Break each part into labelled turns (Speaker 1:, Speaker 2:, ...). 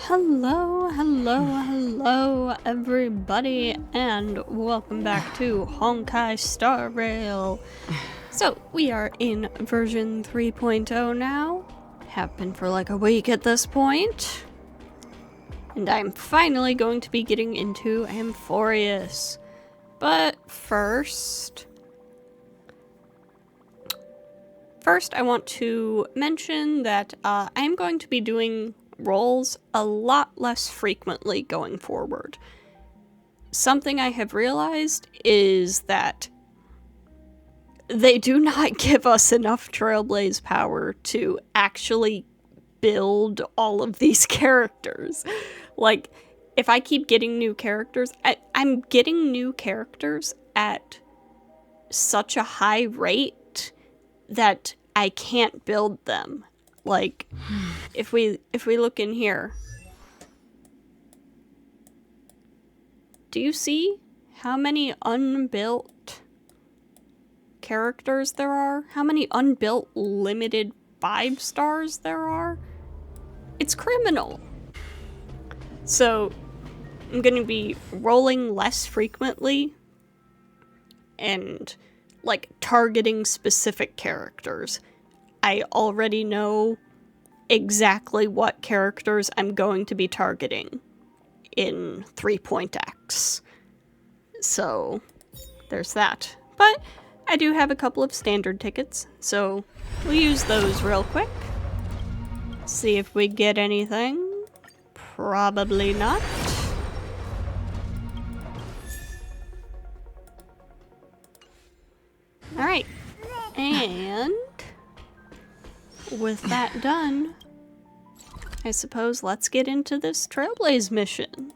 Speaker 1: Hello, everybody, and welcome back to Honkai Star Rail. So, we are in version 3.0 now. Have been for like a week at this point. And I'm finally going to be getting into Amphoreus. But first, I want to mention that I'm going to be doing roles a lot less frequently going forward. Something I have realized is that they do not give us enough Trailblaze power to actually build all of these characters. Like, if I keep getting new characters, I'm getting new characters at such a high rate that I can't build them. Like, if we look in here, do you see how many unbuilt characters there are? How many unbuilt limited 5 stars there are? It's criminal. So, I'm gonna be rolling less frequently and, like, targeting specific characters. I already know exactly what characters I'm going to be targeting in 3.x. So, there's that. But I do have a couple of standard tickets, so we'll use those real quick. See if we get anything. Probably not. Alright. And with that done, I suppose let's get into this Trailblaze mission.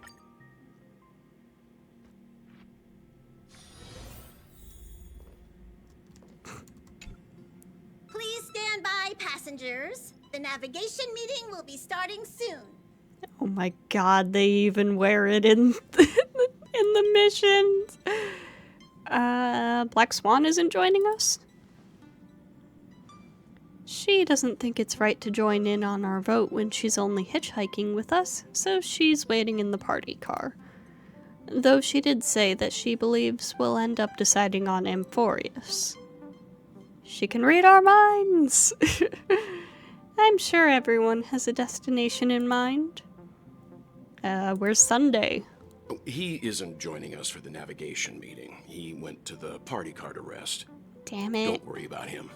Speaker 2: Please stand by, passengers. The navigation meeting will be starting soon.
Speaker 1: Oh my god, they even wear it in the missions. Black Swan isn't joining us? She doesn't think it's right to join in on our vote when she's only hitchhiking with us, so she's waiting in the party car. Though she did say that she believes we'll end up deciding on Amphoreus. She can read our minds! I'm sure everyone has a destination in mind. Where's Sunday?
Speaker 3: He isn't joining us for the navigation meeting. He went to the party car to rest.
Speaker 1: Damn it.
Speaker 3: Don't worry about him.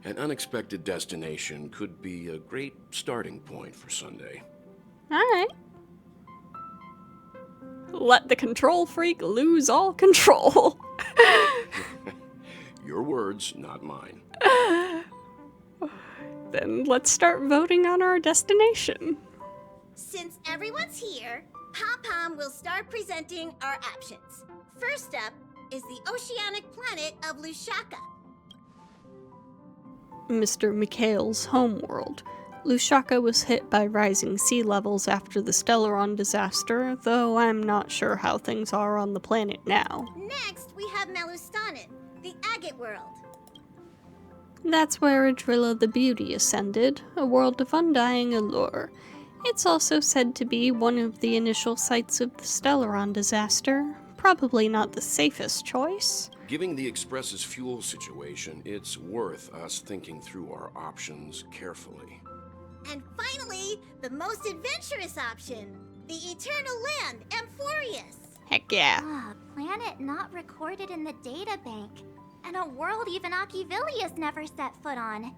Speaker 3: An unexpected destination could be a great starting point for Sunday.
Speaker 1: Alright. Let the control freak lose all control.
Speaker 3: Your words, not mine.
Speaker 1: Then let's start voting on our destination.
Speaker 2: Since everyone's here, Pom-Pom will start presenting our options. First up is the oceanic planet of Lushaka.
Speaker 1: Mr. Mikhail's homeworld. Lushaka was hit by rising sea levels after the Stellaron disaster, though I'm not sure how things are on the planet now.
Speaker 2: Next, we have Melustanin, the agate world.
Speaker 1: That's where Adrilla the Beauty ascended, a world of undying allure. It's also said to be one of the initial sites of the Stellaron disaster. Probably not the safest choice.
Speaker 3: Given the Express's fuel situation, it's worth us thinking through our options carefully.
Speaker 2: And finally, the most adventurous option, the eternal land, Amphoreus.
Speaker 1: Heck yeah.
Speaker 4: Ah, planet not recorded in the databank, and a world even Achivilius never set foot on.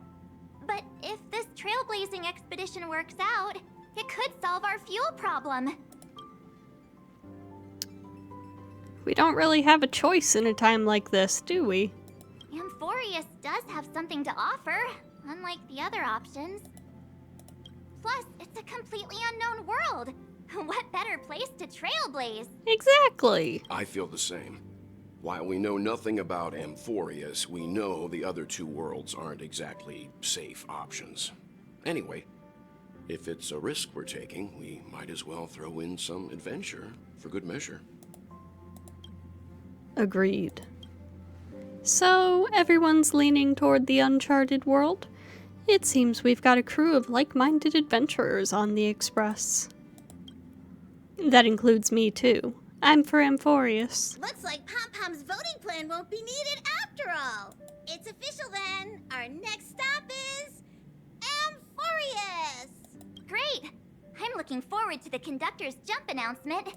Speaker 4: But if this trailblazing expedition works out, it could solve our fuel problem.
Speaker 1: We don't really have a choice in a time like this, do we?
Speaker 4: Amphoreus does have something to offer, unlike the other options. Plus, it's a completely unknown world. What better place to trailblaze?
Speaker 1: Exactly.
Speaker 3: I feel the same. While we know nothing about Amphoreus, we know the other two worlds aren't exactly safe options. Anyway, if it's a risk we're taking, we might as well throw in some adventure for good measure.
Speaker 1: Agreed. So, everyone's leaning toward the uncharted world? It seems we've got a crew of like-minded adventurers on the Express. That includes me too. I'm for Amphoreus.
Speaker 2: Looks like Pom Pom's voting plan won't be needed after all. It's official then. Our next stop is Amphoreus.
Speaker 4: Great! I'm looking forward to the conductor's jump announcement.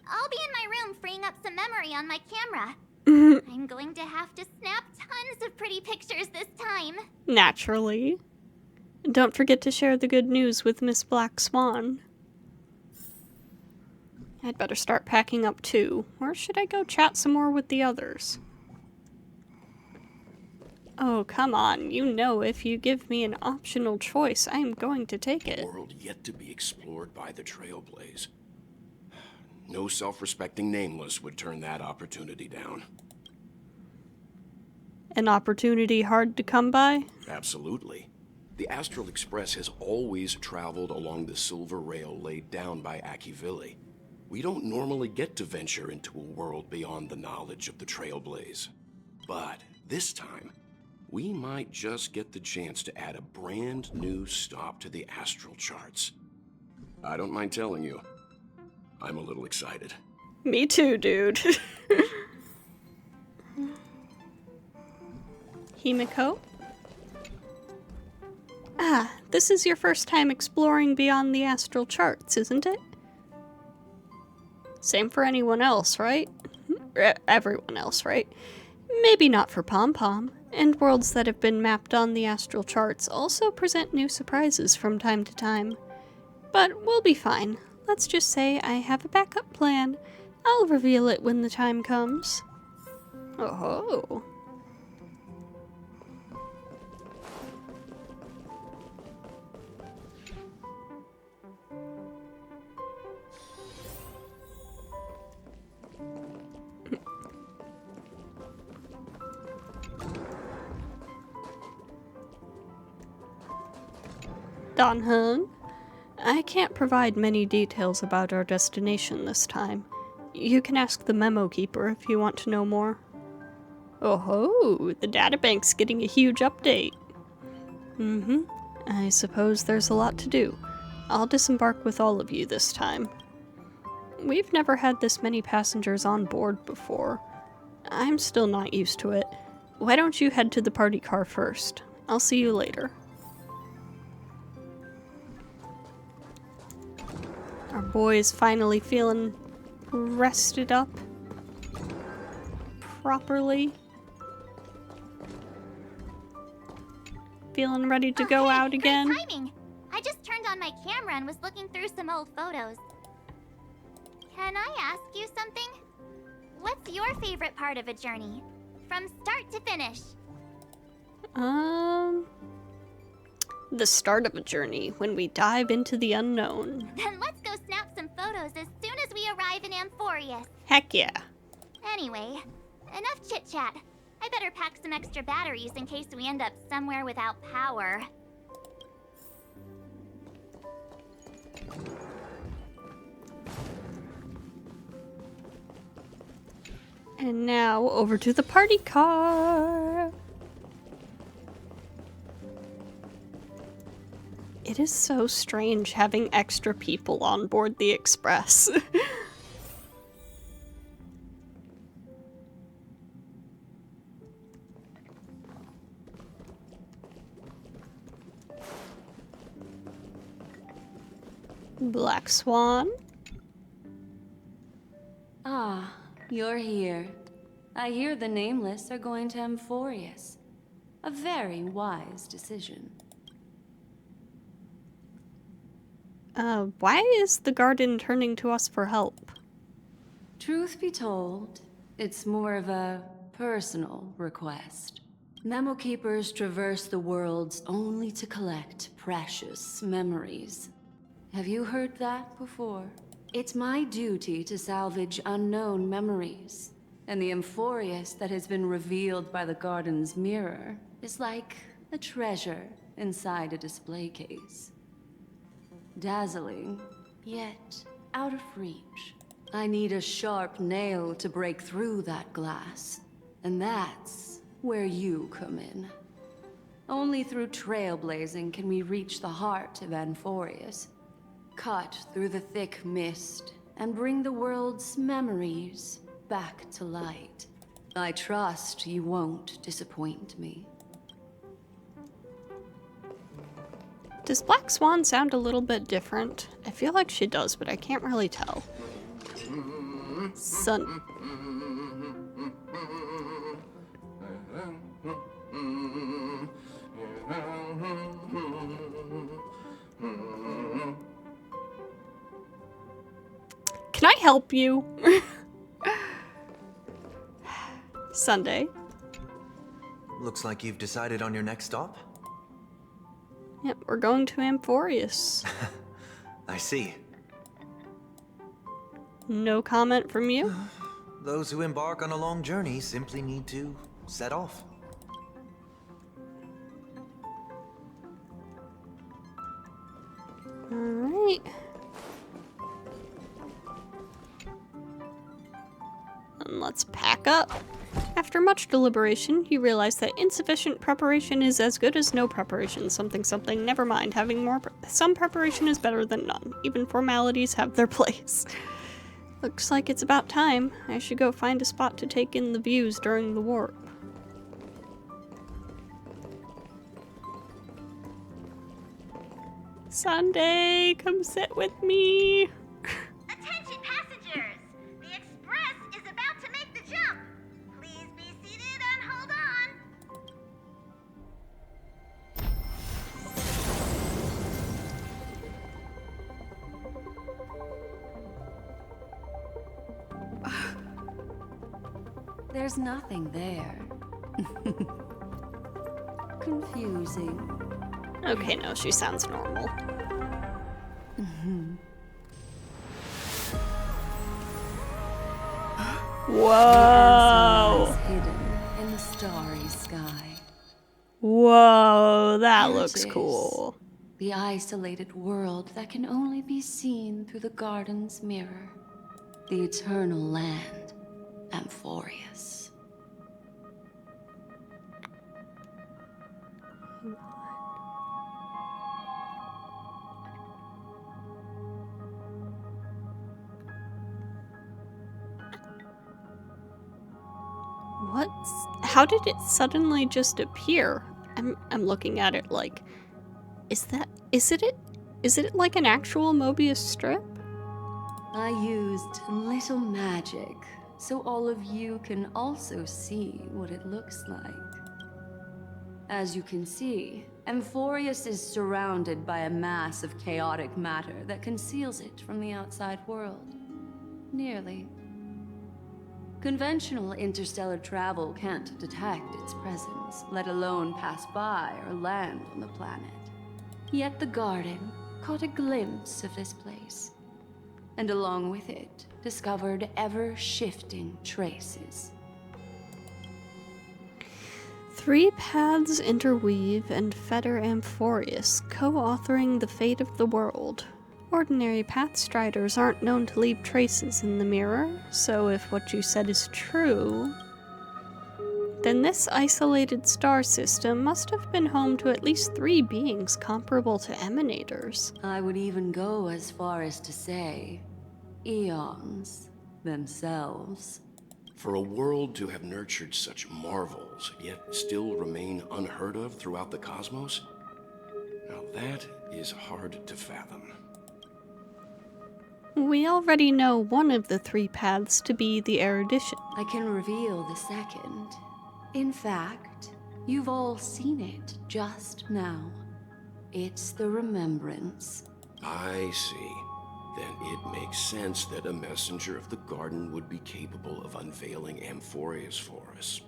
Speaker 4: I'll be in my room freeing up some memory on my camera. I'm going to have to snap tons of pretty pictures this time.
Speaker 1: Naturally. Don't forget to share the good news with Miss Black Swan. I'd better start packing up too. Or should I go chat some more with the others? Oh, come on. You know if you give me an optional choice, I am going to take it.
Speaker 3: A world yet to be explored by the Trailblaze. No self-respecting nameless would turn that opportunity down.
Speaker 1: An opportunity hard to come by?
Speaker 3: Absolutely. The Astral Express has always traveled along the silver rail laid down by Akivili. We don't normally get to venture into a world beyond the knowledge of the Trailblaze. But this time, we might just get the chance to add a brand new stop to the astral charts. I don't mind telling you, I'm a little excited.
Speaker 1: Me too, dude. Himiko? Ah, this is your first time exploring beyond the astral charts, isn't it? Same for anyone else, right? Everyone else, right? Maybe not for Pom Pom. And worlds that have been mapped on the astral charts also present new surprises from time to time. But we'll be fine. Let's just say I have a backup plan. I'll reveal it when the time comes. Oh-ho. Dan Heng? I can't provide many details about our destination this time. You can ask the memo keeper if you want to know more. Oh-ho, the databank's getting a huge update. I suppose there's a lot to do. I'll disembark with all of you this time. We've never had this many passengers on board before. I'm still not used to it. Why don't you head to the party car first? I'll see you later. Our boy is finally feeling rested up properly. Feeling ready to go out again.
Speaker 4: Great timing. I just turned on my camera and was looking through some old photos. Can I ask you something? What's your favorite part of a journey? From start to finish.
Speaker 1: The start of a journey, when we dive into the unknown.
Speaker 4: Then let's go snap some photos as soon as we arrive in Amphoreus.
Speaker 1: Heck yeah.
Speaker 4: Anyway, enough chit-chat. I better pack some extra batteries in case we end up somewhere without power.
Speaker 1: And now, over to the party car. It is so strange having extra people on board the Express. Black Swan?
Speaker 5: Ah, you're here. I hear the Nameless are going to Amphoreus. A very wise decision.
Speaker 1: Why is the garden turning to us for help?
Speaker 5: Truth be told, it's more of a personal request. Memo keepers traverse the worlds only to collect precious memories. Have you heard that before? It's my duty to salvage unknown memories. And the Amphoreus that has been revealed by the garden's mirror is like a treasure inside a display case. Dazzling, yet out of reach. I need a sharp nail to break through that glass. And that's where you come in. Only through trailblazing can we reach the heart of Amphoreus. cut through the thick mist and bring the world's memories back to light. I trust you won't disappoint me.
Speaker 1: Does Black Swan sound a little bit different? I feel like she does, but I can't really tell. Sun. Can I help you? Sunday.
Speaker 6: Looks like you've decided on your next stop.
Speaker 1: Yep, we're going to Amphoreus.
Speaker 6: I see.
Speaker 1: No comment from you?
Speaker 6: Those who embark on a long journey simply need to set off.
Speaker 1: Alright. And let's pack up. After much deliberation, you realize that insufficient preparation is as good as no preparation. Something, something, never mind. Having some preparation is better than none. Even formalities have their place. Looks like it's about time. I should go find a spot to take in the views during the warp. Sunday, come sit with me.
Speaker 2: Attention passengers! The express is about to make the jump. Please be seated and hold on.
Speaker 5: There's nothing there. Confusing.
Speaker 1: Okay, no, she sounds normal. Whoa!
Speaker 5: Is hidden in the starry sky.
Speaker 1: Whoa, that
Speaker 5: Here it
Speaker 1: looks
Speaker 5: is.
Speaker 1: cool.
Speaker 5: The isolated world that can only be seen through the garden's mirror. The eternal land, Amphoreus.
Speaker 1: How did it suddenly just appear? I'm looking at it like, is it like an actual Mobius strip?
Speaker 5: I used a little magic, so all of you can also see what it looks like. As you can see, Amphoreus is surrounded by a mass of chaotic matter that conceals it from the outside world. Nearly. Conventional interstellar travel can't detect its presence, let alone pass by or land on the planet. Yet the garden caught a glimpse of this place, and along with it, discovered ever-shifting traces.
Speaker 1: 3 paths interweave and fetter Amphoreus, co-authoring the fate of the world. Ordinary pathstriders aren't known to leave traces in the mirror, so if what you said is true, then this isolated star system must have been home to at least 3 beings comparable to emanators.
Speaker 5: I would even go as far as to say, eons themselves.
Speaker 3: For a world to have nurtured such marvels, yet still remain unheard of throughout the cosmos? Now that is hard to fathom.
Speaker 1: We already know one of the 3 paths to be the erudition.
Speaker 5: I can reveal the second. In fact, you've all seen it just now. It's the remembrance.
Speaker 3: I see. Then it makes sense that a messenger of the garden would be capable of unveiling Amphoreus for us.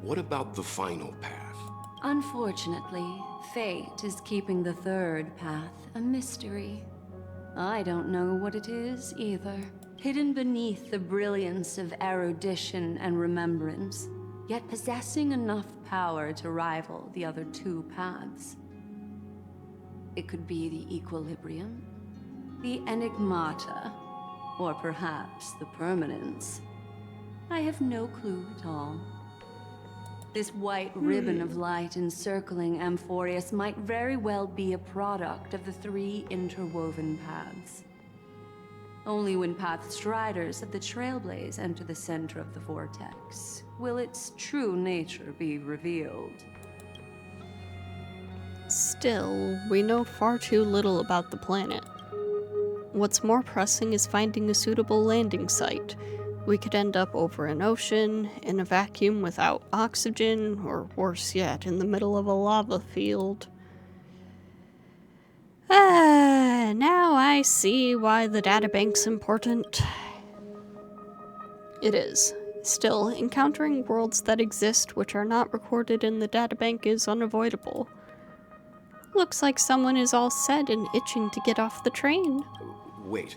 Speaker 3: What about the final path?
Speaker 5: Unfortunately, fate is keeping the 3rd path a mystery. I don't know what it is either. Hidden beneath the brilliance of erudition and remembrance, yet possessing enough power to rival the other 2 paths. It could be the equilibrium, the enigmata, or perhaps the permanence. I have no clue at all. This white ribbon of light encircling Amphoreus might very well be a product of the 3 interwoven paths. Only when path striders of the Trailblaze enter the center of the vortex will its true nature be revealed.
Speaker 1: Still, we know far too little about the planet. What's more pressing is finding a suitable landing site. We could end up over an ocean, in a vacuum without oxygen, or worse yet, in the middle of a lava field. Now I see why the databank's important. It is. Still, encountering worlds that exist which are not recorded in the databank is unavoidable. Looks like someone is all set and itching to get off the train.
Speaker 3: Wait,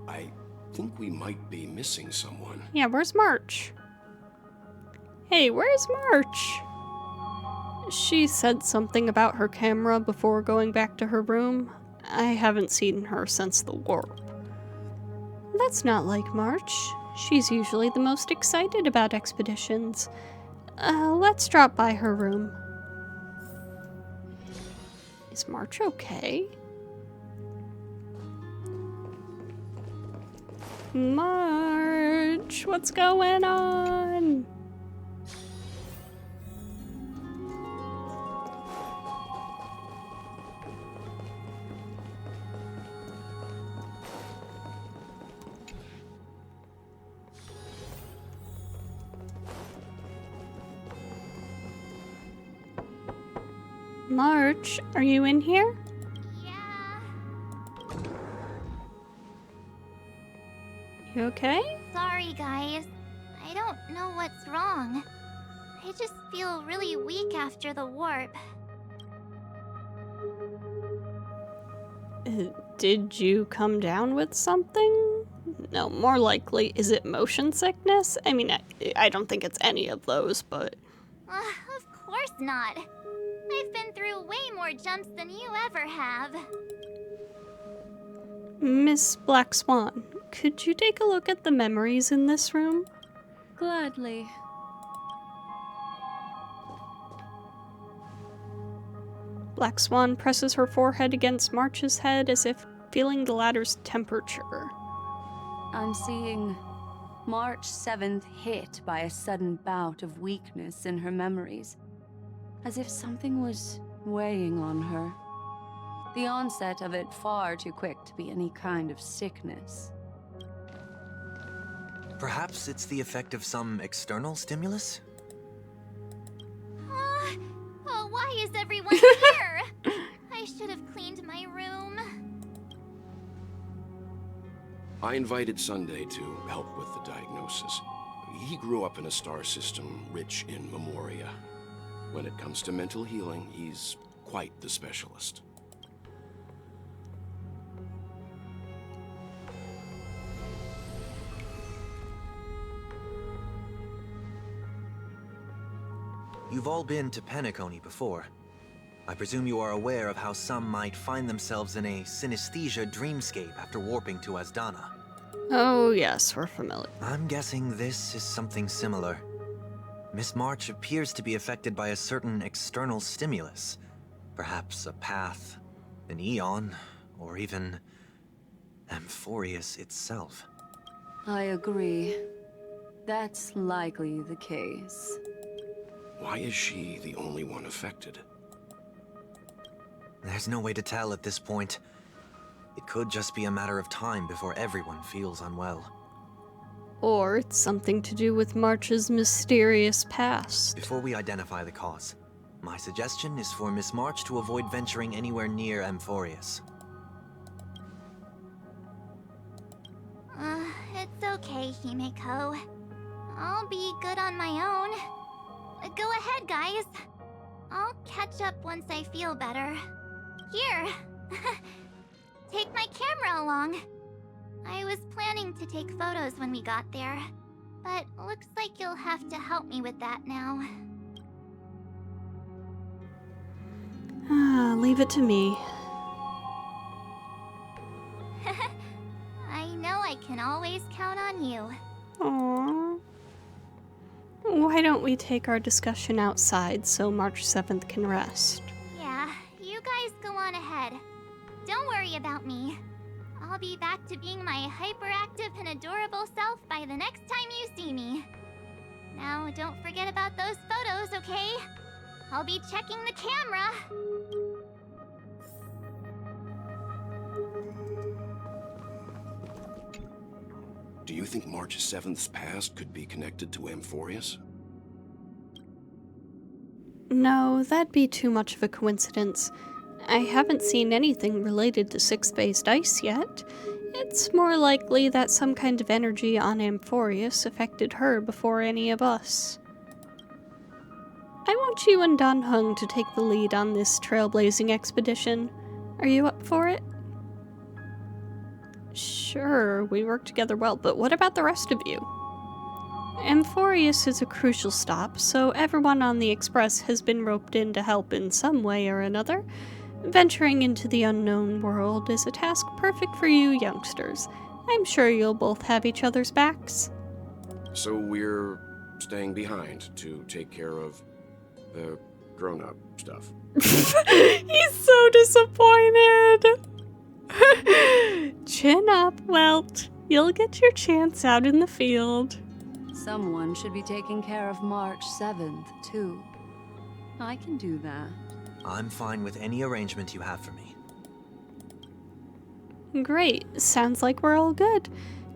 Speaker 3: I think we might be missing someone.
Speaker 1: Yeah, where's March? Hey, where's March? She said something about her camera before going back to her room. I haven't seen her since the warp. That's not like March. She's usually the most excited about expeditions. Let's drop by her room. Is March okay? March, what's going on? March, are you in here?
Speaker 4: Yeah.
Speaker 1: You okay?
Speaker 4: Sorry, guys. I don't know what's wrong. I just feel really weak after the warp.
Speaker 1: Did you come down with something? No, more likely, is it motion sickness? I mean, I don't think it's any of those, but...
Speaker 4: Of course not. I've been through way more jumps than you ever have.
Speaker 1: Miss Black Swan, could you take a look at the memories in this room?
Speaker 5: Gladly.
Speaker 1: Black Swan presses her forehead against March's head as if feeling the latter's temperature.
Speaker 5: I'm seeing March 7th hit by a sudden bout of weakness in her memories, as if something was weighing on her. The onset of it far too quick to be any kind of sickness.
Speaker 6: Perhaps it's the effect of some external stimulus?
Speaker 4: Oh, why is everyone here? I should have cleaned my room.
Speaker 3: I invited Sunday to help with the diagnosis. He grew up in a star system rich in memoria. When it comes to mental healing, he's quite the specialist.
Speaker 6: You've all been to Penacony before. I presume you are aware of how some might find themselves in a synesthesia dreamscape after warping to Asdana.
Speaker 1: Oh yes, we're familiar.
Speaker 6: I'm guessing this is something similar. Miss March appears to be affected by a certain external stimulus. Perhaps a path, an eon, or even Amphoreus itself.
Speaker 5: I agree. That's likely the case.
Speaker 3: Why is she the only one affected?
Speaker 6: There's no way to tell at this point. It could just be a matter of time before everyone feels unwell.
Speaker 1: Or it's something to do with March's mysterious past.
Speaker 6: Before we identify the cause, my suggestion is for Miss March to avoid venturing anywhere near Amphoreus.
Speaker 4: It's okay, Himeko. I'll be good on my own. Go ahead, guys. I'll catch up once I feel better. Here. Take my camera along. I was planning to take photos when we got there, but looks like you'll have to help me with that now.
Speaker 1: Leave it to me.
Speaker 4: I know I can always count on you.
Speaker 1: Aww. Why don't we take our discussion outside so March 7th can rest?
Speaker 4: Yeah, you guys go on ahead. Don't worry about me. I'll be back to being my hyperactive and adorable self by the next time you see me. Now, don't forget about those photos, okay? I'll be checking the camera.
Speaker 3: Do you think March 7th's past could be connected to Amphoreus?
Speaker 1: No, that'd be too much of a coincidence. I haven't seen anything related to six-phased ice yet. It's more likely that some kind of energy on Amphoreus affected her before any of us. I want you and Dan Heng to take the lead on this trailblazing expedition. Are you up for it? Sure, we work together well, but what about the rest of you? Amphoreus is a crucial stop, so everyone on the Express has been roped in to help in some way or another. Venturing into the unknown world is a task perfect for you youngsters. I'm sure you'll both have each other's backs.
Speaker 3: So we're staying behind to take care of the grown-up stuff.
Speaker 1: He's so disappointed! Chin up, Welt. You'll get your chance out in the field.
Speaker 5: Someone should be taking care of March 7th, too. I can do that.
Speaker 6: I'm fine with any arrangement you have for me.
Speaker 1: Great. Sounds like we're all good.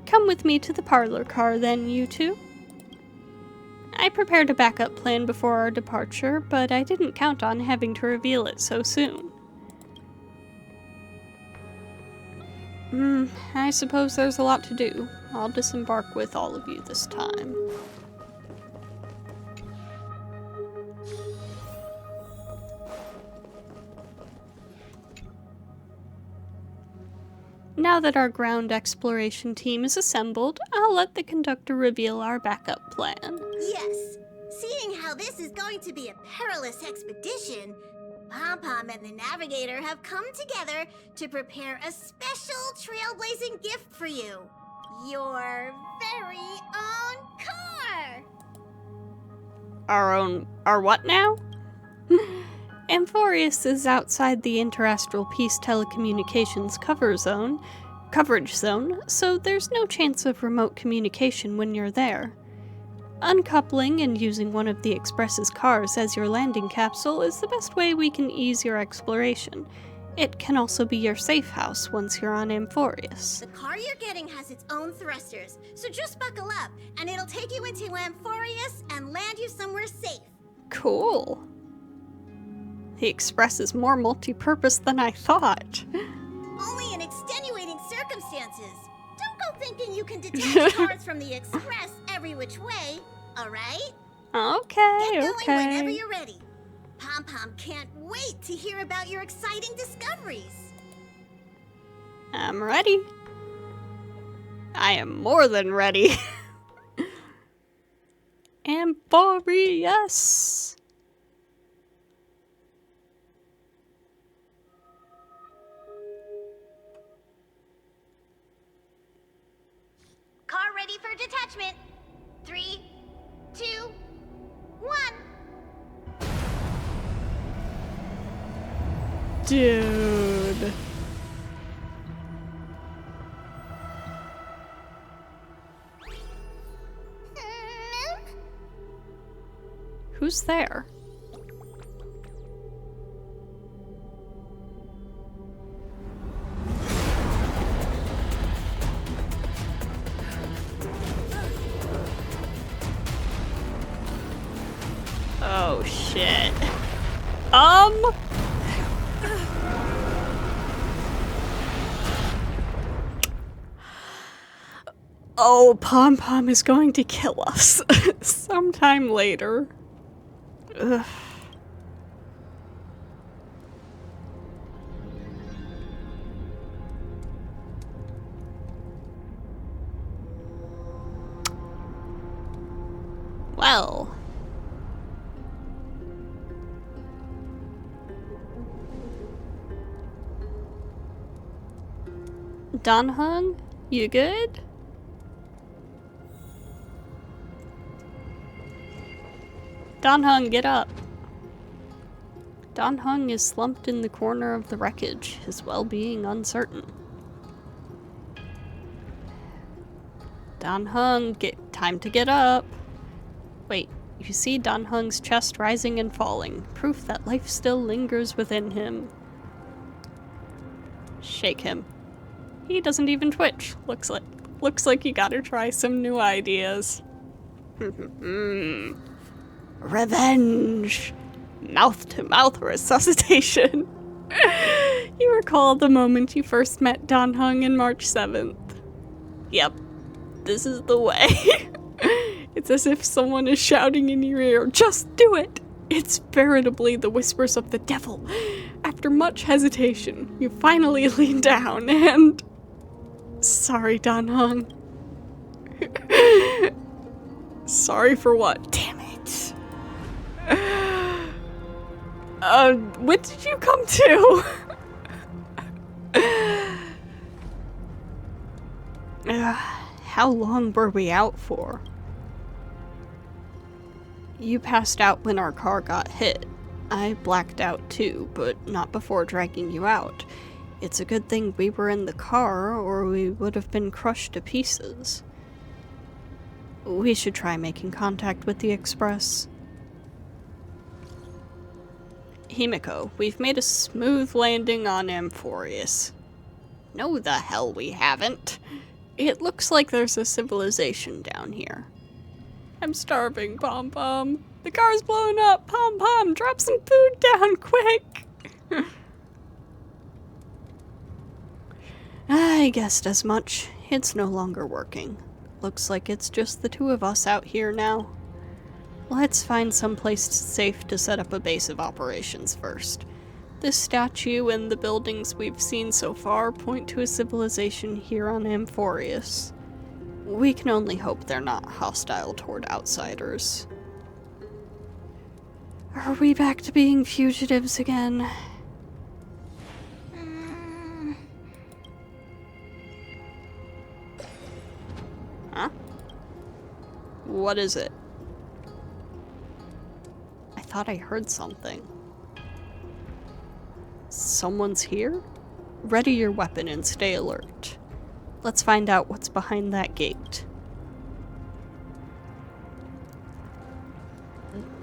Speaker 1: Come with me to the parlor car then, you two. I prepared a backup plan before our departure, but I didn't count on having to reveal it so soon. I suppose there's a lot to do. I'll disembark with all of you this time. Now that our ground exploration team is assembled, I'll let the conductor reveal our backup plan.
Speaker 2: Yes. Seeing how this is going to be a perilous expedition, Pom-Pom and the Navigator have come together to prepare a special trailblazing gift for you. Your very own car!
Speaker 1: Our what now? Amphoreus is outside the Interastral Peace Telecommunications coverage zone, so there's no chance of remote communication when you're there. Uncoupling and using one of the Express's cars as your landing capsule is the best way we can ease your exploration. It can also be your safe house once you're on Amphoreus.
Speaker 2: The car you're getting has its own thrusters, so just buckle up, and it'll take you into Amphoreus and land you somewhere safe.
Speaker 1: Cool. The Express is more multi-purpose than I thought.
Speaker 2: Only in extenuating circumstances. Don't go thinking you can detach cars from the Express every which way, alright?
Speaker 1: Okay,
Speaker 2: Get going
Speaker 1: okay.
Speaker 2: whenever you're ready. Pom-Pom can't wait to hear about your exciting discoveries.
Speaker 1: I'm ready. I am more than ready. Amphoreus.
Speaker 2: Car ready for detachment. 3, 2, 1.
Speaker 1: Dude. Who's there? Oh shit. Oh, Pom-Pom is going to kill us sometime later. Ugh. Well. Dan Heng, you good? Dan Heng, get up. Dan Heng is slumped in the corner of the wreckage, his well-being uncertain. Dan Heng, time to get up. Wait, you see Dan Heng's chest rising and falling, proof that life still lingers within him. Shake him. He doesn't even twitch. Looks like you gotta try some new ideas. Revenge! Mouth-to-mouth resuscitation. You recall the moment you first met Dan Heng in March 7th. Yep, this is the way. It's as if someone is shouting in your ear, just do it! It's veritably the whispers of the devil. After much hesitation, you finally lean down and... Sorry, Dan Heng. Sorry for what? Damn it. When did you come to? How long were we out for? You passed out when our car got hit. I blacked out too, but not before dragging you out. It's a good thing we were in the car, or we would have been crushed to pieces. We should try making contact with the Express. Himiko, we've made a smooth landing on Amphoreus. No, the hell we haven't. It looks like there's a civilization down here. I'm starving, Pom Pom. The car's blowing up. Pom Pom, drop some food down, quick. I guessed as much. It's no longer working. Looks like it's just the two of us out here now. Let's find someplace safe to set up a base of operations first. This statue and the buildings we've seen so far point to a civilization here on Amphoreus. We can only hope they're not hostile toward outsiders. Are we back to being fugitives again? Huh? What is it? I thought I heard something. Someone's here? Ready your weapon and stay alert. Let's find out what's behind that gate.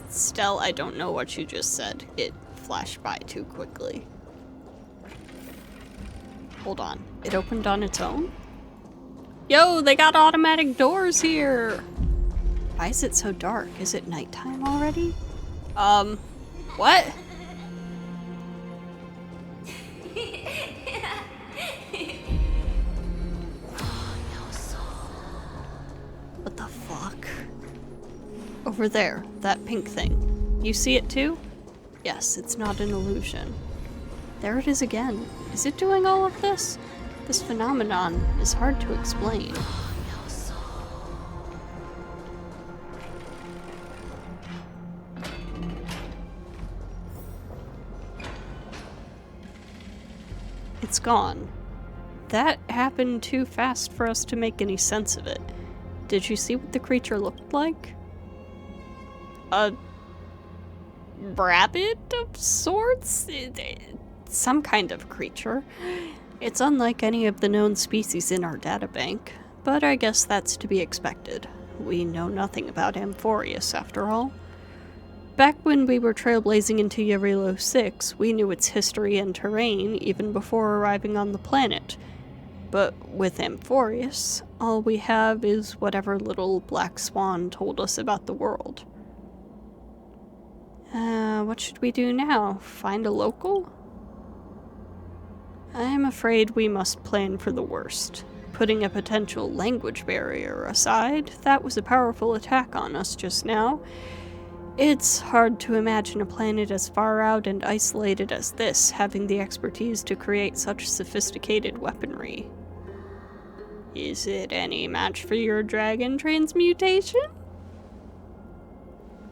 Speaker 1: Stell, I don't know what you just said. It flashed by too quickly. Hold on. It opened on its own? Yo, they got automatic doors here! Why is it so dark? Is it nighttime already? What? What the fuck? Over there, that pink thing. You see it too? Yes, it's not an illusion. There it is again. Is it doing all of this? This phenomenon is hard to explain. It's gone. That happened too fast for us to make any sense of it. Did you see what the creature looked like? A rabbit of sorts? Some kind of creature. It's unlike any of the known species in our databank, but I guess that's to be expected. We know nothing about Amphoreus, after all. Back when we were trailblazing into Yarilo 6, we knew its history and terrain even before arriving on the planet. But with Amphoreus, all we have is whatever little black swan told us about the world. What should we do now? Find a local? I'm afraid we must plan for the worst. Putting a potential language barrier aside, that was a powerful attack on us just now. It's hard to imagine a planet as far out and isolated as this having the expertise to create such sophisticated weaponry. Is it any match for your dragon transmutation?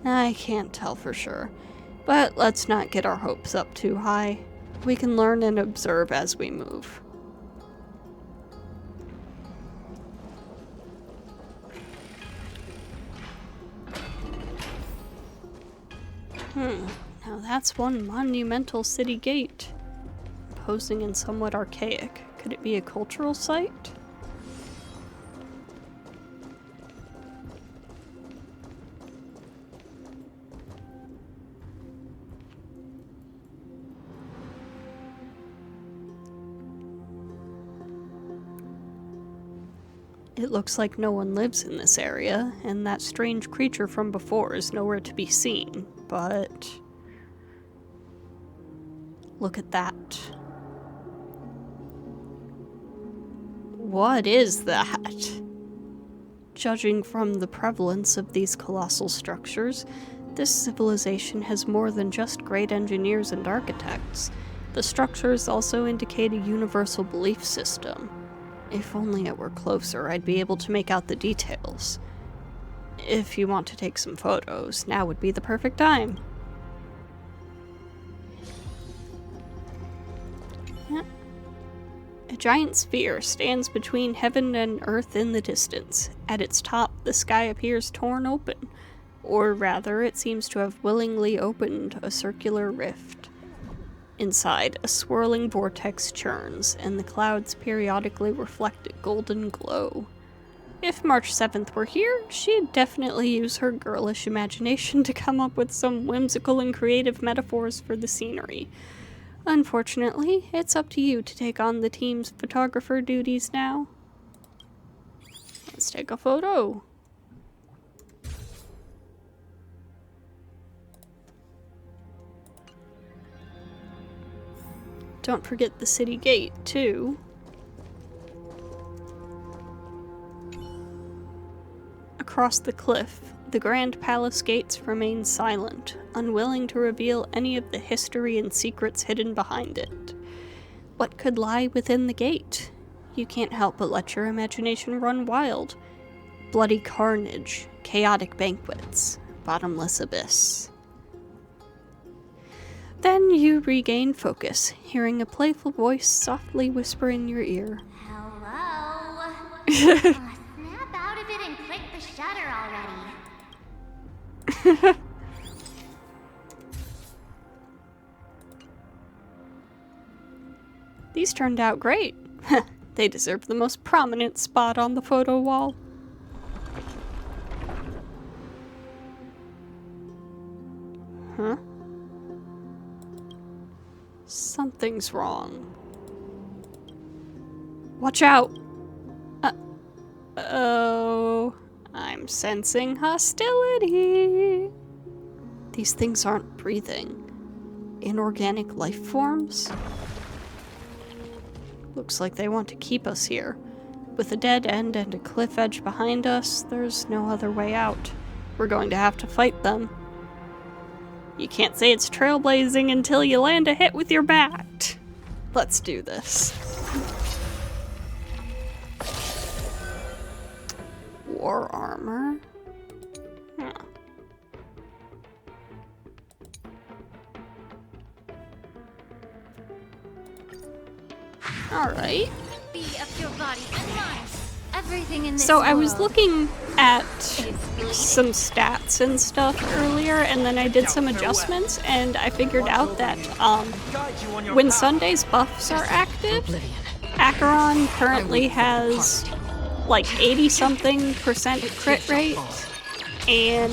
Speaker 1: I can't tell for sure, but let's not get our hopes up too high. We can learn and observe as we move. Now that's one monumental city gate. Imposing and somewhat archaic. Could it be a cultural site? It looks like no one lives in this area, and that strange creature from before is nowhere to be seen, but... look at that. What is that? Judging from the prevalence of these colossal structures, this civilization has more than just great engineers and architects. The structures also indicate a universal belief system. If only it were closer, I'd be able to make out the details. If you want to take some photos, now would be the perfect time. A giant sphere stands between heaven and earth in the distance. At its top, the sky appears torn open. Or rather, it seems to have willingly opened a circular rift. Inside, a swirling vortex churns, and the clouds periodically reflect a golden glow. If March 7th were here, she'd definitely use her girlish imagination to come up with some whimsical and creative metaphors for the scenery. Unfortunately, it's up to you to take on the team's photographer duties now. Let's take a photo. Don't forget the city gate, too. Across the cliff, the Grand Palace gates remain silent, unwilling to reveal any of the history and secrets hidden behind it. What could lie within the gate? You can't help but let your imagination run wild. Bloody carnage, chaotic banquets, bottomless abyss. Then you regain focus, hearing a playful voice softly whisper in your ear.
Speaker 4: Hello? Snap out of it and click the shutter already.
Speaker 1: These turned out great. They deserve the most prominent spot on the photo wall. Huh? Something's wrong. Watch out! Oh, I'm sensing hostility. These things aren't breathing. Inorganic life forms? Looks like they want to keep us here. With a dead end and a cliff edge behind us, there's no other way out. We're going to have to fight them. You can't say it's trailblazing until you land a hit with your bat. Let's do this. War armor. Huh. Alright.
Speaker 4: Be up your body and mind. Everything in this
Speaker 1: So I was
Speaker 4: world
Speaker 1: looking at
Speaker 4: is bleeding.
Speaker 1: some stats and stuff earlier, and then I did some adjustments, and I figured out that when Sunday's buffs are active, Acheron currently has like 80-something% crit rate and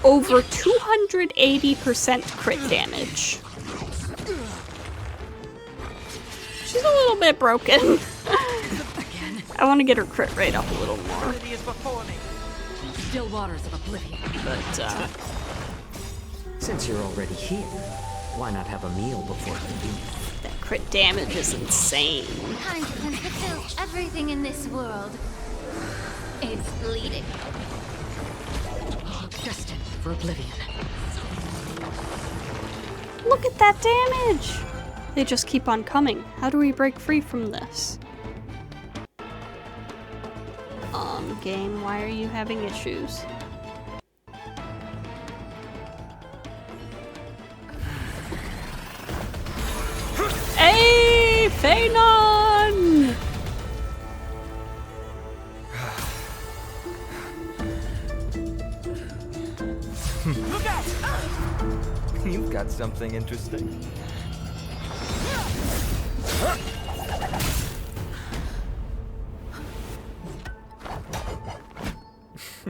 Speaker 1: over 280% crit damage. She's a little bit broken. I want to get her crit rate up a little more.
Speaker 7: Still waters of oblivion.
Speaker 1: But,
Speaker 8: Since you're already here, why not have a meal before you leave?
Speaker 1: that crit damage is insane.
Speaker 4: Consciousness that fills everything in this world is bleeding.
Speaker 7: Destined for oblivion.
Speaker 1: Look at that damage! They just keep on coming. How do we break free from this? Game, why are you having issues? Hey, Phanon!
Speaker 7: Look out!
Speaker 9: Got something interesting?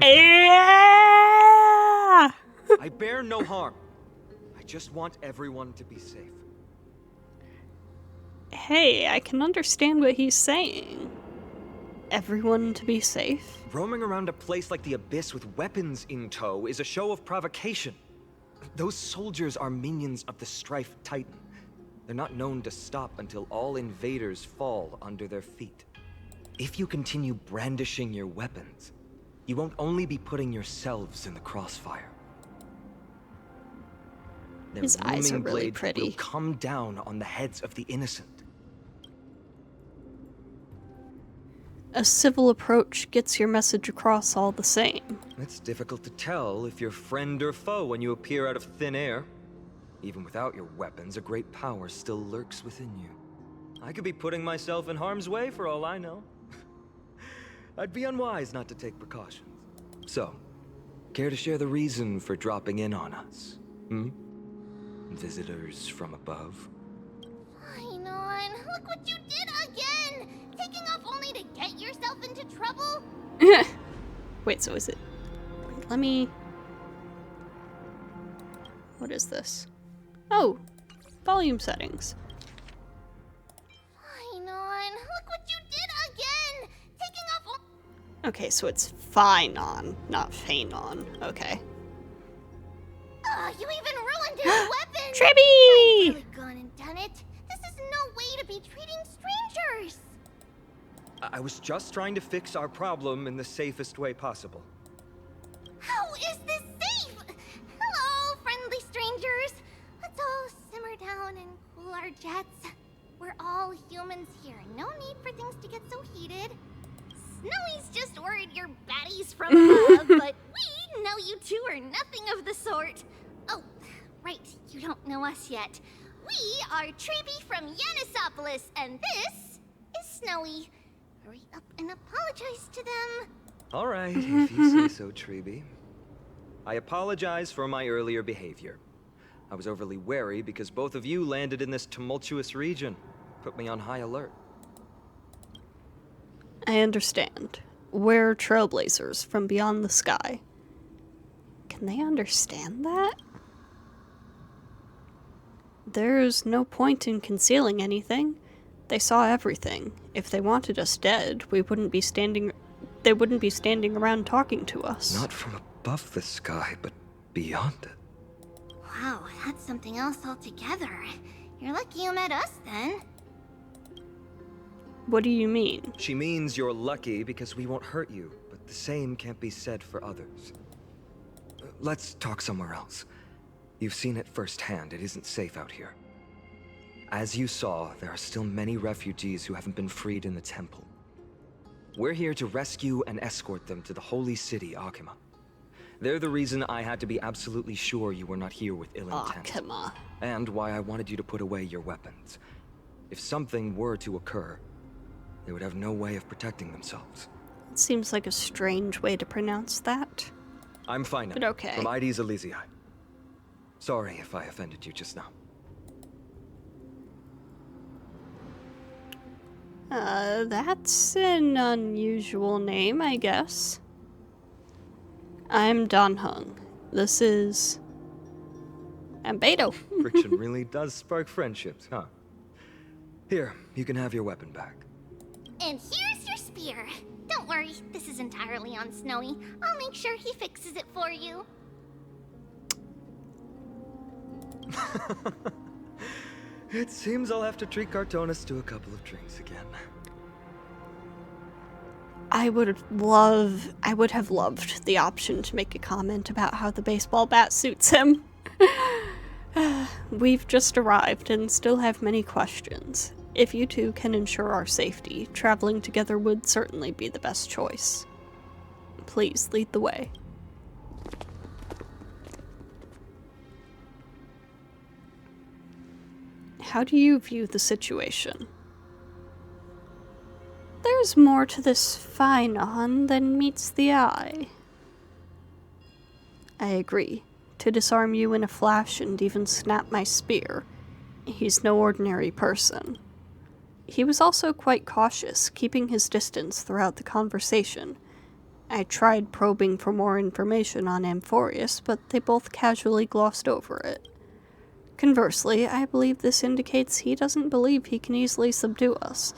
Speaker 1: Yeah!
Speaker 9: I bear no harm. I just want everyone to be safe.
Speaker 1: Hey, I can understand what he's saying. Everyone to be safe?
Speaker 9: Roaming around a place like the Abyss with weapons in tow is a show of provocation. Those soldiers are minions of the Strife Titan. They're not known to stop until all invaders fall under their feet. If you continue brandishing your weapons, you won't only be putting yourselves in the crossfire. Their
Speaker 1: His eyes are
Speaker 9: looming
Speaker 1: really
Speaker 9: blades
Speaker 1: pretty.
Speaker 9: will come down on the heads of the innocent.
Speaker 1: A civil approach gets your message across all the same.
Speaker 9: It's difficult to tell if you're friend or foe when you appear out of thin air. Even without your weapons, a great power still lurks within you. I could be putting myself in harm's way for all I know. I'd be unwise not to take precautions. So, care to share the reason for dropping in on us? Visitors from above?
Speaker 4: Fine on. Look what you did again! Taking off only to get yourself into trouble?
Speaker 1: Wait, so is it... Wait, let me... What is this? Oh, volume settings.
Speaker 4: Fine on. Look what you did again! Taking off
Speaker 1: Okay, so it's fine on, not fain on. Okay.
Speaker 4: You even ruined his weapon!
Speaker 1: Tribby!
Speaker 4: Really gone and done it. This is no way to be treating strangers!
Speaker 9: I was just trying to fix our problem in the safest way possible.
Speaker 4: How is this safe? Hello, friendly strangers. Let's all simmer down and cool our jets. We're all humans here. No need for things to get so heated. Snowy's just worried you're baddies from above, but we know you two are nothing of the sort. Oh, right, you don't know us yet. We are Treeby from Yanisopolis, and this is Snowy. Hurry up and apologize to them.
Speaker 9: All right, if you say so, Treeby. I apologize for my earlier behavior. I was overly wary because both of you landed in this tumultuous region. Put me on high alert.
Speaker 1: I understand. We're trailblazers from beyond the sky. Can they understand that? There's no point in concealing anything. They saw everything. If they wanted us dead, they wouldn't be standing around talking to us.
Speaker 9: Not from above the sky, but beyond it.
Speaker 4: Wow, that's something else altogether. You're lucky you met us then.
Speaker 1: What do you mean?
Speaker 9: She means you're lucky because we won't hurt you, but the same can't be said for others. Let's talk somewhere else. You've seen it firsthand. It isn't safe out here. As you saw, there are still many refugees who haven't been freed in the temple. We're here to rescue and escort them to the holy city, Akima. They're the reason I had to be absolutely sure you were not here with ill intent.
Speaker 1: Akima.
Speaker 9: And why I wanted you to put away your weapons. If something were to occur, they would have no way of protecting themselves.
Speaker 1: It seems like a strange way to pronounce that.
Speaker 9: I'm fine now.
Speaker 1: But okay.
Speaker 9: From Ides Elysiae. Sorry if I offended you just now.
Speaker 1: That's an unusual name, I guess. I'm Dan Heng. This is... Ambedo.
Speaker 9: Friction really does spark friendships, huh? Here, you can have your weapon back.
Speaker 4: And here's your spear. Don't worry, this is entirely on Snowy. I'll make sure he fixes it for you.
Speaker 9: It seems I'll have to treat Cartonis to a couple of drinks again.
Speaker 1: I would have loved the option to make a comment about how the baseball bat suits him. We've just arrived and still have many questions. If you two can ensure our safety, traveling together would certainly be the best choice. Please lead the way. How do you view the situation? There's more to this Phainon than meets the eye. I agree. to disarm you in a flash and even snap my spear. He's no ordinary person. He was also quite cautious, keeping his distance throughout the conversation. I tried probing for more information on Amphoreus, but they both casually glossed over it. Conversely, I believe this indicates he doesn't believe he can easily subdue us.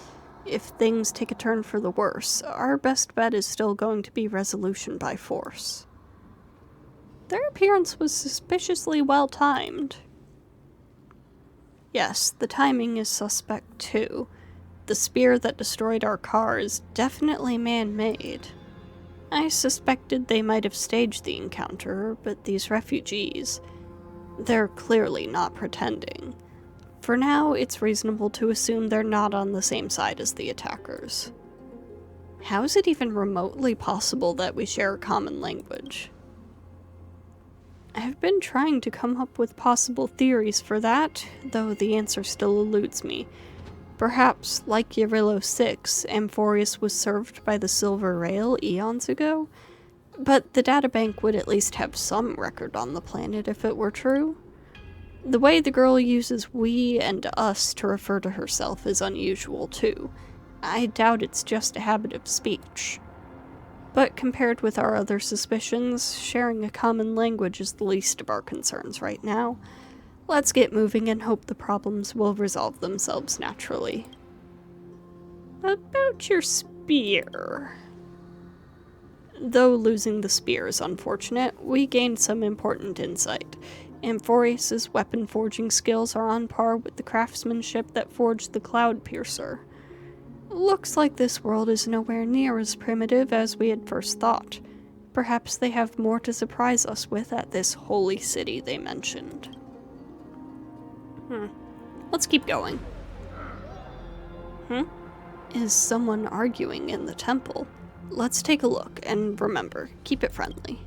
Speaker 1: If things take a turn for the worse, our best bet is still going to be resolution by force. Their appearance was suspiciously well timed. Yes, the timing is suspect too. The spear that destroyed our car is definitely man-made. I suspected they might have staged the encounter, but these refugees, they're clearly not pretending. For now, it's reasonable to assume they're not on the same side as the attackers. How is it even remotely possible that we share a common language? I've been trying to come up with possible theories for that, though the answer still eludes me. Perhaps, like Yarillo 6, Amphoreus was served by the Silver Rail eons ago? But the databank would at least have some record on the planet if it were true. The way the girl uses we and us to refer to herself is unusual too. I doubt it's just a habit of speech. But compared with our other suspicions, sharing a common language is the least of our concerns right now. Let's get moving and hope the problems will resolve themselves naturally. About your spear. Though losing the spear is unfortunate, we gained some important insight. Amphoreus' weapon forging skills are on par with the craftsmanship that forged the Cloud Piercer. Looks like this world is nowhere near as primitive as we had first thought. Perhaps they have more to surprise us with at this holy city they mentioned. Let's keep going. Is someone arguing in the temple? Let's take a look, and remember, keep it friendly.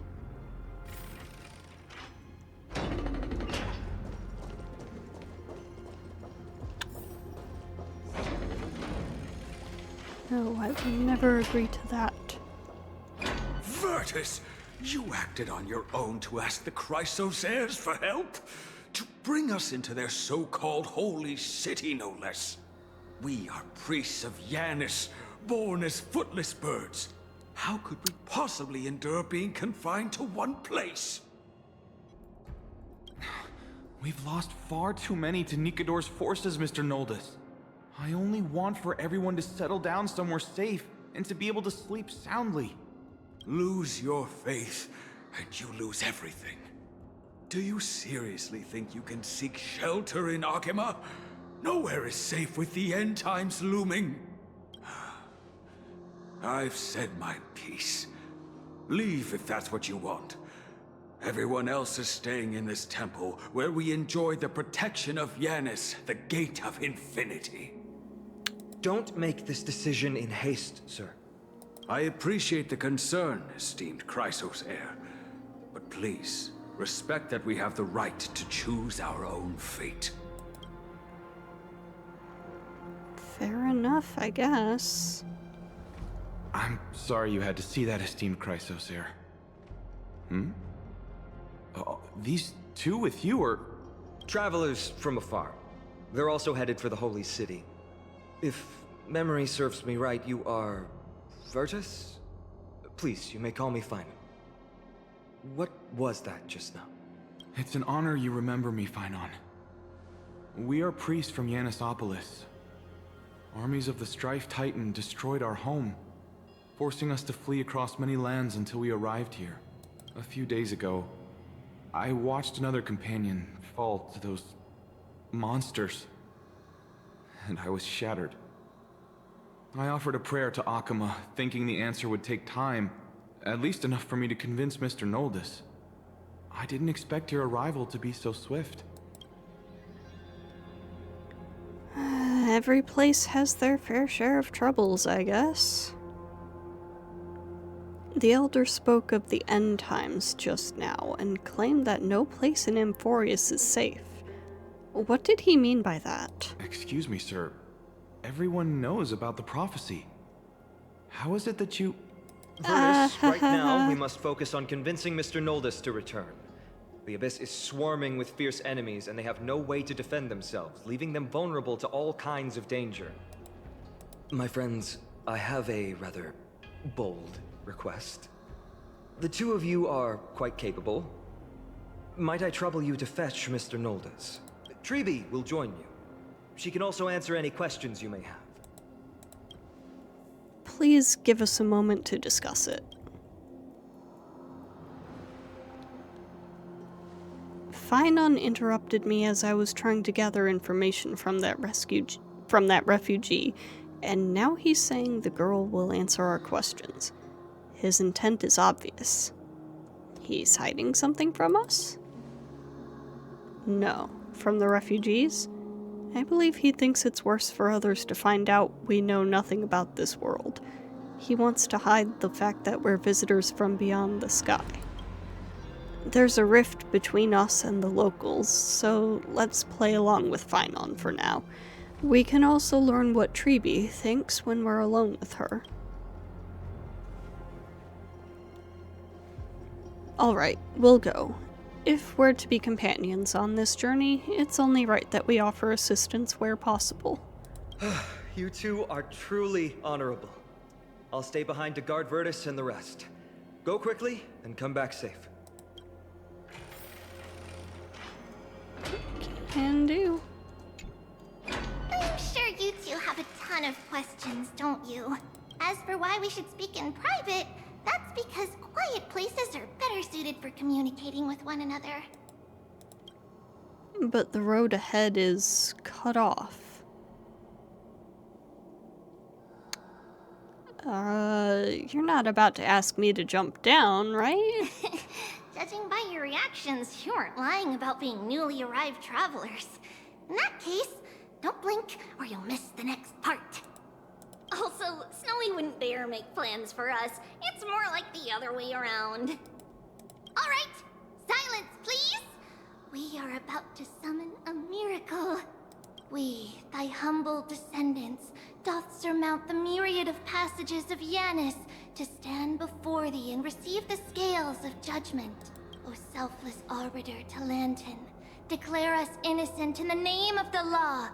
Speaker 1: No, I would never agree to that.
Speaker 10: Virtus, you acted on your own to ask the Chrysos Heirs for help? To bring us into their so-called holy city, no less. We are priests of Yanis, born as footless birds. How could we possibly endure being confined to one place?
Speaker 11: We've lost far too many to Nikador's forces, Mr. Noldus. I only want for everyone to settle down somewhere safe and to be able to sleep soundly.
Speaker 10: Lose your faith, and you lose everything. Do you seriously think you can seek shelter in Akima? Nowhere is safe with the end times looming. I've said my piece. Leave if that's what you want. Everyone else is staying in this temple, where we enjoy the protection of Yanis, the Gate of Infinity.
Speaker 9: Don't make this decision in haste, sir.
Speaker 10: I appreciate the concern, esteemed Chrysos Heir. But please, respect that we have the right to choose our own fate.
Speaker 1: Fair enough, I guess.
Speaker 11: I'm sorry you had to see that, esteemed Chrysos Heir. These two with you are...
Speaker 9: Travelers from afar. They're also headed for the Holy City. If memory serves me right, you are... Virtus? Please, you may call me Finon. What was that just now?
Speaker 11: It's an honor you remember me, Finon. We are priests from Yanisopolis. Armies of the Strife Titan destroyed our home, forcing us to flee across many lands until we arrived here. A few days ago, I watched another companion fall to those monsters, and I was shattered. I offered a prayer to Akima, thinking the answer would take time, at least enough for me to convince Mr. Noldus. I didn't expect your arrival to be so swift.
Speaker 1: Every place has their fair share of troubles, I guess. The Elder spoke of the end times just now, and claimed that no place in Amphoreus is safe. What did he mean by that?
Speaker 11: Excuse me, sir. Everyone knows about the prophecy. How is it that you...
Speaker 9: Virtus, right now we must focus on convincing Mr. Noldus to return. The Abyss is swarming with fierce enemies, and they have no way to defend themselves, leaving them vulnerable to all kinds of danger. My friends, I have a rather bold request. The two of you are quite capable. Might I trouble you to fetch Mr. Noldes? Treeby will join you. She can also answer any questions you may have.
Speaker 1: Please give us a moment to discuss it. Finon interrupted me as I was trying to gather information from that refugee, and now he's saying the girl will answer our questions. His intent is obvious. He's hiding something from us? No. From the refugees? I believe he thinks it's worse for others to find out we know nothing about this world. He wants to hide the fact that we're visitors from beyond the sky. There's a rift between us and the locals, so let's play along with Finon for now. We can also learn what Treeby thinks when we're alone with her. Alright, we'll go. If we're to be companions on this journey, it's only right that we offer assistance where possible.
Speaker 9: You two are truly honorable. I'll stay behind to guard Virtus and the rest. Go quickly and come back safe.
Speaker 1: Can do.
Speaker 4: I'm sure you two have a ton of questions, don't you? As for why we should speak in private, that's because quiet places are better suited for communicating with one another.
Speaker 1: But the road ahead is cut off. You're not about to ask me to jump down, right?
Speaker 4: Judging by your reactions, you aren't lying about being newly arrived travelers. In that case, don't blink or you'll miss the next part. Also, Snowy wouldn't dare make plans for us. It's more like the other way around. Alright, silence, please! We are about to summon a miracle. We, thy humble descendants, doth surmount the myriad of passages of Yanis to stand before thee and receive the scales of judgment. O selfless arbiter Talantin, declare us innocent in the name of the law.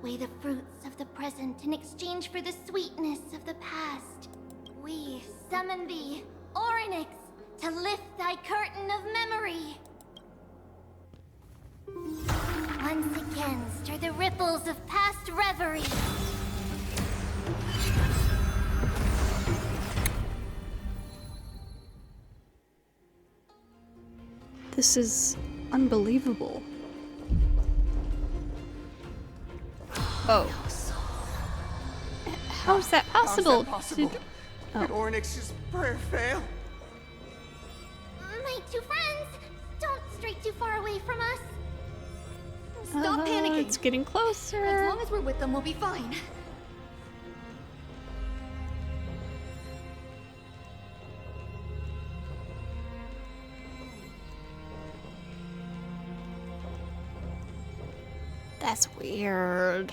Speaker 4: Weigh the fruits of the present in exchange for the sweetness of the past. We summon thee, Orynyx, to lift thy curtain of memory. Once again, stir the ripples of past reverie.
Speaker 1: This is unbelievable. Oh. How is that possible?
Speaker 12: Did Orynyx's prayer fail?
Speaker 4: My two friends, don't stray too far away from us.
Speaker 7: Stop panicking.
Speaker 1: It's getting closer.
Speaker 7: As long as we're with them, we'll be fine.
Speaker 1: That's weird.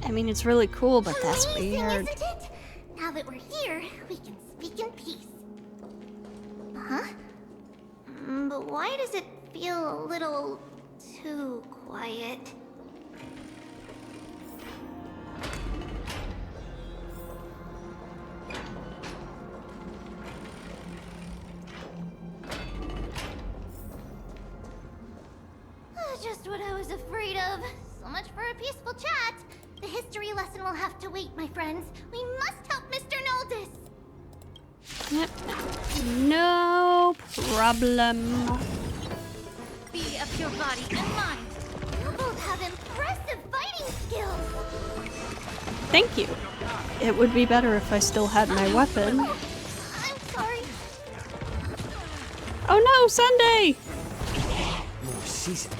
Speaker 1: I mean, it's really cool, but that's
Speaker 4: Amazing,
Speaker 1: weird.
Speaker 4: isn't it? Now that we're here, we can speak in peace. Huh? But why does it feel a little too quiet? Just what I was afraid of. So much for a peaceful chat. The history lesson will have to wait, my friends. We must help Mr. Noldes.
Speaker 1: Yep. No problem.
Speaker 4: Be of your body and mind. You both have impressive fighting skills.
Speaker 1: Thank you. It would be better if I still had my weapon.
Speaker 4: I'm sorry.
Speaker 1: Oh no, Sunday!
Speaker 8: More season.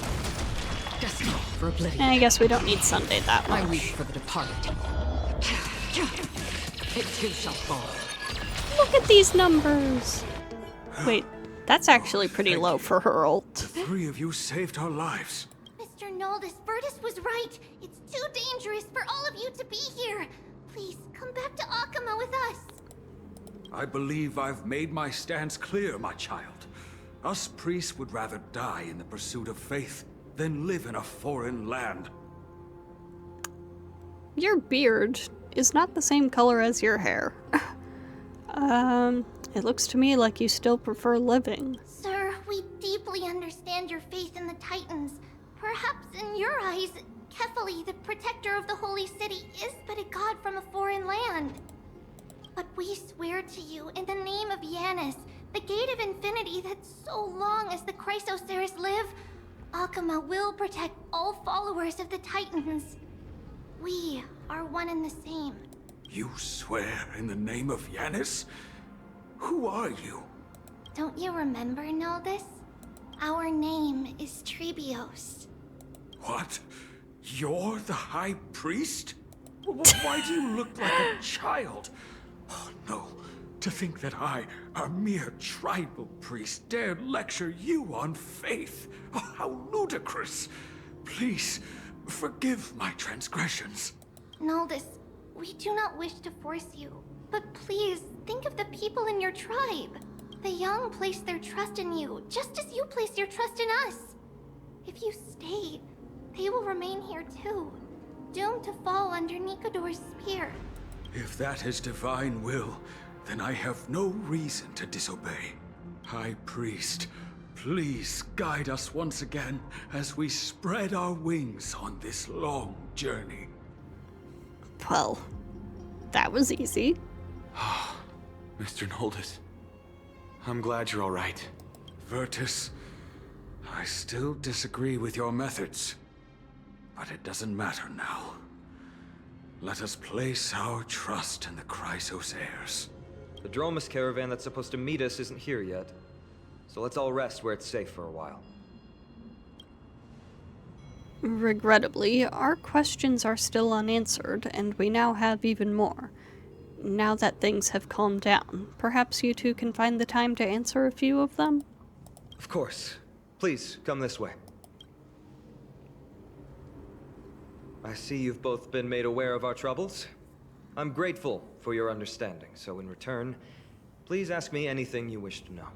Speaker 7: Destiny for oblivion.
Speaker 1: I guess we don't need Sunday that
Speaker 7: I
Speaker 1: much.
Speaker 7: weep for the departed. It too shall fall.
Speaker 1: Look at these numbers! Wait, that's actually pretty low for her ult.
Speaker 10: The three of you saved our lives.
Speaker 4: Mr. Noldes, Virtus was right. It's too dangerous for all of you to be here. Please, come back to Akama with us.
Speaker 10: I believe I've made my stance clear, my child. Us priests would rather die in the pursuit of faith than live in a foreign land.
Speaker 1: Your beard is not the same color as your hair. It looks to me like you still prefer living.
Speaker 4: Sir, we deeply understand your faith in the Titans. Perhaps in your eyes, Kefali, the protector of the Holy City, is but a god from a foreign land. But we swear to you, in the name of Yanis, the Gate of Infinity, that so long as the Chrysos Heirs live, Akama will protect all followers of the Titans. We are one and the same.
Speaker 10: You swear in the name of Yanis? Who are you?
Speaker 4: Don't you remember, Noldus? Our name is Trebios.
Speaker 10: What? You're the High Priest? Why do you look like a child? Oh no, to think that I, a mere tribal priest, dared lecture you on faith. Oh, how ludicrous. Please, forgive my transgressions.
Speaker 4: Noldus, we do not wish to force you, but please think of the people in your tribe. The young place their trust in you, just as you place your trust in us. If you stay, they will remain here too, doomed to fall under Nikador's spear.
Speaker 10: If that is divine will, then I have no reason to disobey. High Priest, please guide us once again as we spread our wings on this long journey.
Speaker 1: Well, that was easy.
Speaker 11: Mr. Noldus, I'm glad you're all right.
Speaker 10: Virtus, I still disagree with your methods, but it doesn't matter now. Let us place our trust in the Chrysos Heirs.
Speaker 9: The Dromus caravan that's supposed to meet us isn't here yet, so let's all rest where it's safe for a while.
Speaker 1: Regrettably, our questions are still unanswered, and we now have even more. Now that things have calmed down, perhaps you two can find the time to answer a few of them?
Speaker 9: Of course. Please, come this way. I see you've both been made aware of our troubles. I'm grateful for your understanding, so in return, please ask me anything you wish to know.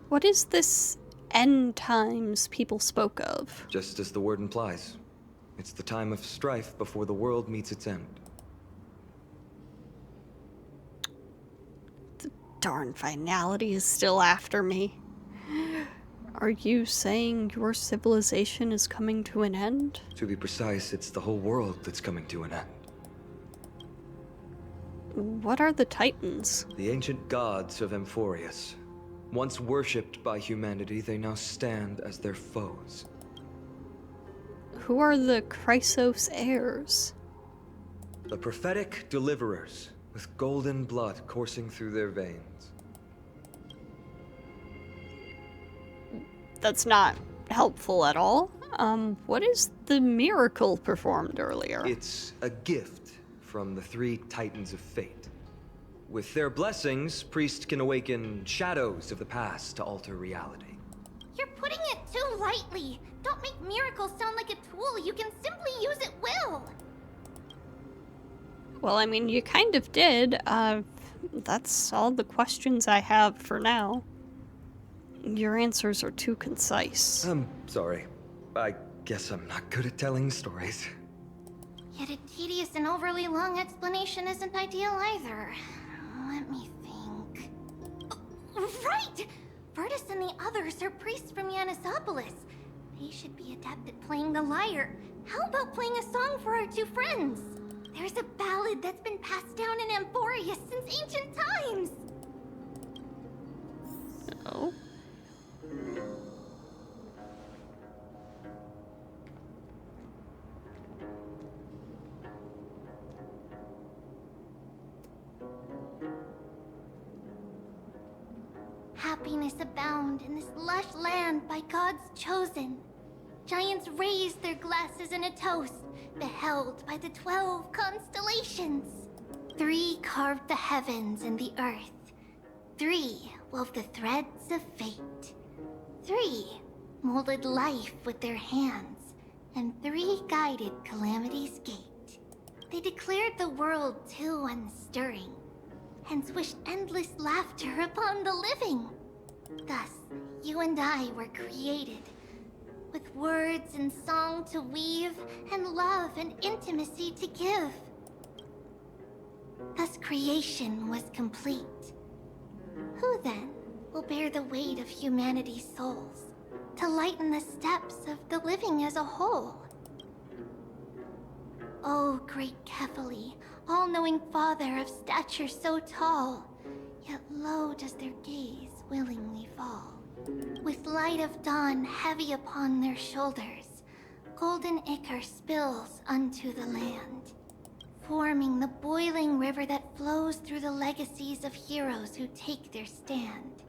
Speaker 1: What is this end times people spoke of?
Speaker 9: Just as the word implies. It's the time of strife before the world meets its end.
Speaker 1: The darn finality is still after me. Are you saying your civilization is coming to an end?
Speaker 9: To be precise, it's the whole world that's coming to an end.
Speaker 1: What are the Titans?
Speaker 9: The ancient gods of Amphoreus. Once worshipped by humanity, they now stand as their foes.
Speaker 1: Who are the Chrysos Heirs?
Speaker 9: The prophetic deliverers, with golden blood coursing through their veins.
Speaker 1: That's not helpful at all. What is the miracle performed earlier?
Speaker 9: It's a gift from the three Titans of Fate. With their blessings, priests can awaken shadows of the past to alter reality.
Speaker 4: You're putting it too lightly. Don't make miracles sound like a tool you can simply use at will.
Speaker 1: Well, I mean, you kind of did. That's all the questions I have for now. Your answers are too concise.
Speaker 9: I'm sorry. I guess I'm not good at telling stories.
Speaker 4: Yet a tedious and overly long explanation isn't ideal either. Let me think. Right! Virtus and the others are priests from Yanisopolis. They should be adept at playing the lyre. How about playing a song for our two friends? There's a ballad that's been passed down in Amphoreus since ancient times.
Speaker 1: Oh?
Speaker 4: Happiness abound in this lush land by God's chosen. Giants raise their glasses in a toast, beheld by the 12 constellations. 3 carved the heavens and the earth. 3 wove the threads of fate. 3 molded life with their hands, and 3 guided calamity's gate. They declared the world too unstirring. and wish endless laughter upon the living. Thus, you and I were created, with words and song to weave, and love and intimacy to give. Thus creation was complete. Who then will bear the weight of humanity's souls, to lighten the steps of the living as a whole? O great Kephali, all-knowing father of stature so tall, yet low does their gaze willingly fall. With light of dawn heavy upon their shoulders, golden ichor spills unto the land, forming the boiling river that flows through the legacies of heroes who take their stand.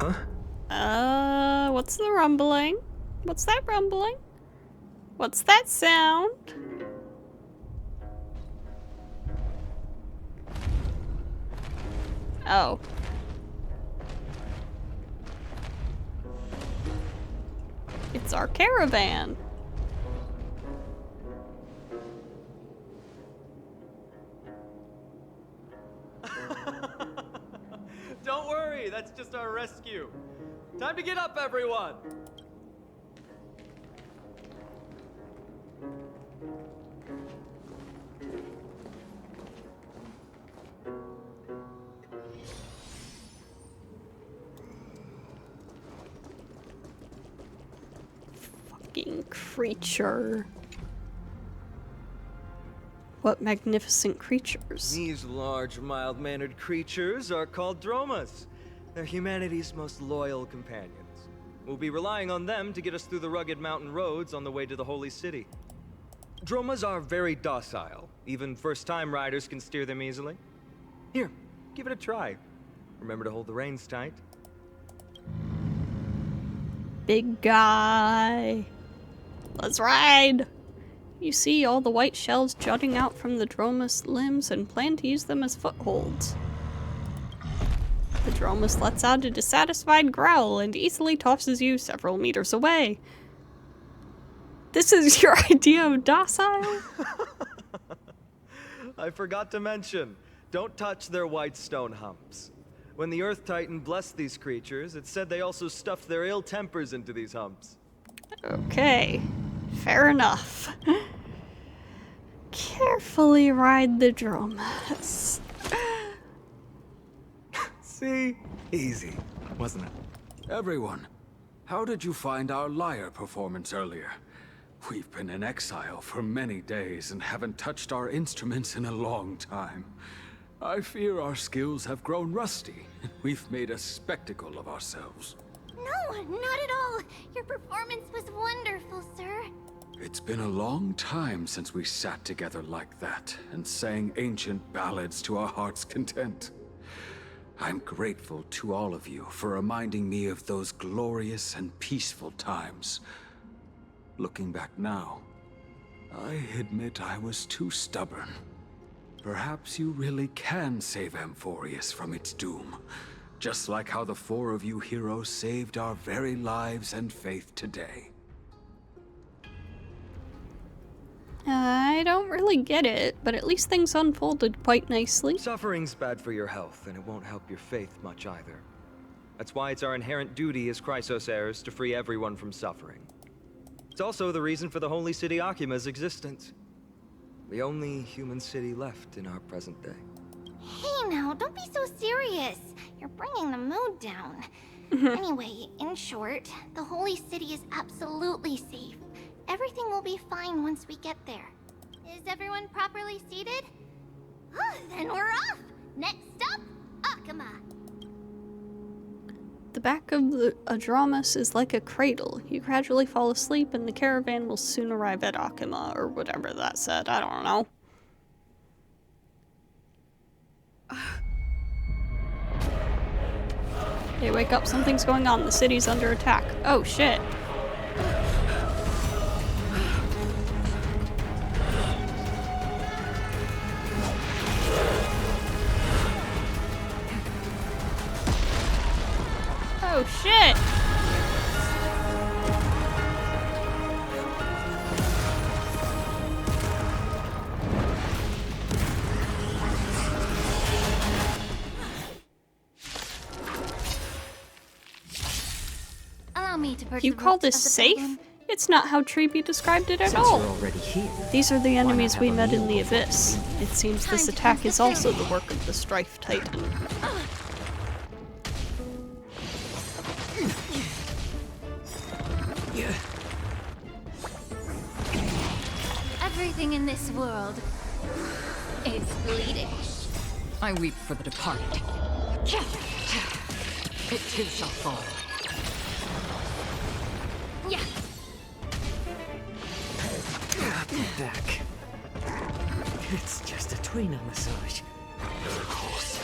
Speaker 9: Huh?
Speaker 1: What's the rumbling? What's that rumbling? What's that sound? Oh. It's our caravan.
Speaker 13: Don't worry, that's just our rescue. Time to get up, everyone!
Speaker 1: Fucking creature. What magnificent creatures.
Speaker 9: These large, mild-mannered creatures are called Dromas. They're humanity's most loyal companions. We'll be relying on them to get us through the rugged mountain roads on the way to the Holy City. Dromas are very docile. Even first-time riders can steer them easily. Here, give it a try. Remember to hold the reins tight.
Speaker 1: Big guy. Let's ride! You see all the white shells jutting out from the Dromas limbs and plan to use them as footholds. The Dromas lets out a dissatisfied growl and easily tosses you several meters away. This is your idea of docile?
Speaker 9: I forgot to mention, don't touch their white stone humps. When the Earth Titan blessed these creatures, it said they also stuffed their ill tempers into these humps.
Speaker 1: Okay, fair enough. Carefully ride the Dromas.
Speaker 9: See? Easy, wasn't it?
Speaker 10: Everyone, how did you find our lyre performance earlier? We've been in exile for many days and haven't touched our instruments in a long time. I fear our skills have grown rusty. We've made a spectacle of ourselves.
Speaker 4: No, not at all. Your performance was wonderful, sir.
Speaker 10: It's been a long time since we sat together like that and sang ancient ballads to our heart's content. I'm grateful to all of you for reminding me of those glorious and peaceful times. Looking back now, I admit I was too stubborn. Perhaps you really can save Amphoreus from its doom, just like how the four of you heroes saved our very lives and faith today.
Speaker 1: I don't really get it, but at least things unfolded quite nicely.
Speaker 9: Suffering's bad for your health, and it won't help your faith much either. That's why it's our inherent duty as Chrysos Heirs to free everyone from suffering. It's also the reason for the Holy City Akima's existence. The only human city left in our present day.
Speaker 4: Hey now, don't be so serious. You're bringing the mood down. Anyway, in short, the Holy City is absolutely safe. Everything will be fine once we get there. Is everyone properly seated? Then we're off! Next stop, Akima!
Speaker 1: The back of the Dromas is like a cradle. You gradually fall asleep and the caravan will soon arrive at Akima, or whatever that said, I don't know. Hey, wake up, something's going on, the city's under attack. Oh shit. Oh shit!
Speaker 4: Allow me to purge
Speaker 1: You
Speaker 4: the
Speaker 1: call
Speaker 4: roots
Speaker 1: this
Speaker 4: of the
Speaker 1: safe?
Speaker 4: problem.
Speaker 1: It's not how Treby described it at
Speaker 8: Since
Speaker 1: all.
Speaker 8: you're already here,
Speaker 1: These are the
Speaker 8: why not
Speaker 1: enemies
Speaker 8: have
Speaker 1: we
Speaker 8: a
Speaker 1: met in
Speaker 8: meal
Speaker 1: the
Speaker 8: before you
Speaker 1: Abyss.
Speaker 8: leave?
Speaker 1: It seems this
Speaker 4: Time to
Speaker 1: attack
Speaker 4: cleanse
Speaker 1: is
Speaker 4: the
Speaker 1: also
Speaker 4: field.
Speaker 1: the work of the Strife Titan.
Speaker 4: Everything in this world is bleeding.
Speaker 7: I weep for the departed. It too shall fall.
Speaker 4: Yeah.
Speaker 8: Back. It's just a tweener massage. Of course.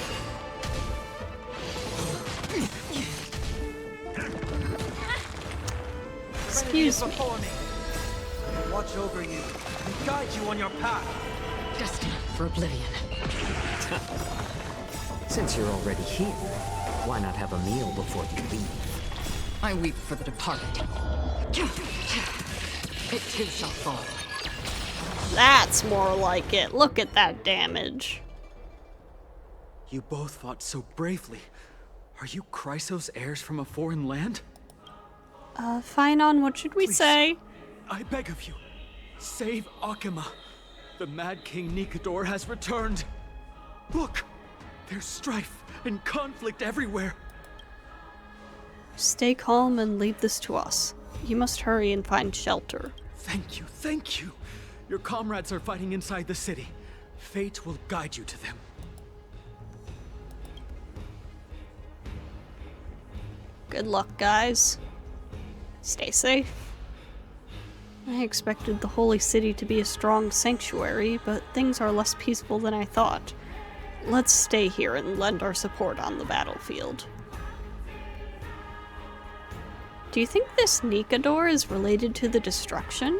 Speaker 1: Excuse me.
Speaker 6: Watch over you and guide you on your path.
Speaker 7: Destined for oblivion.
Speaker 8: Since you're already here, why not have a meal before you leave?
Speaker 7: I weep for the departed. It too shall fall.
Speaker 1: That's more like it. Look at that damage.
Speaker 13: You both fought so bravely. Are you Chrysos heirs from a foreign land?
Speaker 1: Finon, what should we
Speaker 13: Please.
Speaker 1: say?
Speaker 13: I beg of you, save Akima. The Mad King Nikador has returned. Look, there's strife and conflict everywhere.
Speaker 1: Stay calm and leave this to us. You must hurry and find shelter.
Speaker 13: Thank you, thank you. Your comrades are fighting inside the city. Fate will guide you to them.
Speaker 1: Good luck, guys. Stay safe. I expected the Holy City to be a strong sanctuary, but things are less peaceful than I thought. Let's stay here and lend our support on the battlefield. Do you think this Nikador is related to the destruction?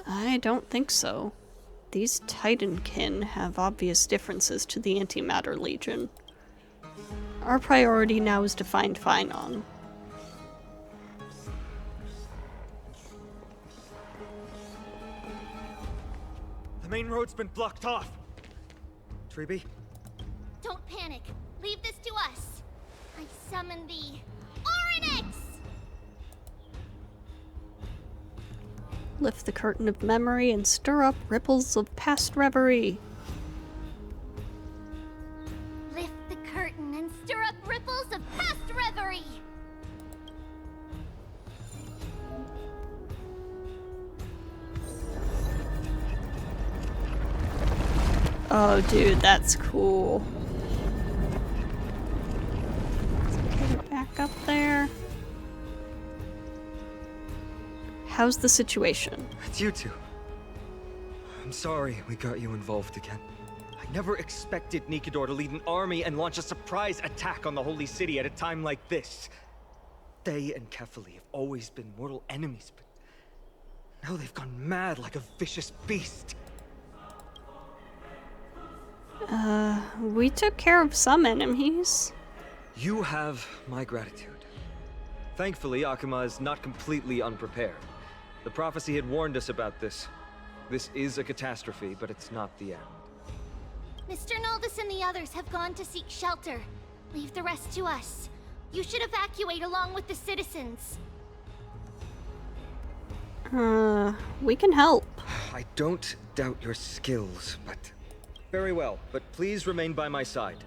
Speaker 1: I don't think so. These Titankin have obvious differences to the Antimatter Legion. Our priority now is to find Finon.
Speaker 6: The main road's been blocked off. Treby?
Speaker 4: Don't panic. Leave this to us. I summon the Oryx!
Speaker 1: Lift the curtain of memory and stir up ripples of past reverie.
Speaker 4: Lift the curtain and stir up ripples of past reverie.
Speaker 1: Oh, dude, that's cool. Let's get it back up there. How's the situation?
Speaker 9: It's you two. I'm sorry we got you involved again.
Speaker 14: I never expected Nikador to lead an army and launch a surprise attack on the Holy City at a time like this. They and Kefali have always been mortal enemies, but now they've gone mad like a vicious beast.
Speaker 1: We took care of some enemies.
Speaker 9: You have my gratitude.
Speaker 14: Thankfully, Akima is not completely unprepared. The prophecy had warned us about this. This is a catastrophe, but it's not the end.
Speaker 4: Mr. Naldis and the others have gone to seek shelter. Leave the rest to us. You should evacuate along with the citizens.
Speaker 1: We can help.
Speaker 9: I don't doubt your skills, but...
Speaker 14: Very well, but please remain by my side.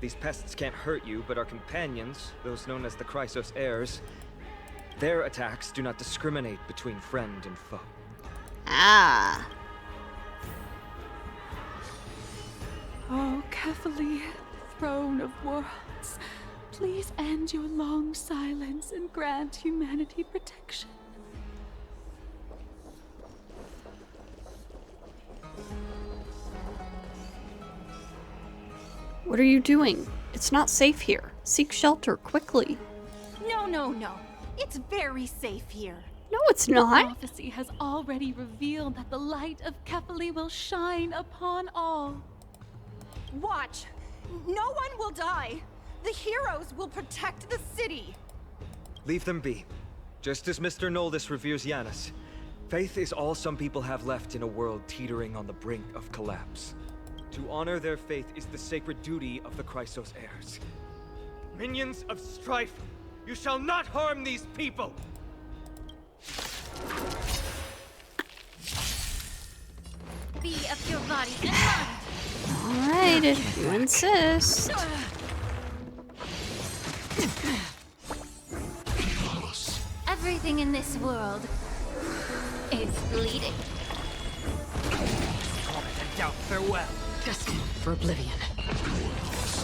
Speaker 14: These pests can't hurt you, but our companions, those known as the Chrysos Heirs, their attacks do not discriminate between friend and foe.
Speaker 1: Ah.
Speaker 15: Oh, Kefali, throne of worlds, please end your long silence and grant humanity protection.
Speaker 1: What are you doing? It's not safe here. Seek shelter, quickly.
Speaker 15: No, no, no. It's very safe here.
Speaker 1: No, it's not.
Speaker 15: Prophecy has already revealed that the light of Kefali will shine upon all.
Speaker 16: Watch. No one will die. The heroes will protect the city.
Speaker 14: Leave them be. Just as Mr. Naldis reveres Yanis, faith is all some people have left in a world teetering on the brink of collapse. To honor their faith is the sacred duty of the Chrysos Heirs. Minions of strife, you shall not harm these people!
Speaker 4: Be of your body and mind.
Speaker 1: Alright, if you insist.
Speaker 4: Everything in this world is bleeding.
Speaker 14: Doubt farewell.
Speaker 7: Destined for oblivion.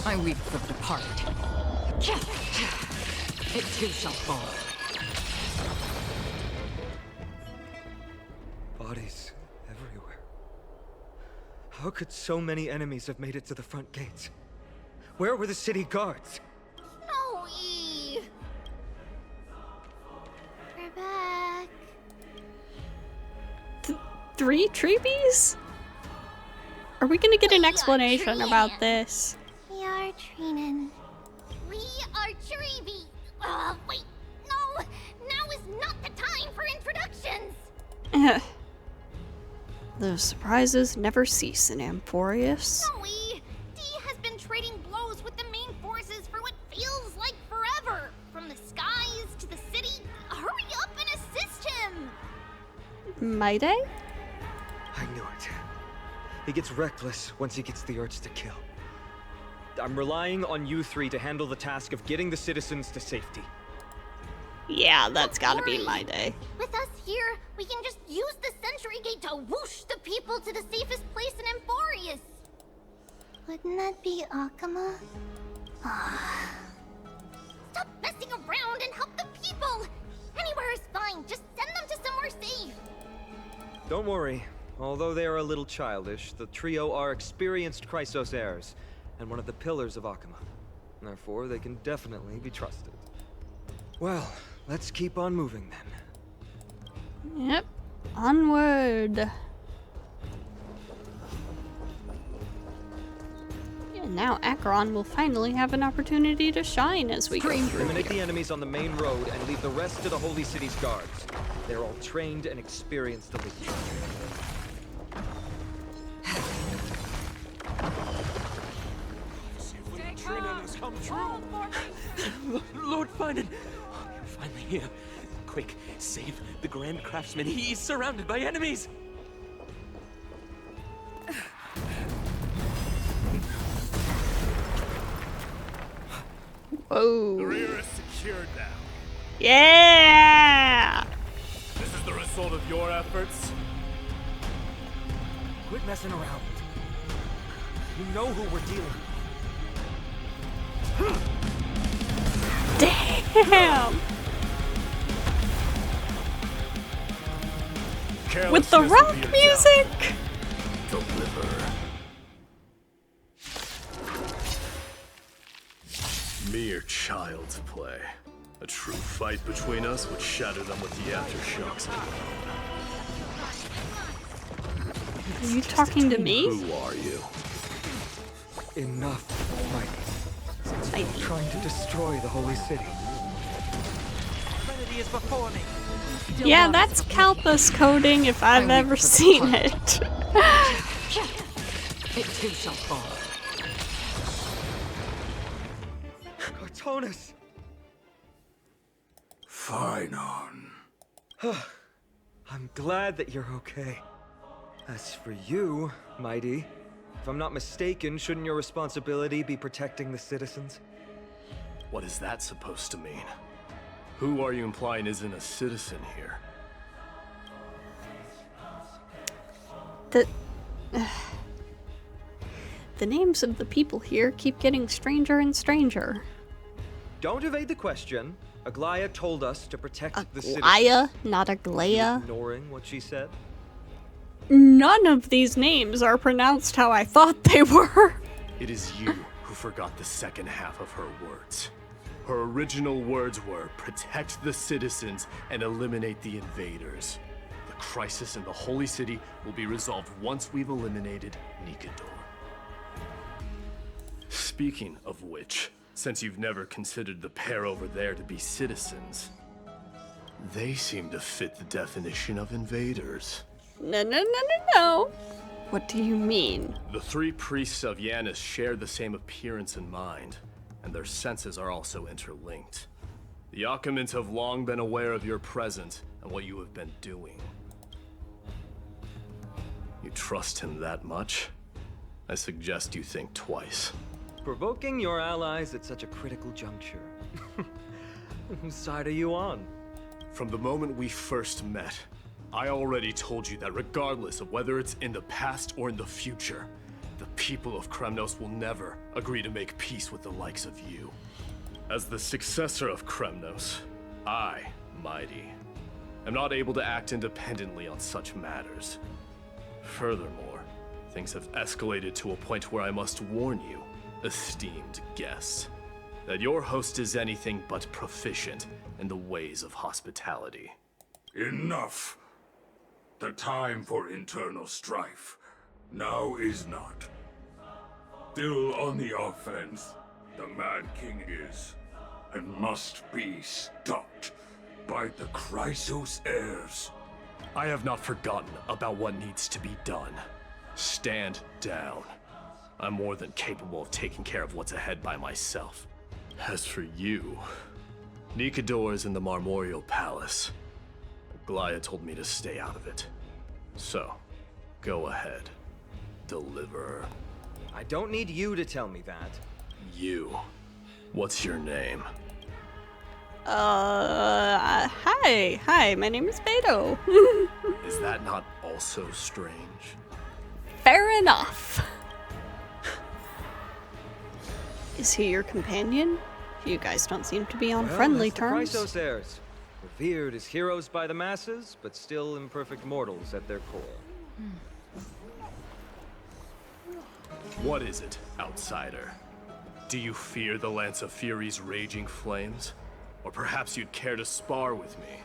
Speaker 7: I weep for the departed. It too shall fall.
Speaker 9: Bodies everywhere. How could so many enemies have made it to the front gates? Where were the city guards?
Speaker 4: No, E. We're back.
Speaker 1: 3 treebies? Are we gonna get an explanation about this?
Speaker 4: We are Trinin. We are Treeby. Wait. No. Now is not the time for introductions.
Speaker 1: The surprises never cease in Amphoreus.
Speaker 4: Zoe, D has been trading blows with the main forces for what feels like forever. From the skies to the city. Hurry up and assist him.
Speaker 1: Might I?
Speaker 9: I knew it. He gets reckless once he gets the urge to kill.
Speaker 14: I'm relying on you three to handle the task of getting the citizens to safety.
Speaker 1: Yeah, that's gotta be my day.
Speaker 4: With us here, we can just use the Century Gate to whoosh the people to the safest place in Amphoreus. Wouldn't that be Akama? Stop messing around and help the people! Anywhere is fine, just send them to somewhere safe.
Speaker 9: Don't worry. Although they are a little childish, the trio are experienced Chrysos Heirs, and one of the pillars of Akama. Therefore, they can definitely be trusted. Well, let's keep on moving then.
Speaker 1: Yep. Onward. And now Acheron will finally have an opportunity to shine as we go through.
Speaker 14: Eliminate the enemies on the main road and leave the rest to the Holy City's guards. They're all trained and experienced elite.
Speaker 17: Come true. Lord Finan, you're finally here. Quick, save the Grand Craftsman. He's surrounded by enemies.
Speaker 1: Whoa.
Speaker 18: The rear is secured now.
Speaker 1: Yeah!
Speaker 18: This is the result of your efforts.
Speaker 14: Quit messing around. You know who we're dealing with.
Speaker 1: Damn! With the rock music!
Speaker 18: Deliver. Mere child's play. A true fight between us would shatter them with the aftershocks.
Speaker 1: Are you talking to me?
Speaker 18: Who are you?
Speaker 9: Enough, Mike. Since you're trying to destroy the Holy City.
Speaker 14: Trinity is before me.
Speaker 1: Yeah, that's Kalpus coding if I've ever seen it.
Speaker 7: It too shall fall.
Speaker 9: Cartonus!
Speaker 10: Finon.
Speaker 9: I'm glad that you're okay. As for you, Mighty, if I'm not mistaken, shouldn't your responsibility be protecting the citizens?
Speaker 18: What is that supposed to mean? Who are you implying isn't a citizen here?
Speaker 1: The names of the people here keep getting stranger and stranger.
Speaker 14: Don't evade the question. Aglaya told us to protect the citizens.
Speaker 1: Aglaya, not Aglaya.
Speaker 14: Ignoring what she said?
Speaker 1: None of these names are pronounced how I thought they were.
Speaker 18: It is you who forgot the second half of her words. Her original words were, protect the citizens and eliminate the invaders. The crisis in the Holy City will be resolved once we've eliminated Nikedor. Speaking of which, since you've never considered the pair over there to be citizens, they seem to fit the definition of invaders.
Speaker 1: No. What do you mean?
Speaker 18: The 3 priests of Yanis share the same appearance and mind, and their senses are also interlinked. The Akamans have long been aware of your presence and what you have been doing. You trust him that much? I suggest you think twice.
Speaker 9: Provoking your allies at such a critical juncture. Whose side are you on?
Speaker 18: From the moment we first met, I already told you that regardless of whether it's in the past or in the future, the people of Kremnos will never agree to make peace with the likes of you. As the successor of Kremnos, I, Mighty, am not able to act independently on such matters. Furthermore, things have escalated to a point where I must warn you, esteemed guest, that your host is anything but proficient in the ways of hospitality.
Speaker 10: Enough. The time for internal strife now is not. Still on the offense, the Mad King is, and must be stopped by the Chrysos Heirs.
Speaker 18: I have not forgotten about what needs to be done. Stand down. I'm more than capable of taking care of what's ahead by myself. As for you, Nikador is in the Marmorial Palace. Glaya told me to stay out of it. So, go ahead. Deliver.
Speaker 9: I don't need you to tell me that.
Speaker 18: You. What's your name?
Speaker 1: Hi, my name is Beto.
Speaker 18: Is that not also strange?
Speaker 1: Fair enough. Is he your companion? You guys don't seem to be on friendly terms.
Speaker 9: The Chrysos Heirs, revered as heroes by the masses, but still imperfect mortals at their core.
Speaker 18: What is it, outsider? Do you fear the Lance of Fury's raging flames? Or perhaps you'd care to spar with me?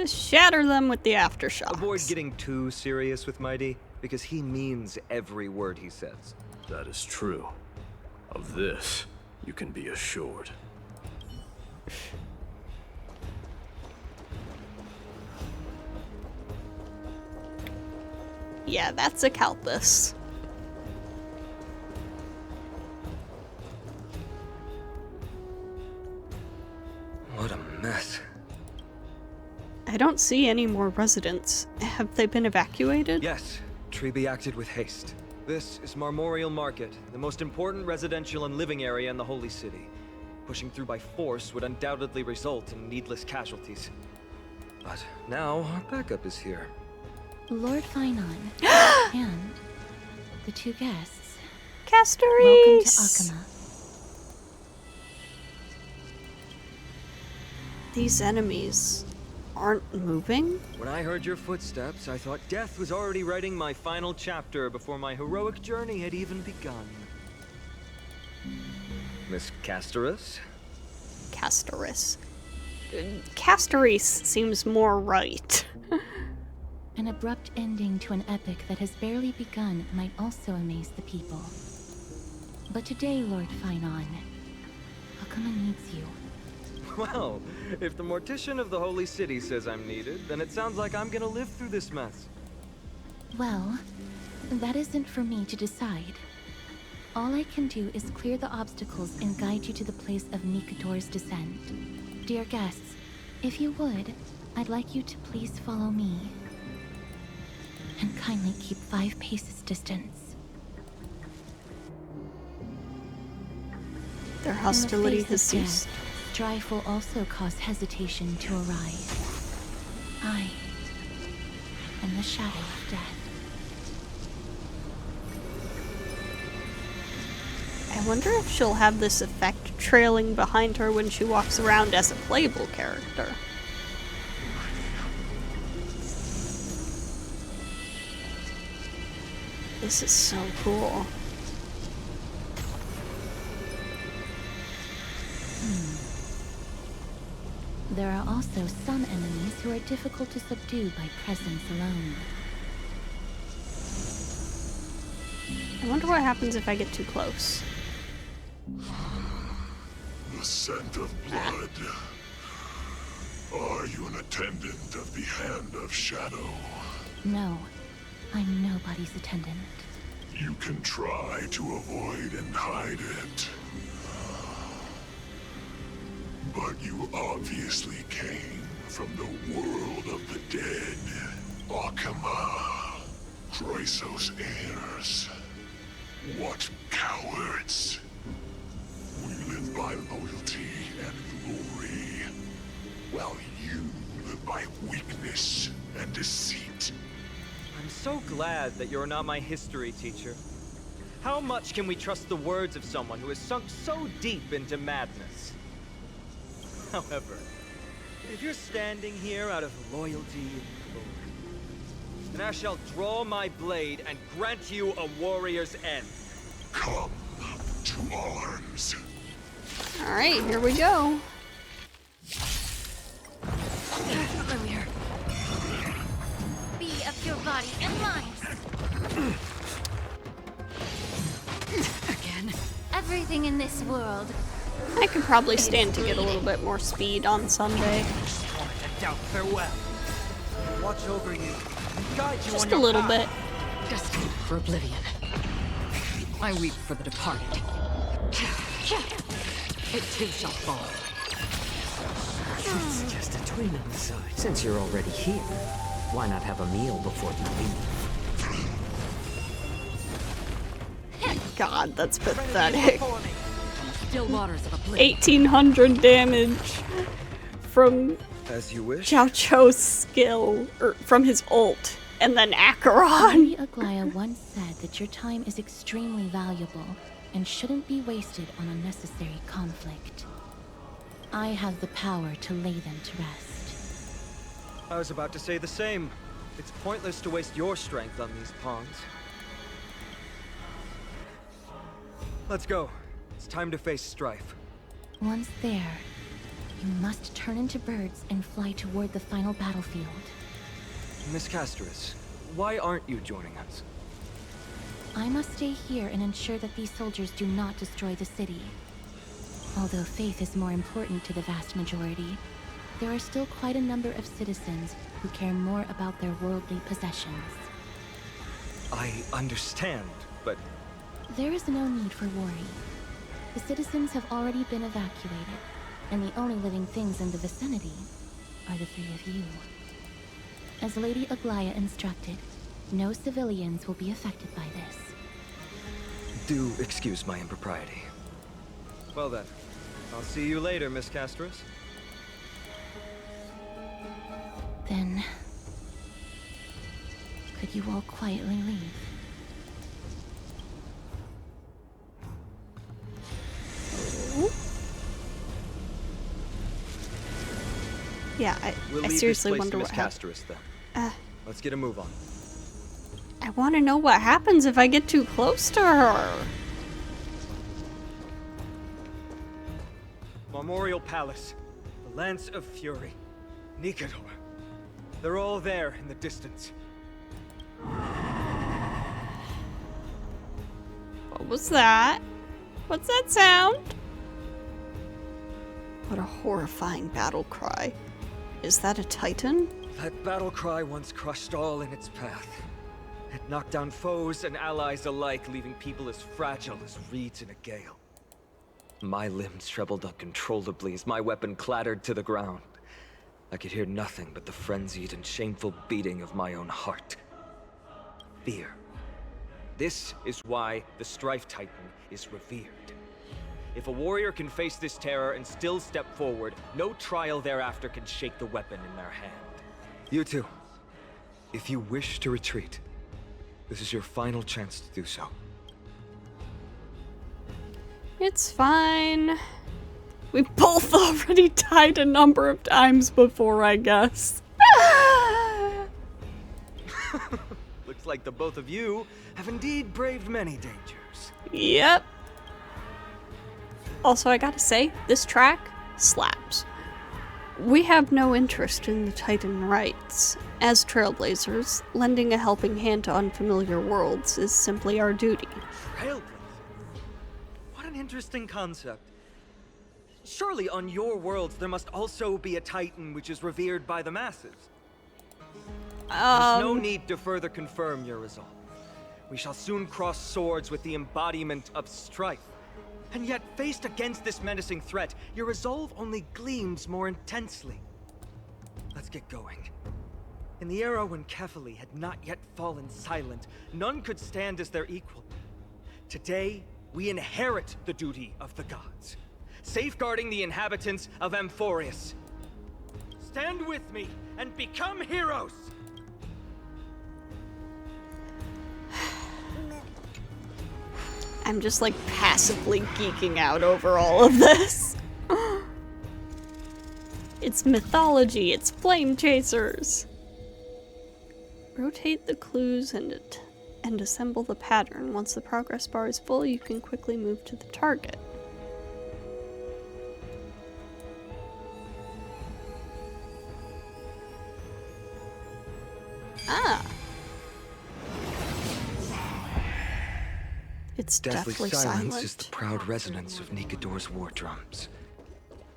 Speaker 1: Shatter them with the aftershocks.
Speaker 9: Avoid getting too serious with Mighty, because he means every word he says.
Speaker 18: That is true. Of this, you can be assured.
Speaker 1: Yeah, that's a Kalpus.
Speaker 9: What a mess.
Speaker 1: I don't see any more residents. Have they been evacuated?
Speaker 9: Yes, Treeby acted with haste. This is Marmorial Market, the most important residential and living area in the Holy City. Pushing through by force would undoubtedly result in needless casualties. But now our backup is here.
Speaker 15: Lord Finon and the two guests.
Speaker 1: Castories!
Speaker 15: Welcome to Akama.
Speaker 1: These enemies aren't moving?
Speaker 9: When I heard your footsteps, I thought death was already writing my final chapter before my heroic journey had even begun. Miss Castoris?
Speaker 1: Castoris. Castoris seems more right.
Speaker 15: An abrupt ending to an epic that has barely begun might also amaze the people. But today, Lord Finon, Akama needs you.
Speaker 9: Well, if the Mortician of the Holy City says I'm needed, then it sounds like I'm gonna live through this mess.
Speaker 15: Well, that isn't for me to decide. All I can do is clear the obstacles and guide you to the place of Nikador's descent. Dear guests, if you would, I'd like you to please follow me. And kindly keep 5 paces distance.
Speaker 1: Their hostility has ceased.
Speaker 15: Strife will also cause hesitation to arise. I am the shadow of death.
Speaker 1: I wonder if she'll have this effect trailing behind her when she walks around as a playable character. This is so cool.
Speaker 15: There are also some enemies who are difficult to subdue by presence alone.
Speaker 1: I wonder what happens if I get too close.
Speaker 19: The scent of blood. Are you an attendant of the Hand of Shadow?
Speaker 15: No, I'm nobody's attendant.
Speaker 19: You can try to avoid and hide it. But you obviously came from the world of the dead. Akama. Chrysos Heirs. What cowards. We live by loyalty and glory, while you live by weakness and deceit.
Speaker 14: I'm so glad that you're not my history teacher. How much can we trust the words of someone who has sunk so deep into madness? However, if you're standing here out of loyalty and glory, then I shall draw my blade and grant you a warrior's end.
Speaker 19: Come to arms.
Speaker 1: Alright, here we go.
Speaker 4: Earlier. Be of your body and mind. Again. Everything in this world.
Speaker 1: I could probably stand to get a little bit more speed on Sunday.
Speaker 17: Doubt farewell. Watch over you. And guide you
Speaker 1: Just
Speaker 17: on
Speaker 1: a
Speaker 17: your
Speaker 1: little
Speaker 17: path.
Speaker 1: bit.
Speaker 7: Destined for oblivion. I weep for the departed. It too shall fall.
Speaker 8: It's just a twin on the side. Since you're already here, why not have a meal before you leave?
Speaker 1: God, that's pathetic.
Speaker 7: Still waters of oblivion.
Speaker 1: 1800 damage from
Speaker 9: As you wish.
Speaker 1: Xiao Chou's skill, or from his ult, and then Acheron.
Speaker 15: Lady Aglaya once said that your time is extremely valuable and shouldn't be wasted on unnecessary conflict. I have the power to lay them to rest.
Speaker 14: I was about to say the same. It's pointless to waste your strength on these pawns. Let's go. It's time to face strife.
Speaker 15: Once there, you must turn into birds and fly toward the final battlefield.
Speaker 9: Miss Castris, why aren't you joining us?
Speaker 15: I must stay here and ensure that these soldiers do not destroy the city. Although faith is more important to the vast majority, there are still quite a number of citizens who care more about their worldly possessions.
Speaker 9: I understand, but...
Speaker 15: There is no need for worry. The citizens have already been evacuated, and the only living things in the vicinity are the three of you. As Lady Aglaya instructed, no civilians will be affected by this.
Speaker 9: Do excuse my impropriety.
Speaker 14: Well then, I'll see you later, Miss Castris.
Speaker 15: Then, could you all quietly leave?
Speaker 1: Yeah,
Speaker 14: We'll
Speaker 1: I
Speaker 14: leave
Speaker 1: seriously
Speaker 14: this place
Speaker 1: wonder
Speaker 14: to
Speaker 1: what
Speaker 14: Miss
Speaker 1: happened.
Speaker 14: Castris, then. Let's get a move on.
Speaker 1: I want to know what happens if I get too close to her.
Speaker 14: Memorial Palace, the Lance of Fury, Nicator. They're all there in the distance.
Speaker 1: What was that? What's that sound? What a horrifying battle cry. Is that a Titan?
Speaker 14: That battle cry once crushed all in its path. It knocked down foes and allies alike, leaving people as fragile as reeds in a gale. My limbs trembled uncontrollably as my weapon clattered to the ground. I could hear nothing but the frenzied and shameful beating of my own heart. Fear. This is why the Strife Titan is revered. If a warrior can face this terror and still step forward, no trial thereafter can shake the weapon in their hand. You two, if you wish to retreat, this is your final chance to do so.
Speaker 1: It's fine. We both already died a number of times before, I guess.
Speaker 14: Looks like the both of you have indeed braved many dangers.
Speaker 1: Yep. Also, I gotta say, this track slaps. We have no interest in the Titan rights. As Trailblazers, lending a helping hand to unfamiliar worlds is simply our duty.
Speaker 14: Trailblaze? What an interesting concept. Surely on your worlds there must also be a Titan which is revered by the masses. There's no need to further confirm your resolve. We shall soon cross swords with the embodiment of strife. And yet, faced against this menacing threat, your resolve only gleams more intensely. Let's get going. In the era when Kefali had not yet fallen silent, none could stand as their equal. Today, we inherit the duty of the gods, safeguarding the inhabitants of Amphoreus. Stand with me and become heroes!
Speaker 1: I'm just like passively geeking out over all of this. It's mythology, it's flame chasers. Rotate the clues and assemble the pattern. Once the progress bar is full, you can quickly move to the target. Ah. It's deathly silent.
Speaker 9: Is the proud resonance of Nikador's war drums.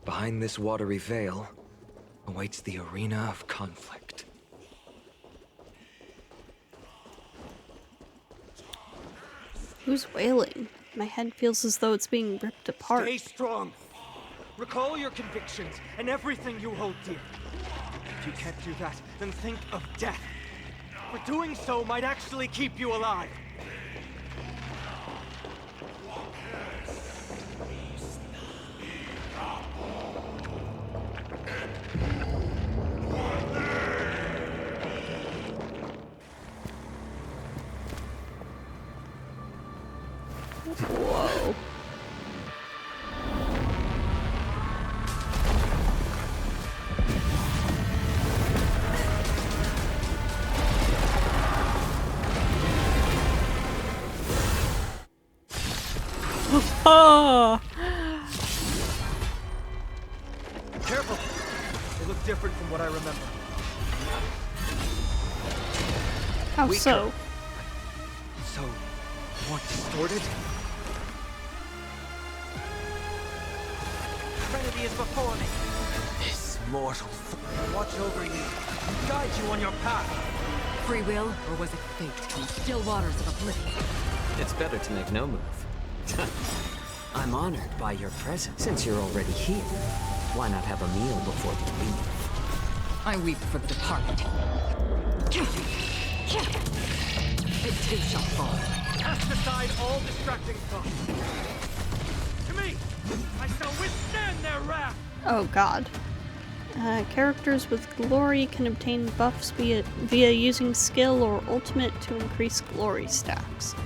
Speaker 9: Behind this watery veil awaits the arena of conflict.
Speaker 1: Who's wailing? My head feels as though it's being ripped apart.
Speaker 14: Stay strong. Recall your convictions and everything you hold dear. If you can't do that, then think of death. For doing so might actually keep you alive.
Speaker 1: Whoa. Oh.
Speaker 14: Careful! They look different from what I remember.
Speaker 1: How so?
Speaker 14: So, more distorted? Trinity is before me.
Speaker 6: This mortal
Speaker 14: Watch over you and guide you on your path.
Speaker 7: Free will, or was it fate? Still waters of oblivion.
Speaker 8: It's better to make no move. I'm honored by your presence. Since you're already here, why not have a meal before you leave?
Speaker 7: I weep for the departed. It too shall fall.
Speaker 14: Cast aside all distracting thoughts. To me, I shall withstand their wrath.
Speaker 1: Oh god. Characters with glory can obtain buffs via using skill or ultimate to increase glory stacks.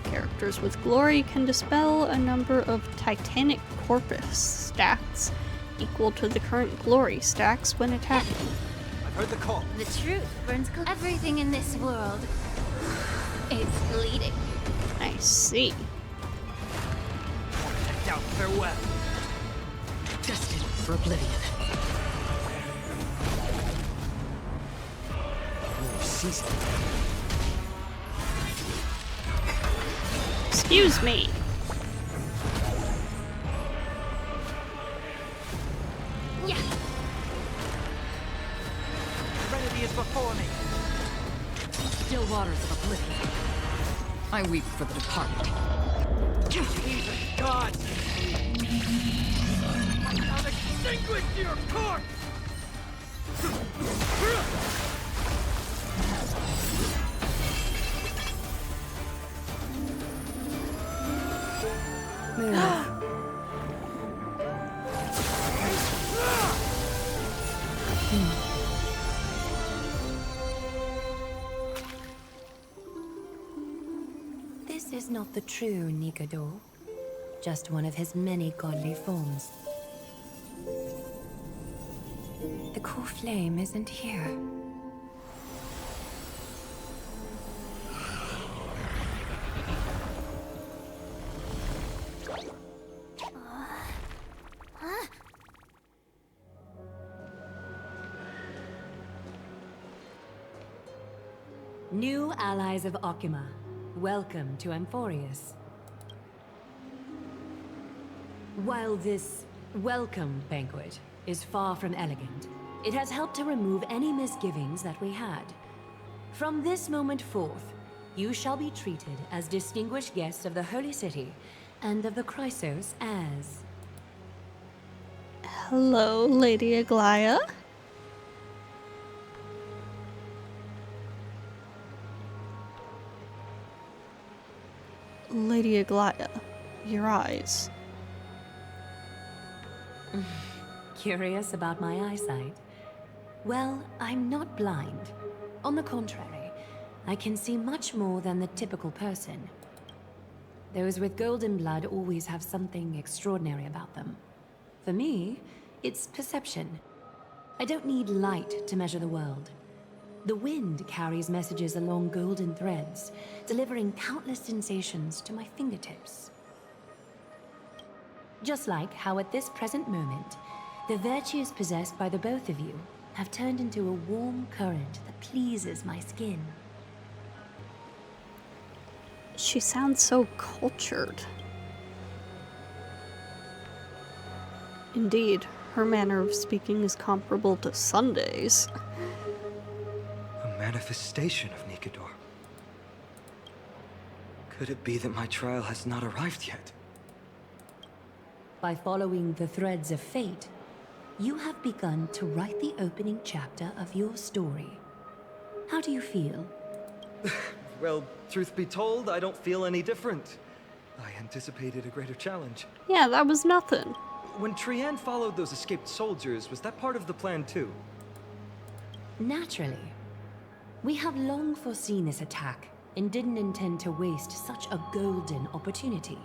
Speaker 1: Characters with glory can dispel a number of Titanic Corpus stats equal to the current glory stacks when attacking.
Speaker 14: I've heard the call.
Speaker 4: The truth burns everything in this world. It's bleeding.
Speaker 1: I see.
Speaker 14: Doubt farewell.
Speaker 7: Destined for oblivion.
Speaker 1: Excuse me.
Speaker 4: Yeah.
Speaker 14: Trinity is before me.
Speaker 7: Still waters of oblivion. I weep for the departed.
Speaker 14: Jesus God! I'll extinguish your corpse!
Speaker 20: This is not the true Nikador, just one of his many godly forms. The core flame isn't here. New allies of Okima, welcome to Amphoreus. While this welcome banquet is far from elegant, it has helped to remove any misgivings that we had. From this moment forth, You shall be treated as distinguished guests of the Holy City and of the Chrysos Heirs.
Speaker 1: Hello, Lady Aglaia. Lady Aglaia, your eyes.
Speaker 20: Curious about my eyesight? Well, I'm not blind. On the contrary, I can see much more than the typical person. Those with golden blood always have something extraordinary about them. For me, it's perception. I don't need light to measure the world. The wind carries messages along golden threads, delivering countless sensations to my fingertips. Just like how at this present moment, the virtues possessed by the both of you have turned into a warm current that pleases my skin.
Speaker 1: She sounds so cultured. Indeed, her manner of speaking is comparable to Sunday's.
Speaker 9: A manifestation of Nikedor. Could it be that my trial has not arrived yet?
Speaker 20: By following the threads of fate, you have begun to write the opening chapter of your story. How do you feel?
Speaker 9: Well, truth be told, I don't feel any different. I anticipated a greater challenge.
Speaker 1: Yeah, that was nothing.
Speaker 9: When Trian followed those escaped soldiers, was that part of the plan too?
Speaker 20: Naturally. We have long foreseen this attack and didn't intend to waste such a golden opportunity.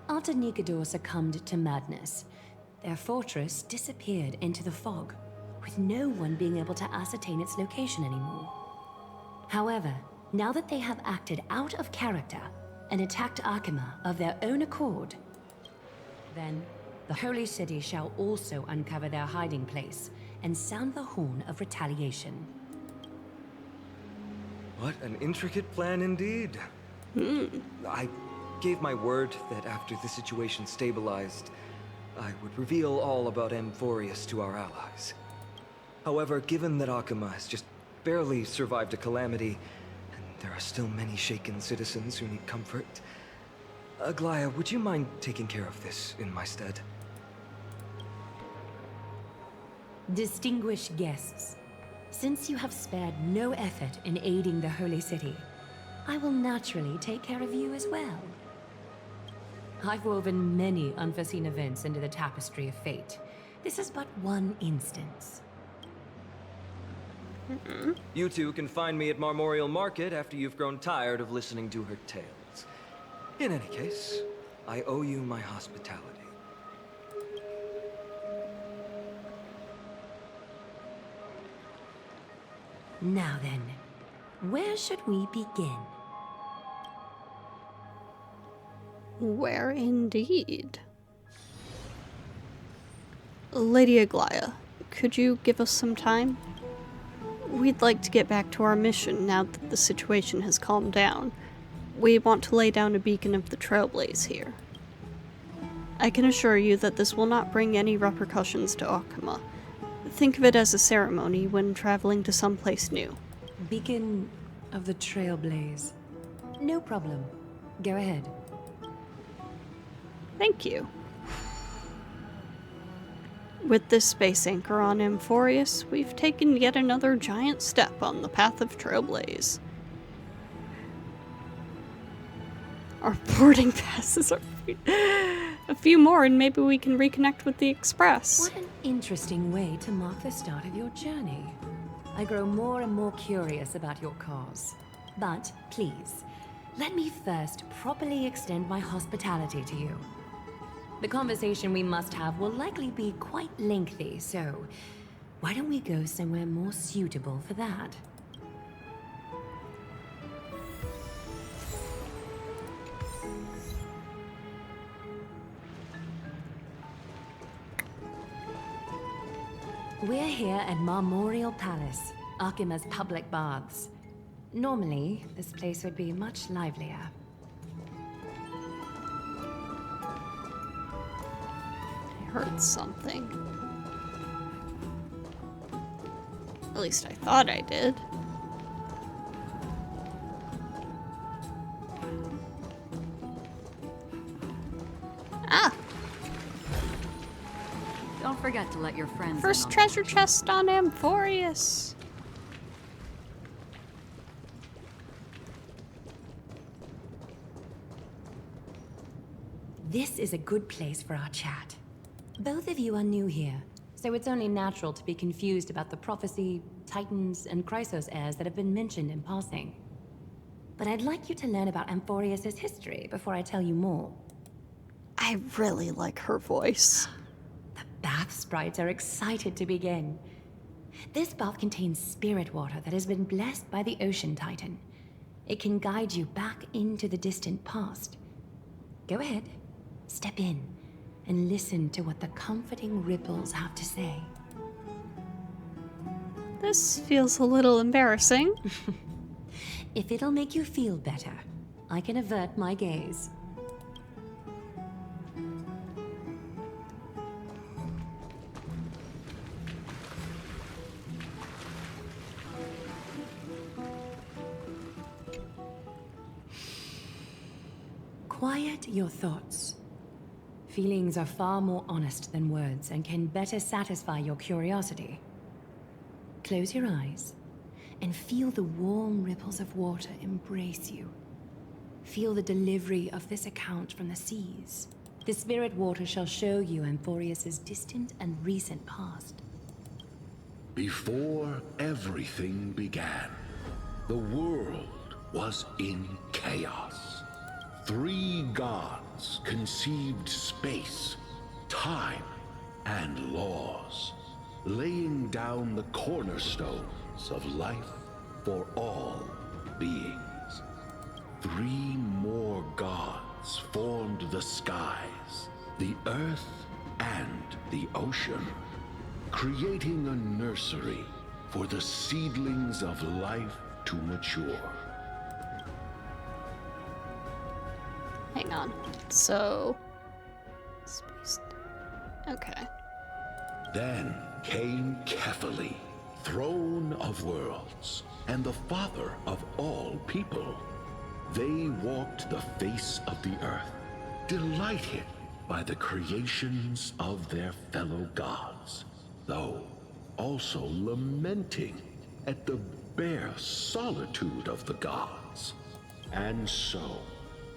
Speaker 20: After Nikedor succumbed to madness, their fortress disappeared into the fog, with no one being able to ascertain its location anymore. However, now that they have acted out of character and attacked Arkema of their own accord, then the Holy City shall also uncover their hiding place and sound the horn of retaliation.
Speaker 9: What an intricate plan indeed. I gave my word that after the situation stabilized, I would reveal all about Amphoreus to our allies. However, given that Arkema has just barely survived a calamity, and there are still many shaken citizens who need comfort, Aglaia, would you mind taking care of this in my stead?
Speaker 20: Distinguished guests, since you have spared no effort in aiding the Holy City, I will naturally take care of you as well. I've woven many unforeseen events into the tapestry of fate. This is but one instance.
Speaker 9: You two can find me at Marmorial Market after you've grown tired of listening to her tales. In any case, I owe you my hospitality.
Speaker 20: Now then, where should we begin?
Speaker 1: Where indeed? Lady Aglaia, could you give us some time? We'd like to get back to our mission now that the situation has calmed down. We want to lay down a beacon of the Trailblaze here. I can assure you that this will not bring any repercussions to Arkema. Think of it as a ceremony when traveling to someplace new.
Speaker 20: Beacon of the Trailblaze. No problem. Go ahead.
Speaker 1: Thank you. With this space anchor on Amphoreus, we've taken yet another giant step on the path of Trailblaze. Our boarding passes are a few more and maybe we can reconnect with the Express.
Speaker 20: What an interesting way to mark the start of your journey. I grow more and more curious about your cause. But please, let me first properly extend my hospitality to you. The conversation we must have will likely be quite lengthy, so why don't we go somewhere more suitable for that? We're here at Marmorial Palace, Arkema's public baths. Normally, this place would be much livelier.
Speaker 1: I heard something. At least I thought I did.
Speaker 7: forget to let your friends
Speaker 1: First
Speaker 7: in on
Speaker 1: treasure chest on Amphoreus.
Speaker 20: This is a good place for our chat. Both of you are new here, so it's only natural to be confused about the prophecy, titans, and Chrysos heirs that have been mentioned in passing. But I'd like you to learn about Amphoreus' history before I tell you more.
Speaker 1: I really like her voice.
Speaker 20: The bath sprites are excited to begin. This bath contains spirit water that has been blessed by the ocean titan. It can guide you back into the distant past. Go ahead, step in, and listen to what the comforting ripples have to say.
Speaker 1: This feels a little embarrassing.
Speaker 20: If it'll make you feel better, I can avert my gaze. Quiet your thoughts. Feelings are far more honest than words and can better satisfy your curiosity. Close your eyes and feel the warm ripples of water embrace you. Feel the delivery of this account from the seas. The spirit water shall show you Amphoreus' distant and recent past.
Speaker 19: Before everything began, the world was in chaos. 3 gods conceived space, time, and laws, laying down the cornerstones of life for all beings. 3 more gods formed the skies, the earth, and the ocean, creating a nursery for the seedlings of life to mature.
Speaker 1: Hang on. So... Space... Okay.
Speaker 19: Then came Kefali, throne of worlds, and the father of all people. They walked the face of the earth, delighted by the creations of their fellow gods, though also lamenting at the bare solitude of the gods. And so,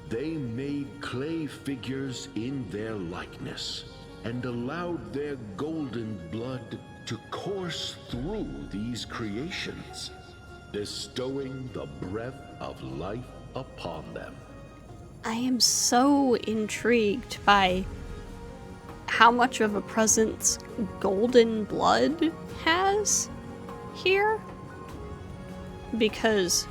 Speaker 19: they made clay figures in their likeness, and allowed their golden blood to course through these creations, bestowing the breath of life upon them.
Speaker 1: I am so intrigued by how much of a presence golden blood has here. Because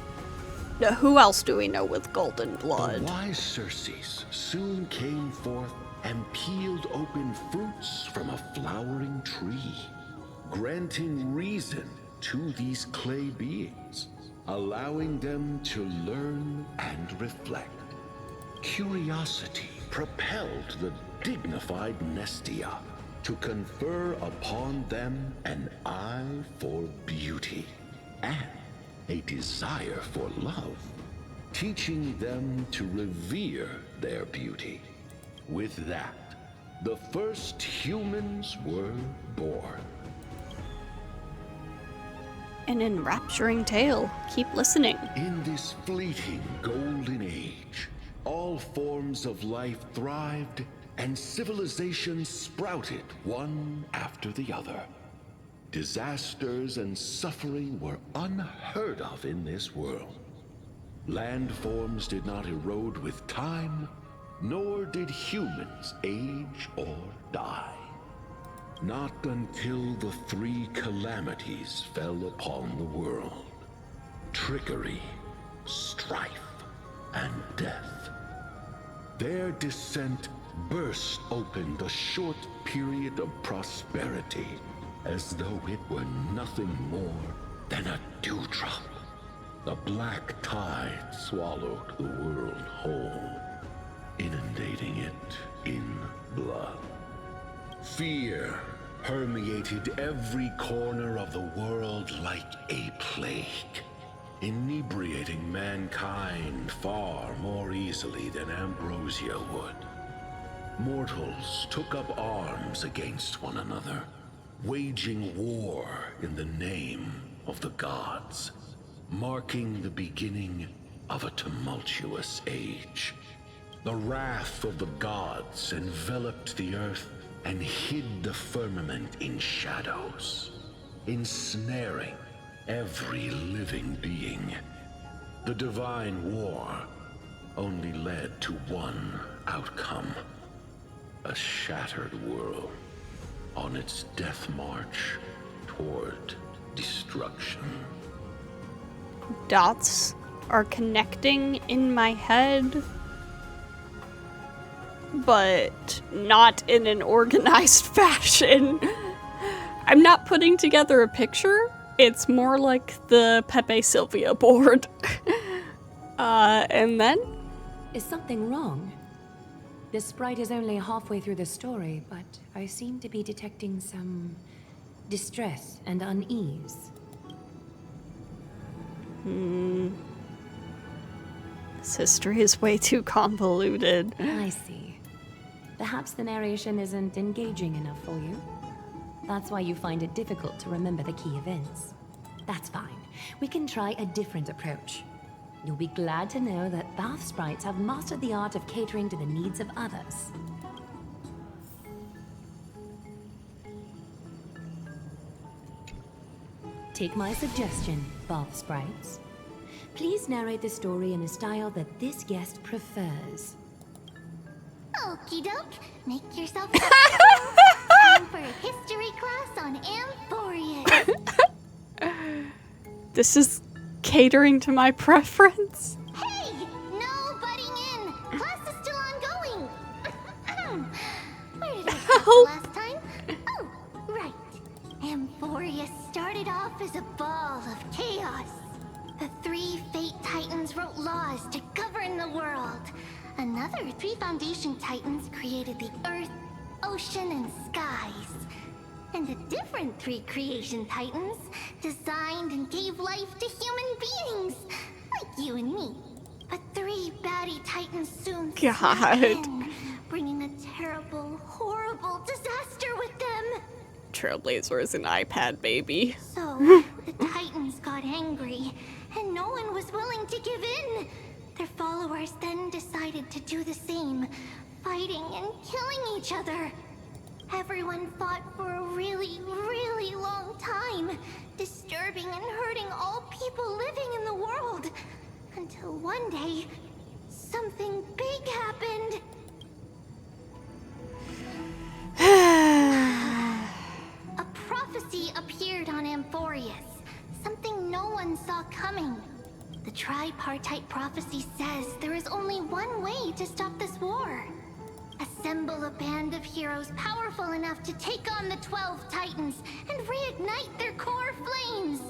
Speaker 1: who else do we know with golden blood?
Speaker 19: The wise Circes soon came forth and peeled open fruits from a flowering tree, granting reason to these clay beings, allowing them to learn and reflect. Curiosity propelled the dignified Nestia to confer upon them an eye for beauty and a desire for love, teaching them to revere their beauty. With that, the first humans were born.
Speaker 1: An enrapturing tale. Keep listening.
Speaker 19: In this fleeting golden age, all forms of life thrived and civilizations sprouted one after the other. Disasters and suffering were unheard of in this world. Landforms did not erode with time, nor did humans age or die. Not until the 3 calamities fell upon the world: trickery, strife, and death. Their descent burst open the short period of prosperity, as though it were nothing more than a dewdrop. The black tide swallowed the world whole, inundating it in blood. Fear permeated every corner of the world like a plague, inebriating mankind far more easily than ambrosia would. mortals took up arms against one another, waging war in the name of the gods, marking the beginning of a tumultuous age. The wrath of the gods enveloped the earth and hid the firmament in shadows, ensnaring every living being. The divine war only led to one outcome: a shattered world on its death march toward destruction.
Speaker 1: Dots are connecting in my head, but not in an organized fashion. I'm not putting together a picture. It's more like the Pepe Sylvia board. And then?
Speaker 20: Is something wrong? The sprite is only halfway through the story, but I seem to be detecting some distress and unease.
Speaker 1: This history is way too convoluted.
Speaker 20: I see. Perhaps the narration isn't engaging enough for you. That's why you find it difficult to remember the key events. That's fine. We can try a different approach. You'll be glad to know that bath sprites have mastered the art of catering to the needs of others. Take my suggestion, bath sprites. Please narrate the story in a style that this guest prefers.
Speaker 4: Okie doke, make yourself time for a history class on Amphoreus.
Speaker 1: This is catering to my preference.
Speaker 4: Hey, no butting in. Class is still ongoing. Where did I stop the last time? Oh, right. Amphoreus started off as a ball of chaos. The 3 Fate Titans wrote laws to govern the world. Another 3 Foundation Titans created the Earth, Ocean, and Skies. And a different 3 Creation Titans designed and gave life to human beings, like you and me. But 3 baddie Titans soon swept in, bringing a terrible, horrible disaster with them.
Speaker 1: Trailblazer is an iPad baby.
Speaker 4: So, the Titans got angry, and no one was willing to give in. Their followers then decided to do the same, fighting and killing each other. Everyone fought for a really, really long time, disturbing and hurting all people living in the world. Until one day, something big happened. A prophecy appeared on Amphoreus, something no one saw coming. The tripartite prophecy says there is only one way to stop this war. Assemble a band of heroes powerful enough to take on the 12 Titans and reignite their core flames.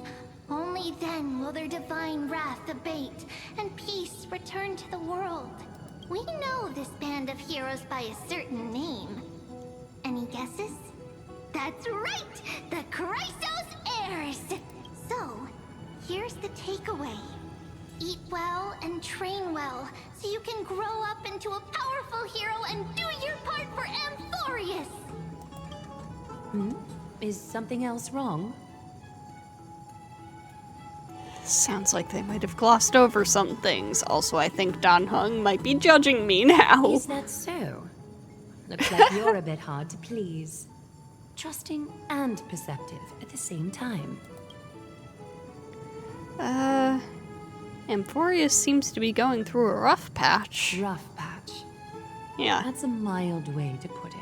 Speaker 4: Only then will their divine wrath abate and peace return to the world. We know this band of heroes by a certain name. Any guesses? That's right! The Chrysos Heirs! So, here's the takeaway. Eat well and train well, so you can grow up into a powerful hero and do your part for Amphoreus!
Speaker 20: Is something else wrong?
Speaker 1: Sounds like they might have glossed over some things. Also, I think Dan Heng might be judging me now.
Speaker 20: Is that so? Looks like you're a bit hard to please. Trusting and perceptive at the same time.
Speaker 1: Amphoreus seems to be going through a rough patch.
Speaker 20: Rough patch.
Speaker 1: Yeah.
Speaker 20: That's a mild way to put it.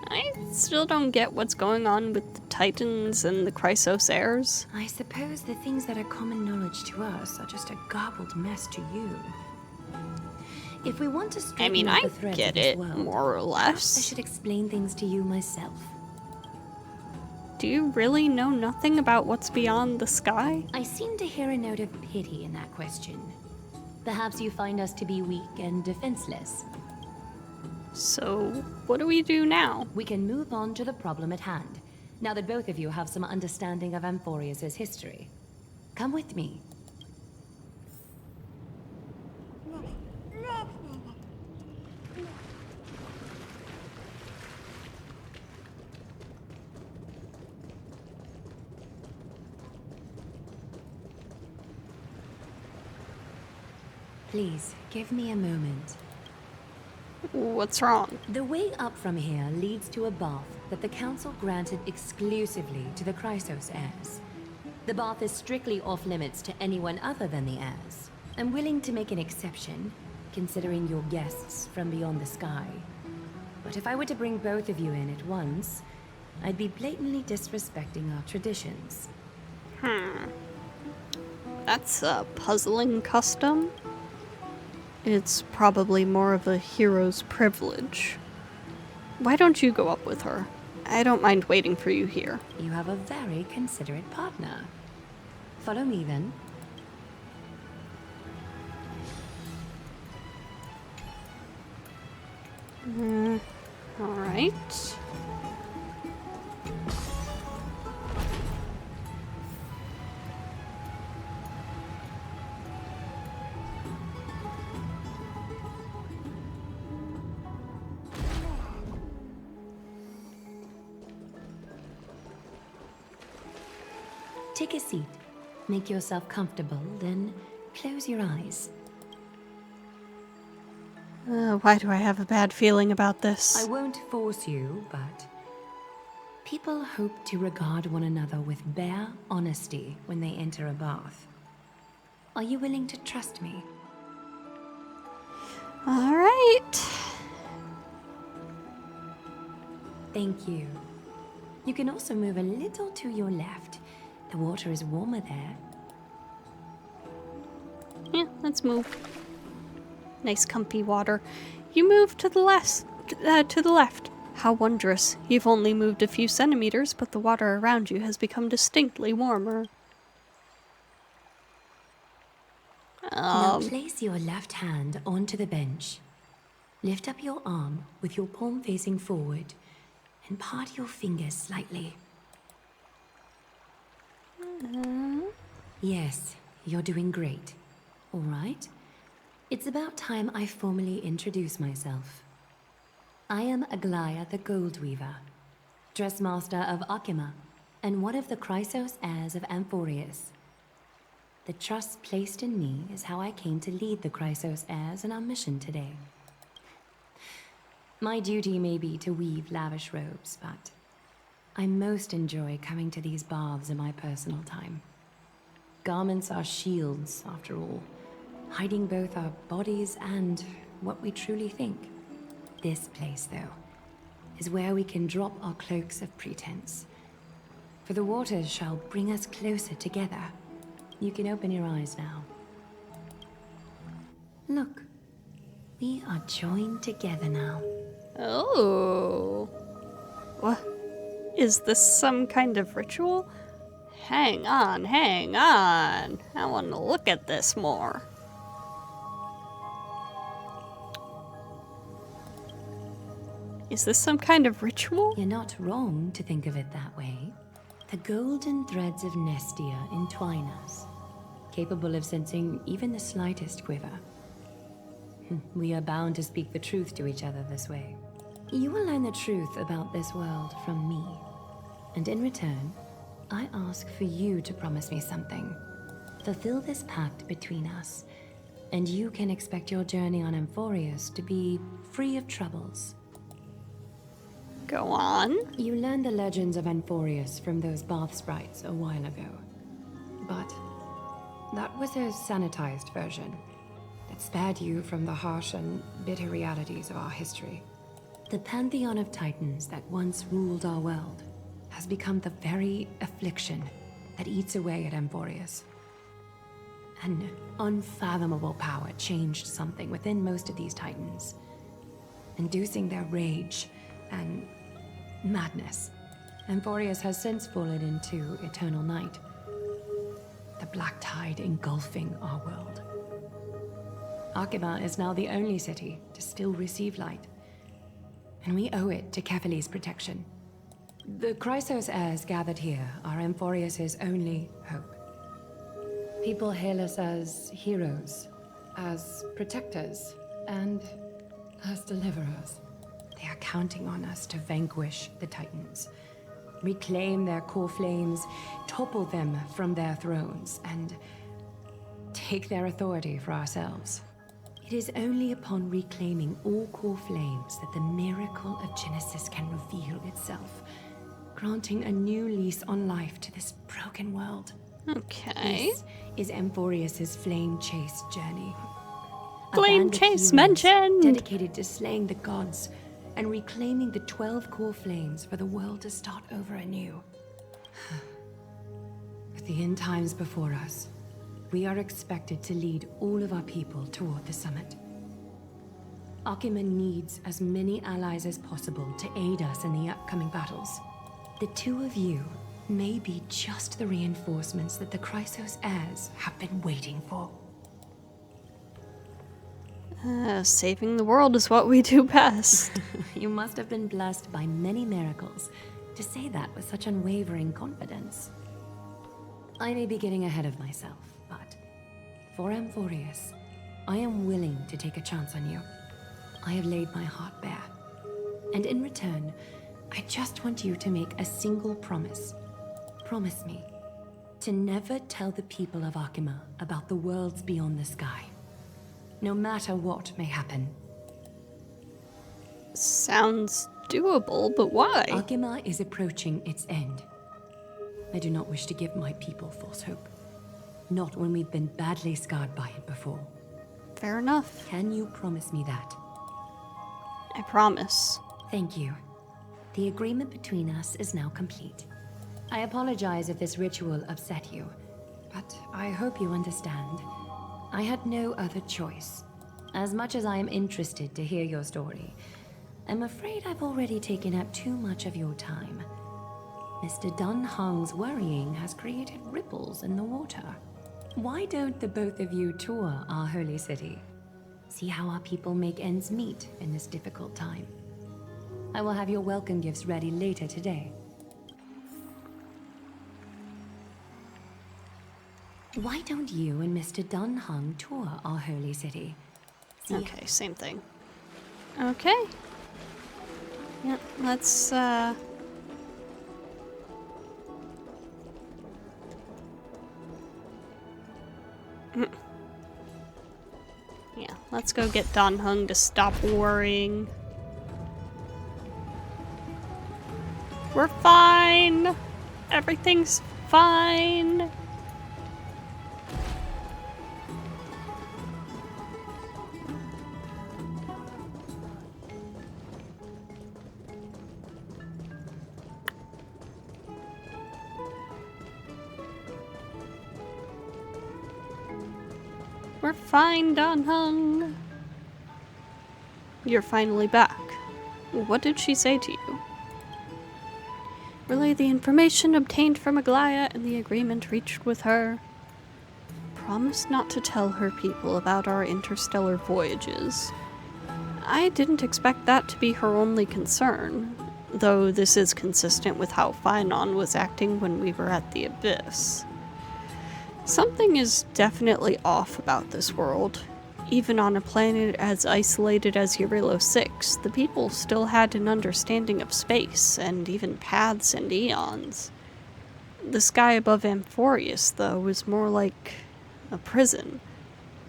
Speaker 1: I still don't get what's going on with the Titans and the Chrysos Heirs.
Speaker 20: I suppose the things that are common knowledge to us are just a garbled mess to you. If we want to straighten out the threads
Speaker 1: get
Speaker 20: of this
Speaker 1: it,
Speaker 20: world,
Speaker 1: more or less.
Speaker 20: I should explain things to you myself.
Speaker 1: Do you really know nothing about what's beyond the sky?
Speaker 20: I seem to hear a note of pity in that question. Perhaps you find us to be weak and defenseless.
Speaker 1: So, what do we do now?
Speaker 20: We can move on to the problem at hand, now that both of you have some understanding of Amphoreus' history. Come with me. Please, give me a moment.
Speaker 1: What's wrong?
Speaker 20: The way up from here leads to a bath that the Council granted exclusively to the Chrysos Heirs. The bath is strictly off-limits to anyone other than the heirs. I'm willing to make an exception, considering you're guests from beyond the sky. But if I were to bring both of you in at once, I'd be blatantly disrespecting our traditions.
Speaker 1: That's a puzzling custom. It's probably more of a hero's privilege. Why don't you go up with her? I don't mind waiting for you here.
Speaker 20: You have a very considerate partner. Follow me then.
Speaker 1: All right.
Speaker 20: Take a seat. Make yourself comfortable, then close your eyes.
Speaker 1: Why do I have a bad feeling about this?
Speaker 20: I won't force you, but people hope to regard one another with bare honesty when they enter a bath. Are you willing to trust me?
Speaker 1: All right.
Speaker 20: Thank you. You can also move a little to your left. The water is warmer there.
Speaker 1: Yeah, let's move. Nice comfy water. You move to the left. How wondrous. You've only moved a few centimeters, but the water around you has become distinctly warmer.
Speaker 20: Now place your left hand onto the bench. Lift up your arm with your palm facing forward and part your fingers slightly. Yes, you're doing great. All right. It's about time I formally introduce myself. I am Aglaya the Gold Weaver, Dressmaster of Akima, and one of the Chrysos Heirs of Amphoreus. The trust placed in me is how I came to lead the Chrysos Heirs in our mission today. My duty may be to weave lavish robes, but I most enjoy coming to these baths in my personal time. Garments are shields, after all, hiding both our bodies and what we truly think. This place, though, is where we can drop our cloaks of pretense. For the waters shall bring us closer together. You can open your eyes now. Look, we are joined together now.
Speaker 1: Oh. What? Is this some kind of ritual? Hang on, hang on. I want to look at this more. Is this some kind of ritual?
Speaker 20: You're not wrong to think of it that way. The golden threads of Nestia entwine us, capable of sensing even the slightest quiver. We are bound to speak the truth to each other this way. You will learn the truth about this world from me. And in return, I ask for you to promise me something. Fulfill this pact between us, and you can expect your journey on Amphoreus to be free of troubles.
Speaker 1: Go on.
Speaker 20: You learned the legends of Amphoreus from those bath sprites a while ago. But that was a sanitized version that spared you from the harsh and bitter realities of our history. The pantheon of titans that once ruled our world has become the very affliction that eats away at Amphoreus. An unfathomable power changed something within most of these titans, inducing their rage and madness. Amphoreus has since fallen into eternal night, the black tide engulfing our world. Akima is now the only city to still receive light, and we owe it to Kefali's protection. The Chrysos Heirs gathered here are Amphoreus' only hope. People hail us as heroes, as protectors, and as deliverers. They are counting on us to vanquish the Titans, reclaim their core flames, topple them from their thrones, and take their authority for ourselves. It is only upon reclaiming all core flames that the miracle of Genesis can reveal itself, granting a new lease on life to this broken world.
Speaker 1: Okay.
Speaker 20: This is Amphoreus' flame chase journey.
Speaker 1: Flame chase mentioned!
Speaker 20: Dedicated to slaying the gods and reclaiming the 12 core flames for the world to start over anew. With the end times before us, we are expected to lead all of our people toward the summit. Akima needs as many allies as possible to aid us in the upcoming battles. The two of you may be just the reinforcements that the Chrysos Heirs have been waiting for.
Speaker 1: Saving the world is what we do best.
Speaker 20: You must have been blessed by many miracles to say that with such unwavering confidence. I may be getting ahead of myself, but for Amphoreus, I am willing to take a chance on you. I have laid my heart bare. And in return, I just want you to make a single promise. Promise me to never tell the people of Akima about the worlds beyond the sky, no matter what may happen.
Speaker 1: Sounds doable, but why?
Speaker 20: Akima is approaching its end. I do not wish to give my people false hope. Not when we've been badly scarred by it before.
Speaker 1: Fair enough.
Speaker 20: Can you promise me that?
Speaker 1: I promise.
Speaker 20: Thank you. The agreement between us is now complete. I apologize if this ritual upset you, but I hope you understand. I had no other choice. As much as I am interested to hear your story, I'm afraid I've already taken up too much of your time. Mr. Dan Heng's worrying has created ripples in the water. Why don't the both of you tour our holy city? See how our people make ends meet in this difficult time. I will have your welcome gifts ready later today. Why don't you and Mr. Dan Heng tour our holy city?
Speaker 1: Okay, same thing. Okay. Yeah, let's, Yeah, let's go get Dan Heng to stop worrying. We're fine! Everything's fine! We're fine, Dan Heng. You're finally back. What did she say to you? Relay the information obtained from Aglaya and the agreement reached with her. Promise not to tell her people about our interstellar voyages. I didn't expect that to be her only concern, though this is consistent with how Phynon was acting when we were at the Abyss. Something is definitely off about this world. Even on a planet as isolated as Eurylo 6, the people still had an understanding of space, and even paths and eons. The sky above Amphoreus, though, was more like a prison.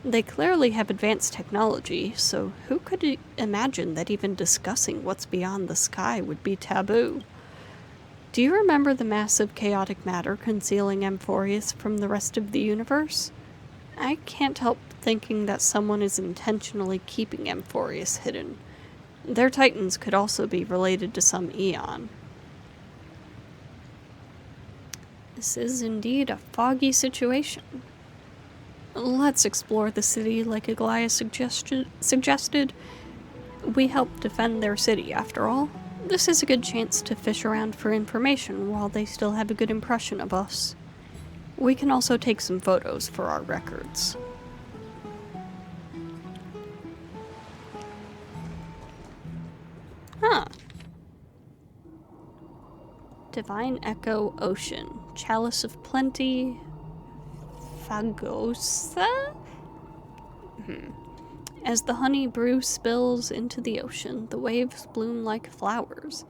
Speaker 1: They clearly have advanced technology, so who could imagine that even discussing what's beyond the sky would be taboo? Do you remember the massive chaotic matter concealing Amphoreus from the rest of the universe? I can't help thinking that someone is intentionally keeping Amphoreus hidden. Their titans could also be related to some eon. This is indeed a foggy situation. Let's explore the city like Aglaya suggested. We helped defend their city, after all. This is a good chance to fish around for information while they still have a good impression of us. We can also take some photos for our records. Huh. Divine Echo Ocean. Chalice of Plenty. Fagosa? As the honey brew spills into the ocean, the waves bloom like flowers.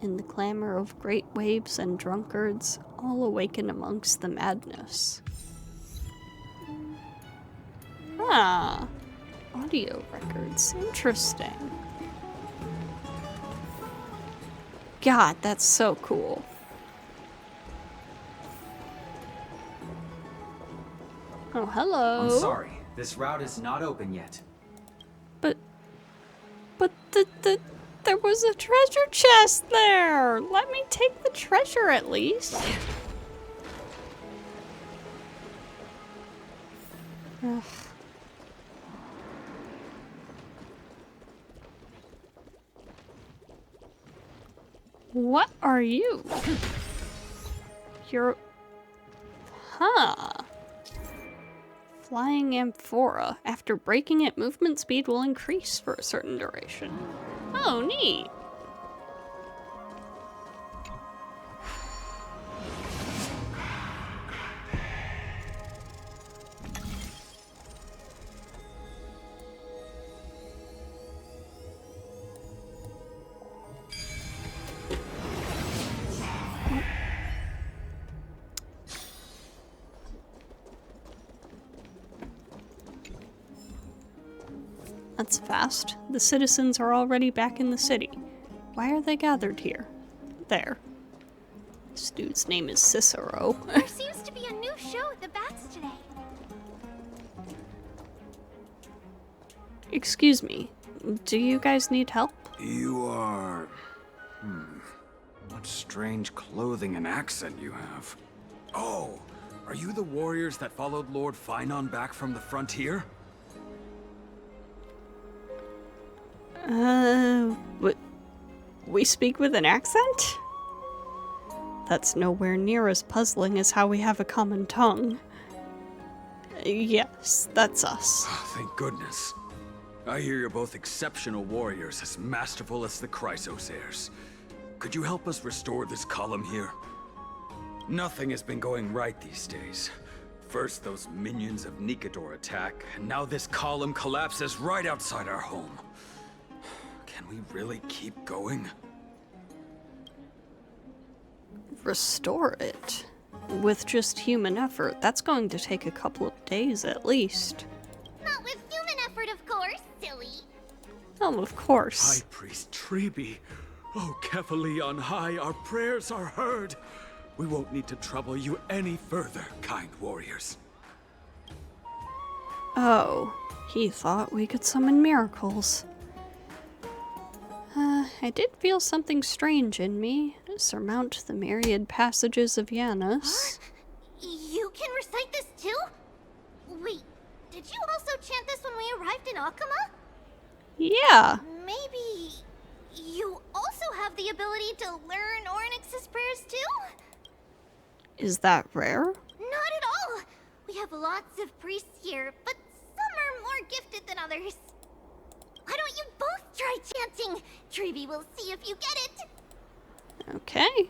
Speaker 1: In the clamor of great waves and drunkards, all awaken amongst the madness. Ah. Audio records. Interesting. God, that's so cool. Oh, hello.
Speaker 21: I'm sorry. This route is not open yet.
Speaker 1: But there was a treasure chest there. Let me take the treasure at least. Ugh. What are you? You're... Huh. Flying Amphora. After breaking it, movement speed will increase for a certain duration. Oh, neat. That's fast. The citizens are already back in the city. Why are they gathered here? There. This dude's name is Cicero.
Speaker 4: There seems to be a new show at the Bats today.
Speaker 1: Excuse me. Do you guys need help?
Speaker 10: You are... What strange clothing and accent you have. Oh, are you the warriors that followed Lord Finon back from the frontier?
Speaker 1: We speak with an accent? That's nowhere near as puzzling as how we have a common tongue. Yes, that's us.
Speaker 10: Oh, thank goodness. I hear you're both exceptional warriors, as masterful as the Chrysos Heirs. Could you help us restore this column here? Nothing has been going right these days. First those minions of Nikedor attack, and now this column collapses right outside our home. Can we really keep going?
Speaker 1: Restore it? With just human effort, that's going to take a couple of days at least.
Speaker 4: Not with human effort, of course, silly.
Speaker 1: Oh, of course.
Speaker 10: High Priest Treeby. Oh, Kefali on high, our prayers are heard. We won't need to trouble you any further, kind warriors.
Speaker 1: Oh, he thought we could summon miracles. I did feel something strange in me. Surmount the myriad passages of Janus.
Speaker 4: You can recite this too? Wait, did you also chant this when we arrived in Akama?
Speaker 1: Yeah.
Speaker 4: Maybe you also have the ability to learn Ornyx's prayers too?
Speaker 1: Is that rare?
Speaker 4: Not at all! We have lots of priests here, but some are more gifted than others. Why don't you both try chanting? Treeby will see if you get it.
Speaker 1: Okay.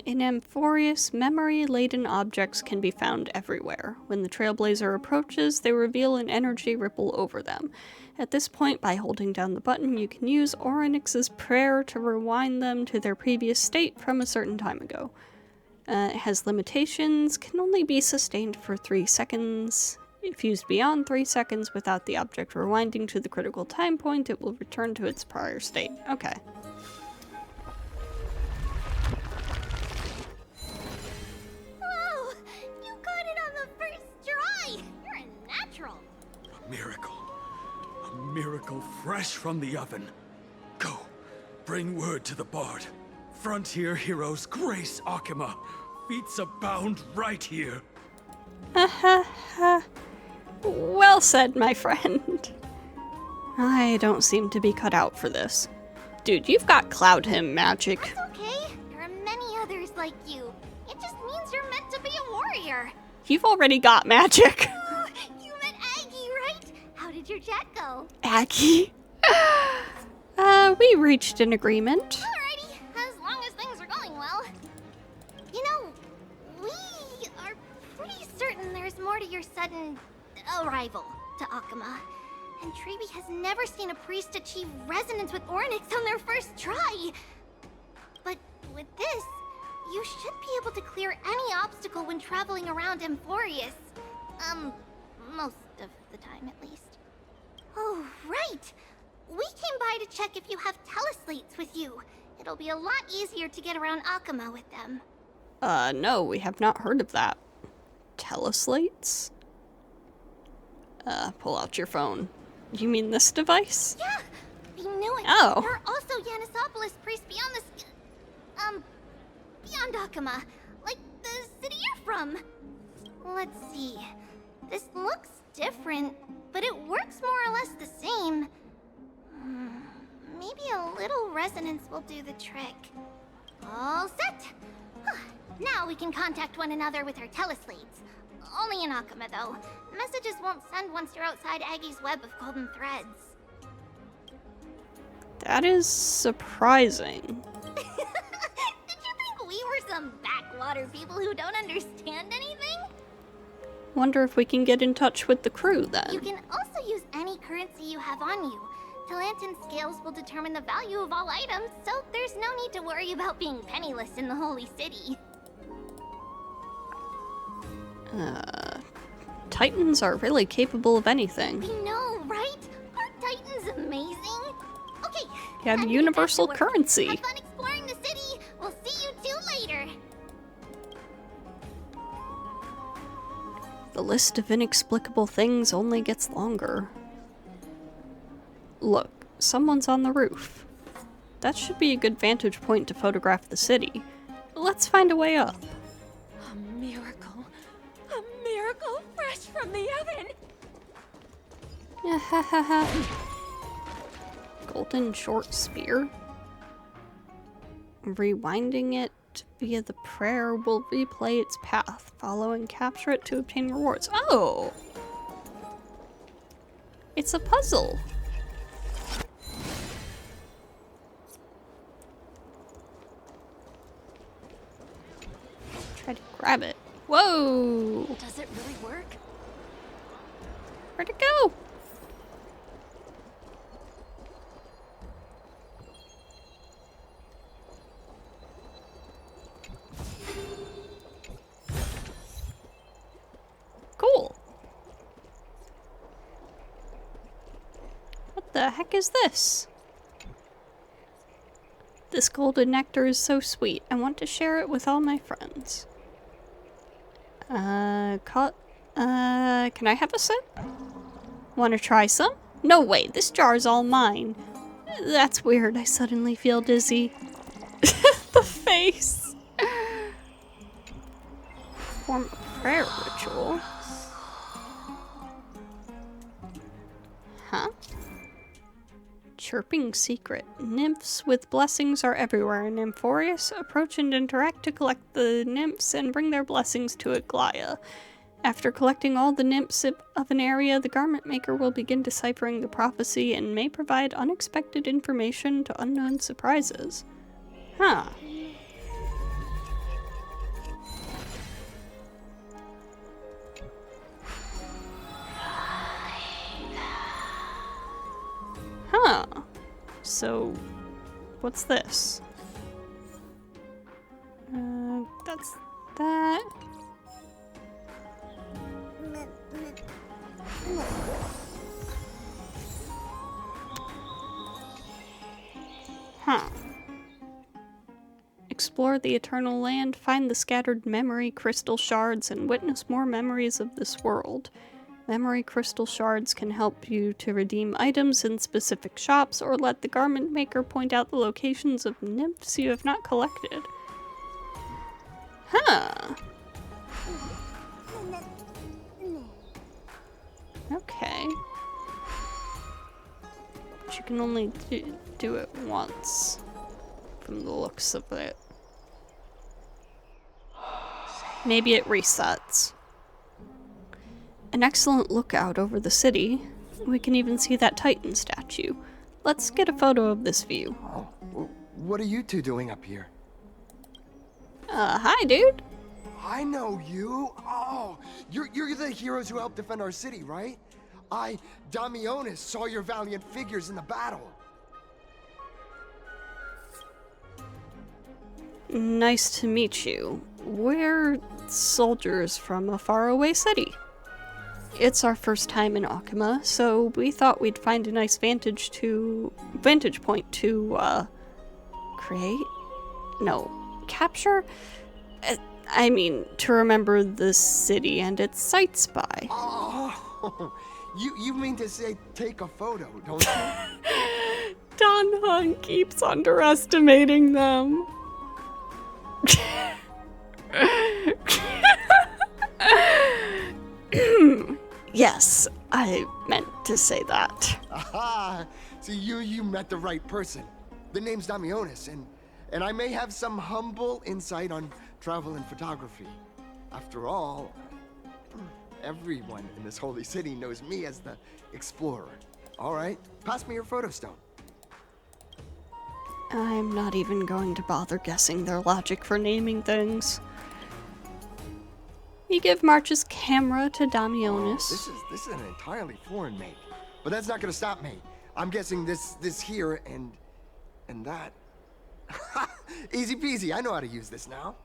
Speaker 1: In Amphoreus, memory-laden objects can be found everywhere. When the Trailblazer approaches, they reveal an energy ripple over them. At this point, by holding down the button, you can use Ornyx's prayer to rewind them to their previous state from a certain time ago. It has limitations, can only be sustained for 3 seconds. If used beyond 3 seconds without the object rewinding to the critical time point, it will return to its prior state. Okay.
Speaker 4: Whoa! You got it on the first try! You're a natural!
Speaker 10: A miracle. A miracle fresh from the oven. Go. Bring word to the Bard. Frontier heroes grace Akama. Feats abound right here.
Speaker 1: Ha ha ha. Well said, my friend. I don't seem to be cut out for this. Dude, you've got Cloud Him magic.
Speaker 4: That's okay. There are many others like you. It just means you're meant to be a warrior.
Speaker 1: You've already got magic.
Speaker 4: Oh, you met Aggie, right? How did your chat go?
Speaker 1: Aggie? We reached an agreement.
Speaker 4: Alrighty, as long as things are going well. You know, we are pretty certain there's more to your sudden arrival to Akama. And Treeby has never seen a priest achieve resonance with Ornyx on their first try. But with this, you should be able to clear any obstacle when traveling around Amphoreus. Most of the time at least. Oh, right! We came by to check if you have teleslates with you. It'll be a lot easier to get around Akama with them.
Speaker 1: No, we have not heard of that. Teleslates? Pull out your phone. You mean this device?
Speaker 4: Yeah! We knew it!
Speaker 1: Oh.
Speaker 4: There are also Yanisopolis priests beyond the beyond Akama. Like the city you're from. Let's see. This looks different, but it works more or less the same. Maybe a little resonance will do the trick. All set! Now we can contact one another with our teleslates. Only in Akama, though. Messages won't send once you're outside Aggie's web of golden threads.
Speaker 1: That is surprising.
Speaker 4: Did you think we were some backwater people who don't understand anything?
Speaker 1: Wonder if we can get in touch with the crew then.
Speaker 4: You can also use any currency you have on you. Talantan scales will determine the value of all items, so there's no need to worry about being penniless in the Holy City.
Speaker 1: Titans are really capable of anything.
Speaker 4: I know, right? Aren't Titans amazing? Okay.
Speaker 1: You have universal currency.
Speaker 4: Have fun exploring the city. We'll see you two later.
Speaker 1: The list of inexplicable things only gets longer. Look, someone's on the roof. That should be a good vantage point to photograph the city. Let's find a way up.
Speaker 16: A miracle. A miracle fresh from the oven.
Speaker 1: Golden short spear. Rewinding it via the prayer will replay its path. Follow and capture it to obtain rewards. Oh! It's a puzzle. Try to grab it. Whoa!
Speaker 16: Does it really work?
Speaker 1: Where'd it go? Cool. What the heck is this? This golden nectar is so sweet. I want to share it with all my friends. Can I have a sip? Want to try some? No way, this jar's all mine. That's weird, I suddenly feel dizzy. The face. Perform a prayer ritual. Huh? Chirping secret. Nymphs with blessings are everywhere in Amphoreus. Approach and interact to collect the nymphs and bring their blessings to Aglaya. After collecting all the nymphs of an area, the garment maker will begin deciphering the prophecy and may provide unexpected information to unknown surprises. Huh. Huh. So, what's this? That's that. Huh. Explore the Eternal Land, find the scattered memory crystal shards, and witness more memories of this world. Memory crystal shards can help you to redeem items in specific shops or let the garment maker point out the locations of nymphs you have not collected. Huh. Okay. But you can only do it once, from the looks of it. Maybe it resets. An excellent lookout over the city. We can even see that Titan statue. Let's get a photo of this view.
Speaker 12: What are you two doing up here?
Speaker 1: Hi, dude.
Speaker 12: I know you. Oh, you're the heroes who helped defend our city, right? Damionis, saw your valiant figures in the battle.
Speaker 1: Nice to meet you. We're soldiers from a faraway city. it's our first time in Akuma, so we thought we'd find a nice vantage point to, capture? I mean, to remember the city and its sights by.
Speaker 12: Oh, you mean to say take a photo, don't you?
Speaker 1: Dan Heng keeps underestimating them. Yes, I meant to say that.
Speaker 12: Aha! So you met the right person. The name's Damionis, and I may have some humble insight on travel and photography. After all, everyone in this holy city knows me as the explorer. All right, pass me your photo stone.
Speaker 1: I'm not even going to bother guessing their logic for naming things. You give March's camera to Damionis.
Speaker 12: Oh, this is an entirely foreign make, but that's not gonna stop me. I'm guessing this here and that. Easy peasy. I know how to use this now.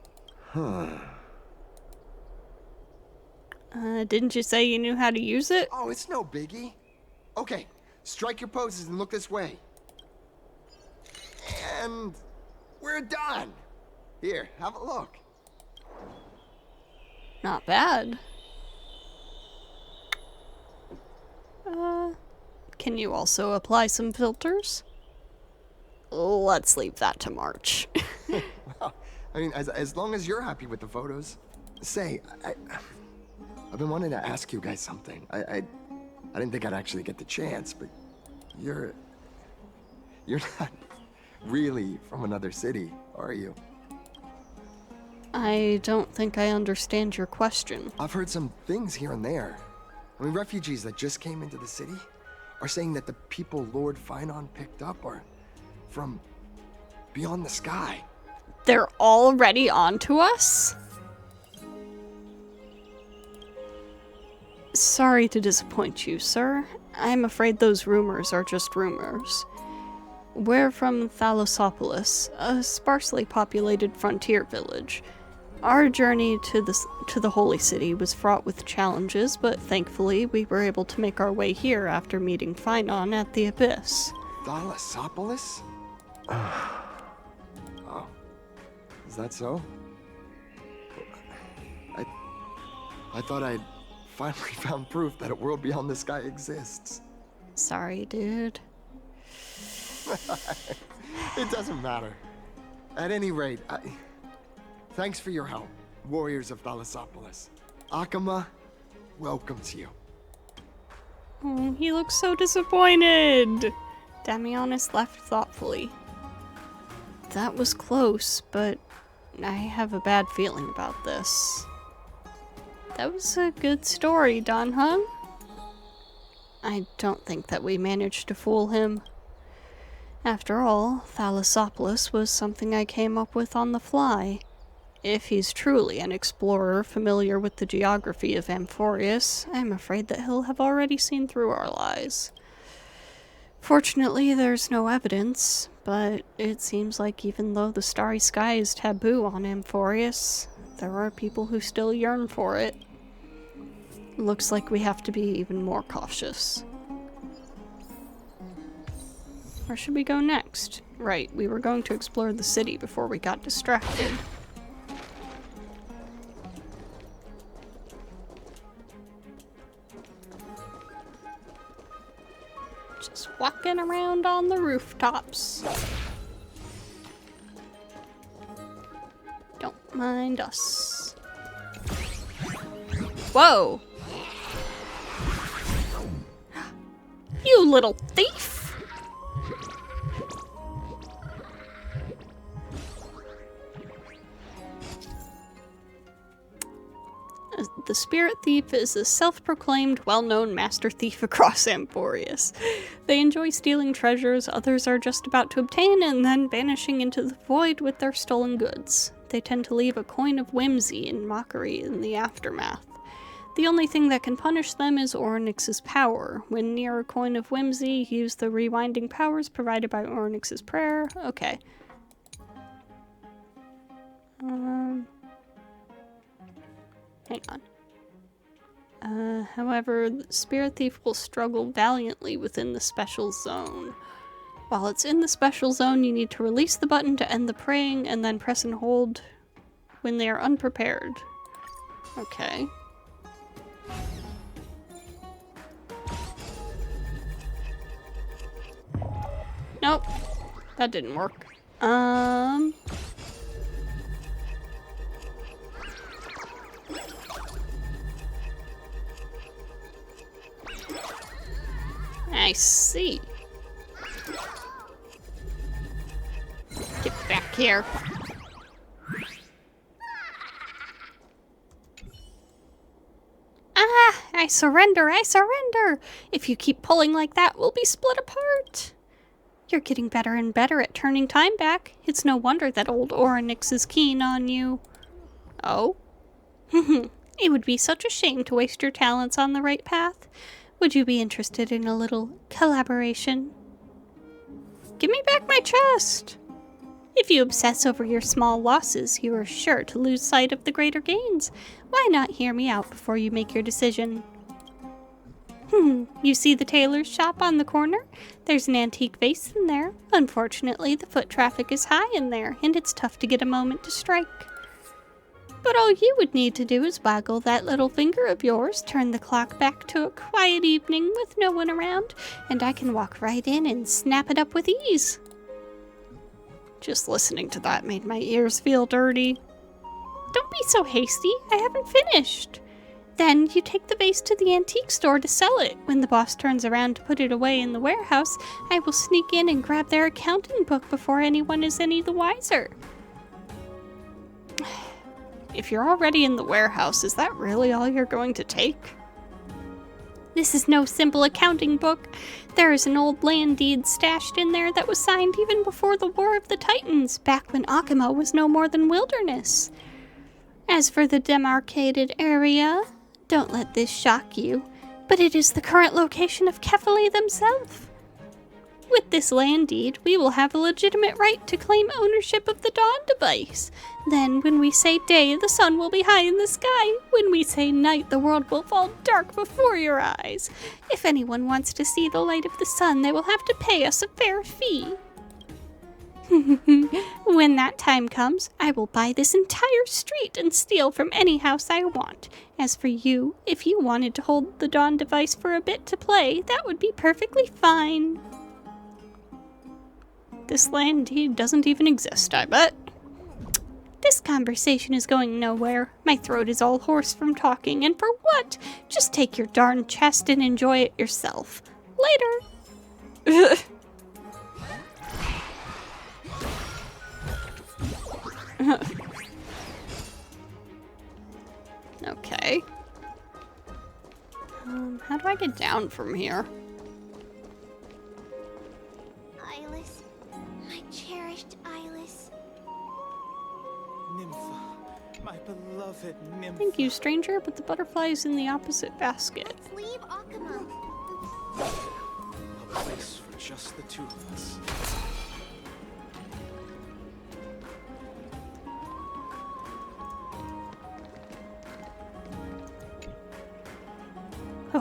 Speaker 1: Didn't you say you knew how to use it?
Speaker 12: Oh, it's no biggie. Okay, strike your poses and look this way. And we're done. Here, have a look.
Speaker 1: Not bad. Can you also apply some filters? Let's leave that to March.
Speaker 12: Well, I mean, as long as you're happy with the photos. Say, I've been wanting to ask you guys something. I didn't think I'd actually get the chance, but you're not really from another city, are you?
Speaker 1: I don't think I understand your question.
Speaker 12: I've heard some things here and there. I mean, refugees that just came into the city are saying that the people Lord Finon picked up are from beyond the sky.
Speaker 1: They're already on to us? Sorry to disappoint you, sir. I'm afraid those rumors are just rumors. We're from Thalassopolis, a sparsely populated frontier village. Our journey to the Holy City was fraught with challenges, but thankfully we were able to make our way here after meeting Finon at the Abyss.
Speaker 12: Thalassopolis? Oh. Is that so? I thought I'd finally found proof that a world beyond the sky exists.
Speaker 1: Sorry, dude.
Speaker 12: It doesn't matter. At any rate, thanks for your help, warriors of Thalassopolis. Akuma welcomes you.
Speaker 1: Oh, he looks so disappointed. Damionis left thoughtfully. That was close, but I have a bad feeling about this. That was a good story, Dan Heng. I don't think that we managed to fool him. After all, Thalassopolis was something I came up with on the fly. If he's truly an explorer familiar with the geography of Amphoreus, I'm afraid that he'll have already seen through our lies. Fortunately, there's no evidence, but it seems like even though the starry sky is taboo on Amphoreus, there are people who still yearn for it. Looks like we have to be even more cautious. Where should we go next? Right, we were going to explore the city before we got distracted. Just walking around on the rooftops. Don't mind us. Whoa! You little thief! The Spirit Thief is a self-proclaimed, well-known master thief across Amphoreus. They enjoy stealing treasures others are just about to obtain and then vanishing into the void with their stolen goods. They tend to leave a coin of whimsy and mockery in the aftermath. The only thing that can punish them is Orynyx's power. When near a coin of whimsy, use the rewinding powers provided by Orynyx's prayer. Okay. Hang on. However, the Spirit Thief will struggle valiantly within the special zone. While it's in the special zone, you need to release the button to end the praying and then press and hold when they are unprepared. Okay. Nope. That didn't work. I see. Get back here. Ah, I surrender, I surrender. If you keep pulling like that, we'll be split apart. You're getting better and better at turning time back. It's no wonder that old Orynyx is keen on you. Oh? It would be such a shame to waste your talents on the right path. Would you be interested in a little collaboration? Give me back my chest! If you obsess over your small losses, you are sure to lose sight of the greater gains. Why not hear me out before you make your decision? You see the tailor's shop on the corner? There's an antique vase in there. Unfortunately, the foot traffic is high in there, and it's tough to get a moment to strike. But all you would need to do is waggle that little finger of yours, turn the clock back to a quiet evening with no one around, and I can walk right in and snap it up with ease. Just listening to that made my ears feel dirty. Don't be so hasty, I haven't finished. Then you take the vase to the antique store to sell it. When the boss turns around to put it away in the warehouse, I will sneak in and grab their accounting book before anyone is any the wiser. If you're already in the warehouse, is that really all you're going to take? This is no simple accounting book. There is an old land deed stashed in there that was signed even before the War of the Titans, back when Akuma was no more than wilderness. As for the demarcated area, don't let this shock you, but it is the current location of Kefali themselves. With this land deed, we will have a legitimate right to claim ownership of the Dawn device. Then, when we say day, the sun will be high in the sky. When we say night, the world will fall dark before your eyes. If anyone wants to see the light of the sun, they will have to pay us a fair fee. When that time comes, I will buy this entire street and steal from any house I want. As for you, if you wanted to hold the Dawn device for a bit to play, that would be perfectly fine. This land deed doesn't even exist, I bet. This conversation is going nowhere. My throat is all hoarse from talking, and for what? Just take your darn chest and enjoy it yourself. Later. Okay. How do I get down from here?
Speaker 2: Eyeless. My cherished Eyeless.
Speaker 13: Nympha. My beloved Nympha.
Speaker 1: Thank you, stranger, but the butterfly's in the opposite basket.
Speaker 2: Let's leave Akuma.
Speaker 13: A place for just the two of us.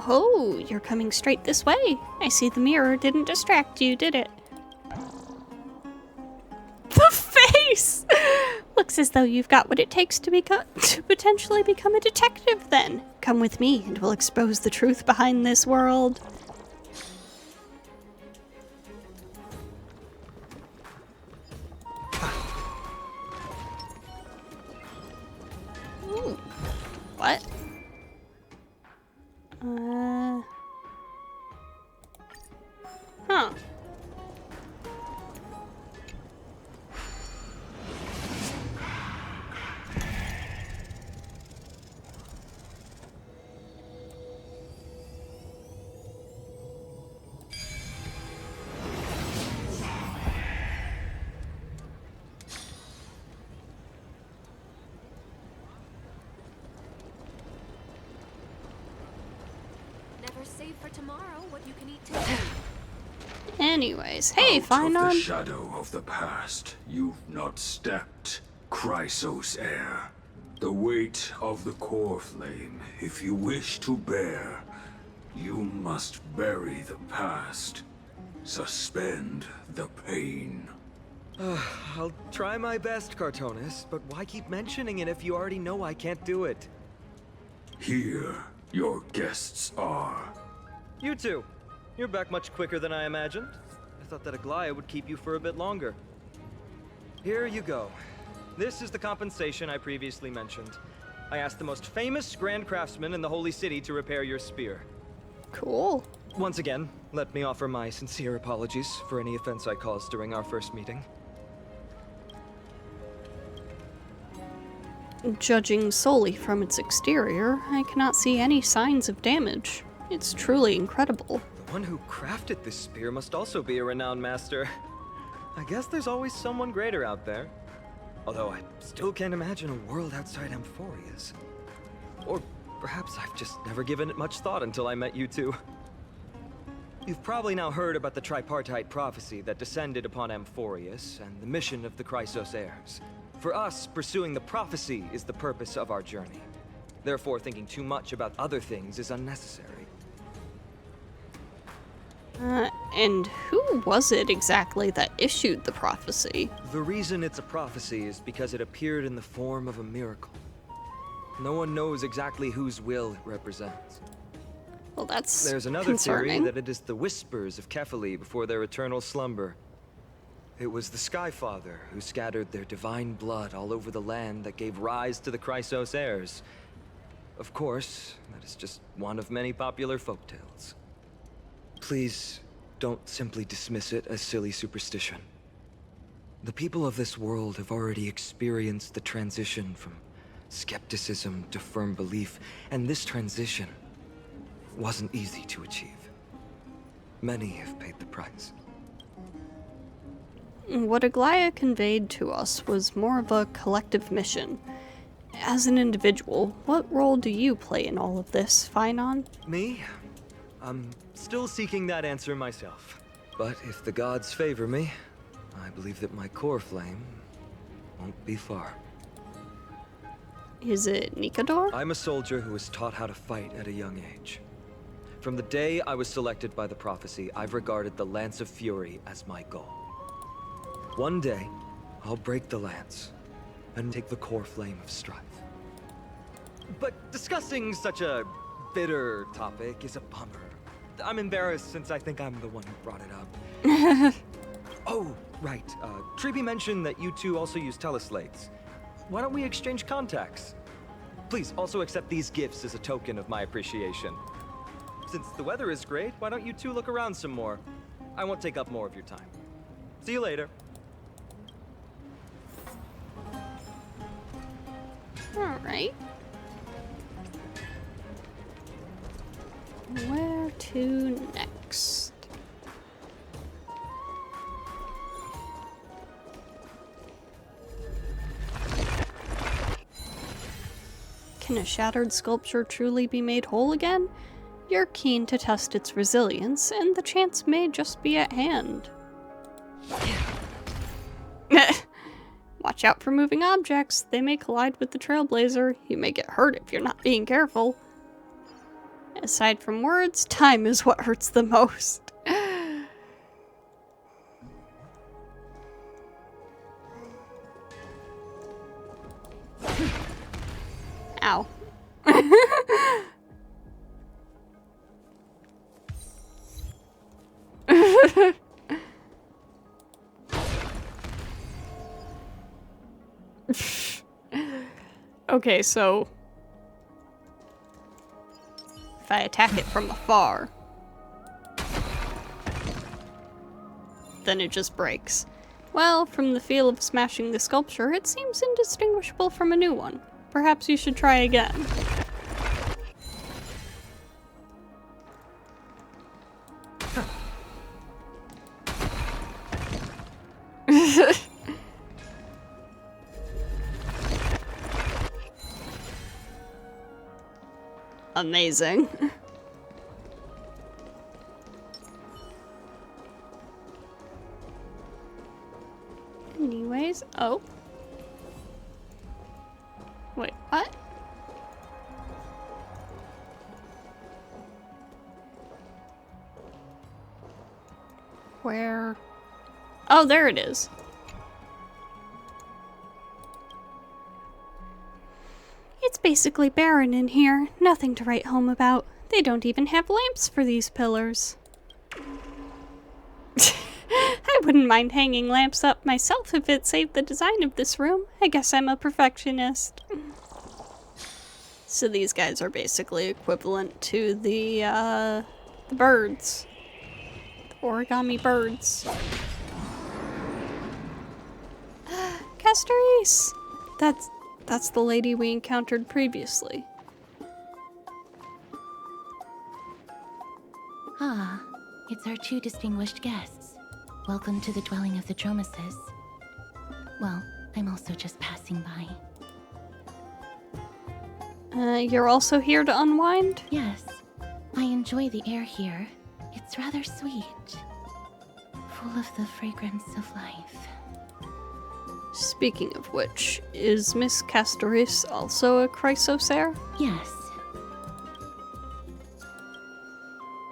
Speaker 1: Oh, you're coming straight this way. I see the mirror didn't distract you, did it? The face! Looks as though you've got what it takes to potentially become a detective then. Come with me and we'll expose the truth behind this world. Ooh. What? Huh.
Speaker 3: Save for tomorrow what you can eat today.
Speaker 1: Anyways, hey, fine
Speaker 10: Out
Speaker 1: on.
Speaker 10: of the shadow of the past, you've not stepped, Chrysos Heir. The weight of the core flame, if you wish to bear, you must bury the past. Suspend the pain.
Speaker 14: I'll try my best, Cartonis, but why keep mentioning it if you already know I can't do it?
Speaker 10: Here, your guests are.
Speaker 14: You two. You're back much quicker than I imagined. I thought that Aglaya would keep you for a bit longer. Here you go. This is the compensation I previously mentioned. I asked the most famous Grand Craftsman in the Holy City to repair your spear.
Speaker 1: Cool.
Speaker 14: Once again, let me offer my sincere apologies for any offense I caused during our first meeting.
Speaker 1: Judging solely from its exterior, I cannot see any signs of damage. It's truly incredible.
Speaker 14: The one who crafted this spear must also be a renowned master. I guess there's always someone greater out there. Although I still can't imagine a world outside Amphoreus. Or perhaps I've just never given it much thought until I met you two. You've probably now heard about the tripartite prophecy that descended upon Amphoreus and the mission of the Chrysos Heirs. For us, pursuing the prophecy is the purpose of our journey. Therefore, thinking too much about other things is unnecessary.
Speaker 1: And who was it exactly that issued the prophecy?
Speaker 14: The reason it's a prophecy is because it appeared in the form of a miracle. No one knows exactly whose will it represents.
Speaker 1: Well, that's
Speaker 14: There's another
Speaker 1: concerning.
Speaker 14: theory that it is the whispers of Kefali before their eternal slumber. It was the Skyfather who scattered their divine blood all over the land that gave rise to the Chrysos Heirs. Of course, that is just one of many popular folktales. Please, don't simply dismiss it as silly superstition. The people of this world have already experienced the transition from skepticism to firm belief, and this transition wasn't easy to achieve. Many have paid the price.
Speaker 1: What Aglaya conveyed to us was more of a collective mission. As an individual, what role do you play in all of this, Phainon?
Speaker 14: Me? I'm still seeking that answer myself. But if the gods favor me, I believe that my core flame won't be far.
Speaker 1: Is it Nikador?
Speaker 14: I'm a soldier who was taught how to fight at a young age. From the day I was selected by the prophecy, I've regarded the Lance of Fury as my goal. One day, I'll break the lance and take the core flame of strife. But discussing such a bitter topic is a bummer. I'm embarrassed since I think I'm the one who brought it up. Oh, right. Treeby mentioned that you two also use teleslates. Why don't we exchange contacts? Please also accept these gifts as a token of my appreciation. Since the weather is great, why don't you two look around some more? I won't take up more of your time. See you later.
Speaker 1: Alright. Where to next? Can a shattered sculpture truly be made whole again? You're keen to test its resilience, and the chance may just be at hand. Watch out for moving objects. They may collide with the Trailblazer. You may get hurt if you're not being careful. Aside from words, time is what hurts the most. Ow. Okay, so if I attack it from afar, then it just breaks. Well, from the feel of smashing the sculpture, it seems indistinguishable from a new one. Perhaps you should try again. Amazing. Anyways, oh. Wait, what? Where? Oh, there it is. It's basically barren in here. Nothing to write home about. They don't even have lamps for these pillars. I wouldn't mind hanging lamps up myself if it saved the design of this room. I guess I'm a perfectionist. So these guys are basically equivalent to the birds. The origami birds. Castoris! That's the lady we encountered previously.
Speaker 15: Ah, it's our two distinguished guests. Welcome to the dwelling of the Dromases. Well, I'm also just passing by.
Speaker 1: You're also here to unwind?
Speaker 15: Yes. I enjoy the air here. It's rather sweet. Full of the fragrance of life.
Speaker 1: Speaking of which, is Miss Castoris also a Chrysos Heir?
Speaker 15: Yes.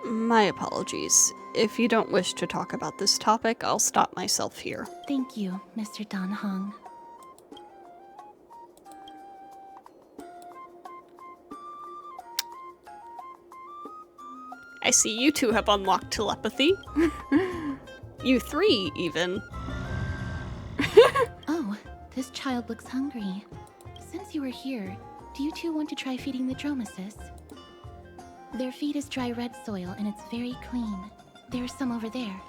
Speaker 1: My apologies. If you don't wish to talk about this topic, I'll stop myself here.
Speaker 15: Thank you, Mr. Dan Heng.
Speaker 1: I see you two have unlocked telepathy. You three, even.
Speaker 15: Oh, this child looks hungry. Since you are here, do you two want to try feeding the Dromases? Their feed is dry red soil and it's very clean. There's some over there.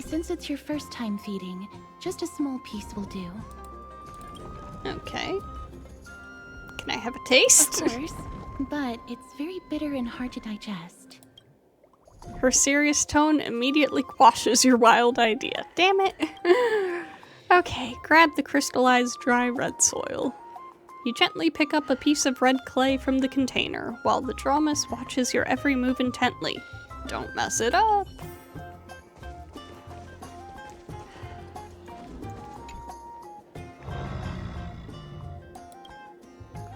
Speaker 15: Since it's your first time feeding, just a small piece will do.
Speaker 1: Okay. Can I have a taste?
Speaker 15: Of course, but it's very bitter and hard to digest.
Speaker 1: Her serious tone immediately quashes your wild idea. Damn it. Okay, grab the crystallized dry red soil. You gently pick up a piece of red clay from the container, while the Dromas watches your every move intently. Don't mess it up.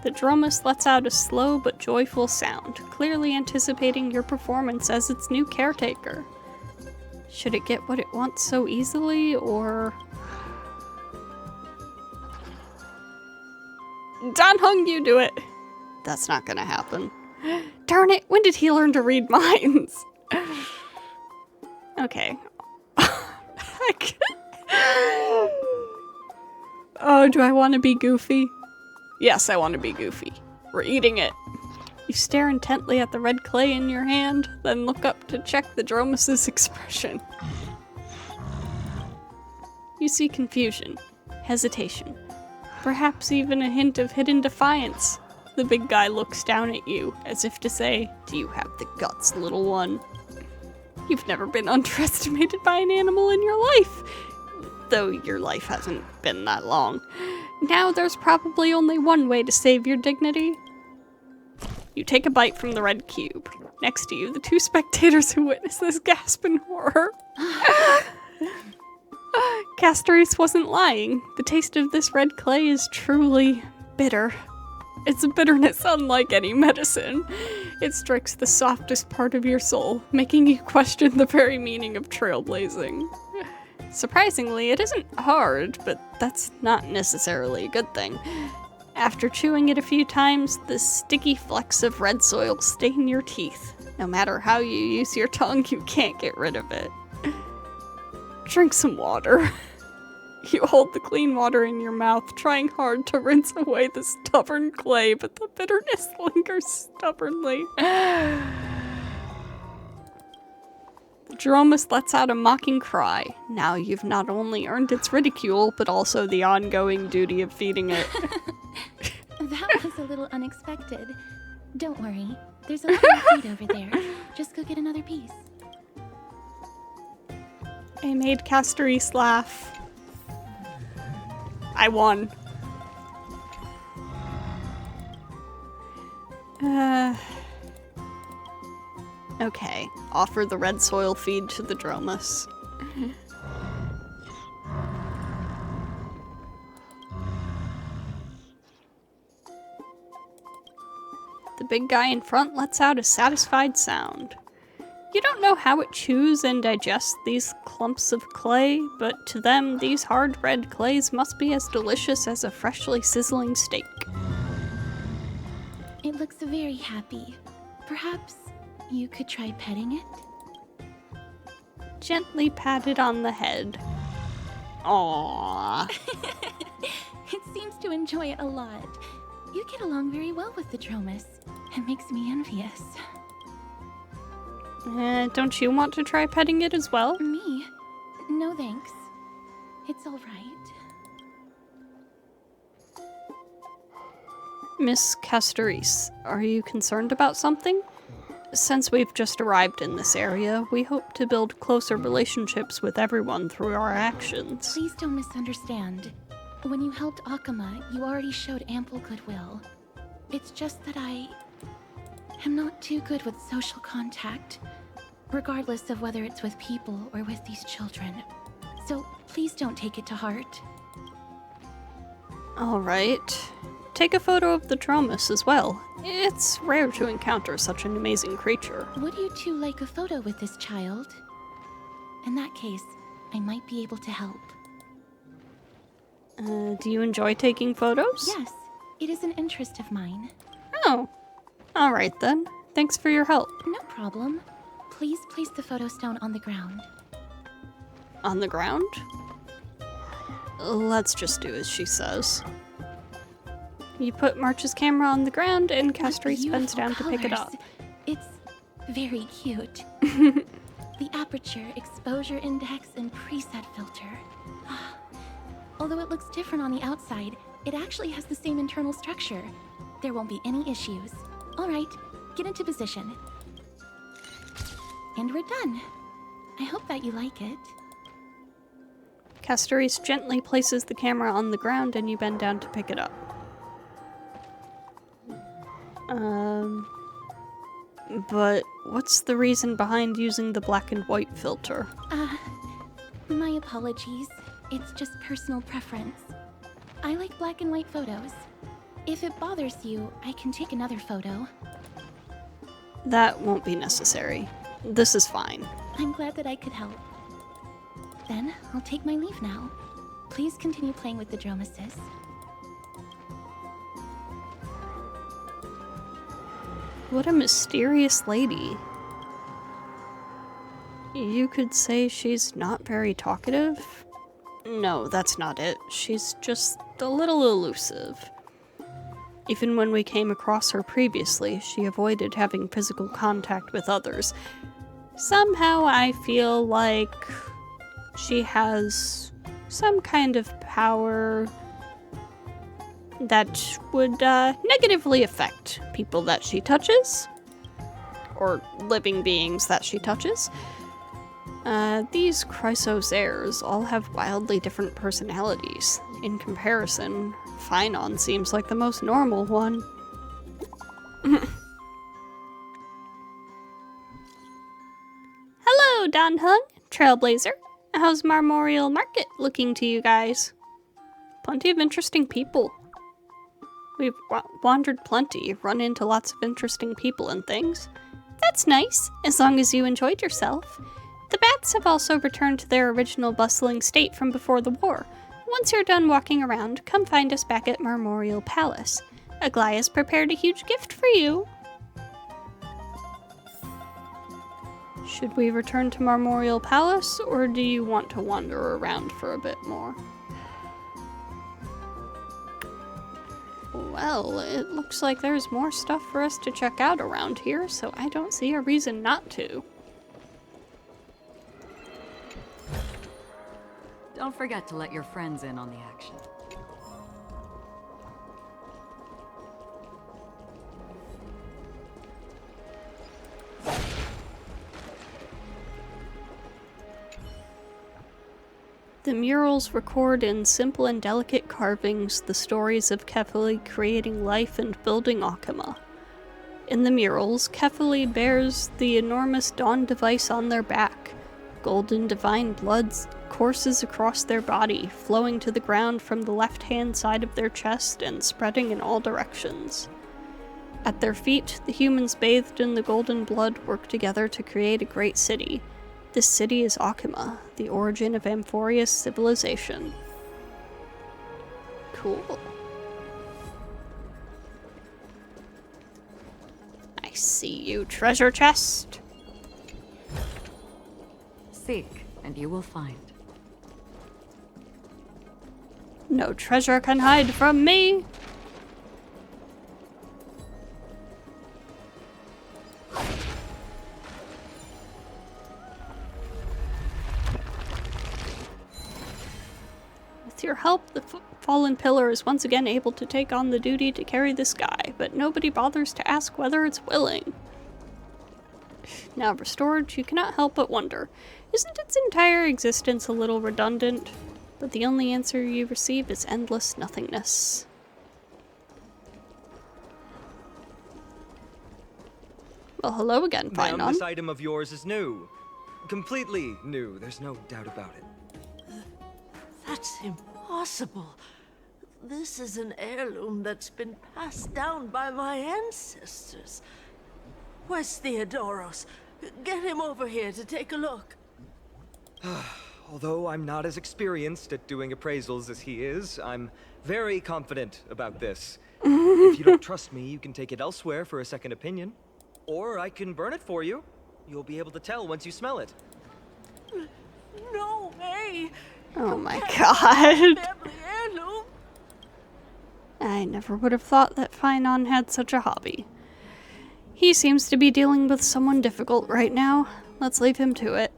Speaker 1: The Dromas lets out a slow but joyful sound, clearly anticipating your performance as its new caretaker. Should it get what it wants so easily, or... Dan Heng, you do it! That's not gonna happen. Darn it, when did he learn to read minds? Okay. Oh, do I want to be goofy? Yes, I want to be goofy. We're eating it. You stare intently at the red clay in your hand, then look up to check the Dromas' expression. You see confusion, hesitation, perhaps even a hint of hidden defiance. The big guy looks down at you, as if to say, "Do you have the guts, little one?" You've never been underestimated by an animal in your life, though your life hasn't been that long. Now there's probably only one way to save your dignity. You take a bite from the red cube. Next to you, the two spectators who witness this gasp in horror. Castoris wasn't lying. The taste of this red clay is truly bitter. It's a bitterness unlike any medicine. It strikes the softest part of your soul, making you question the very meaning of trailblazing. Surprisingly, it isn't hard, but that's not necessarily a good thing. After chewing it a few times, the sticky flecks of red soil stain your teeth. No matter how you use your tongue, you can't get rid of it. Drink some water. You hold the clean water in your mouth, trying hard to rinse away the stubborn clay, but the bitterness lingers stubbornly. The Dromas lets out a mocking cry. Now you've not only earned its ridicule, but also the ongoing duty of feeding it.
Speaker 15: That was a little unexpected. Don't worry, there's a little feed over there. Just go get another piece.
Speaker 1: I made Castoris laugh. I won. Okay, offer the red soil feed to the Dromas. big guy in front lets out a satisfied sound. You don't know how it chews and digests these clumps of clay, but to them, these hard red clays must be as delicious as a freshly sizzling steak.
Speaker 15: It looks very happy. Perhaps you could try petting it?
Speaker 1: Gently pat it on the head. Aww.
Speaker 15: It seems to enjoy it a lot. You get along very well with the Dromus. It makes me envious.
Speaker 1: Don't you want to try petting it as well?
Speaker 15: Me? No thanks. It's all right.
Speaker 1: Miss Castoris, are you concerned about something? Since we've just arrived in this area, we hope to build closer relationships with everyone through our actions.
Speaker 15: Please don't misunderstand. When you helped Akama, you already showed ample goodwill. It's just that I am not too good with social contact, regardless of whether it's with people or with these children. So please don't take it to heart.
Speaker 1: Alright. Take a photo of the Dromus as well. It's rare to encounter such an amazing creature.
Speaker 15: Would you two like a photo with this child? In that case, I might be able to help.
Speaker 1: Do you enjoy taking photos?
Speaker 15: Yes, it is an interest of mine.
Speaker 1: Oh. Alright then. Thanks for your help.
Speaker 15: No problem. Please place the photo stone on the ground.
Speaker 1: On the ground? Let's just do as she says. You put March's camera on the ground and Castoris bends down to pick it up.
Speaker 15: It's very cute. The aperture, exposure index, and preset filter. Although it looks different on the outside, it actually has the same internal structure. There won't be any issues. All right, get into position. And we're done. I hope that you like it.
Speaker 1: Castoris gently places the camera on the ground and you bend down to pick it up. But what's the reason behind using the black and white filter?
Speaker 15: My apologies. It's just personal preference. I like black and white photos. If it bothers you, I can take another photo.
Speaker 1: That won't be necessary. This is fine.
Speaker 15: I'm glad that I could help. Then, I'll take my leave now. Please continue playing with the Dromuses.
Speaker 1: What a mysterious lady. You could say she's not very talkative? No, that's not it. She's just a little elusive. Even when we came across her previously, she avoided having physical contact with others. Somehow I feel like she has some kind of power that would negatively affect people that she touches, or living beings that she touches. These Chrysos Heirs all have wildly different personalities. In comparison, Phainon seems like the most normal one. Hello, Dan Heng, Trailblazer. How's Marmorial Market looking to you guys? Plenty of interesting people. We've wandered plenty, run into lots of interesting people and things. That's nice, as long as you enjoyed yourself. The bats have also returned to their original bustling state from before the war. Once you're done walking around, come find us back at Marmorial Palace. Aglaya's prepared a huge gift for you. Should we return to Marmorial Palace, or do you want to wander around for a bit more? Well, it looks like there's more stuff for us to check out around here, so I don't see a reason not to.
Speaker 7: Don't forget to let your friends in on the action.
Speaker 1: The murals record in simple and delicate carvings the stories of Kefali creating life and building Akama. In the murals, Kefali bears the enormous Dawn device on their back. Golden divine blood courses across their body, flowing to the ground from the left-hand side of their chest and spreading in all directions. At their feet, the humans bathed in the golden blood work together to create a great city. This city is Akima, the origin of Amphoreus civilization. Cool. I see you, treasure chest.
Speaker 7: Seek, and you will find.
Speaker 1: No treasure can hide from me. With your help, the fallen pillar is once again able to take on the duty to carry the sky, but nobody bothers to ask whether it's willing. Now restored, you cannot help but wonder, isn't its entire existence a little redundant? But the only answer you receive is endless nothingness. Well, hello again,
Speaker 14: Ma'am,
Speaker 1: Finon.
Speaker 14: this item of yours is new. Completely new, there's no doubt about it.
Speaker 5: That's impossible. This is an heirloom that's been passed down by my ancestors. Where's Theodoros? Get him over here to take a look.
Speaker 14: Although I'm not as experienced at doing appraisals as he is, I'm very confident about this. If you don't trust me, you can take it elsewhere for a second opinion. Or I can burn it for you. You'll be able to tell once you smell it.
Speaker 5: No way!
Speaker 1: Oh my god. I never would have thought that Finon had such a hobby. He seems to be dealing with someone difficult right now. Let's leave him to it.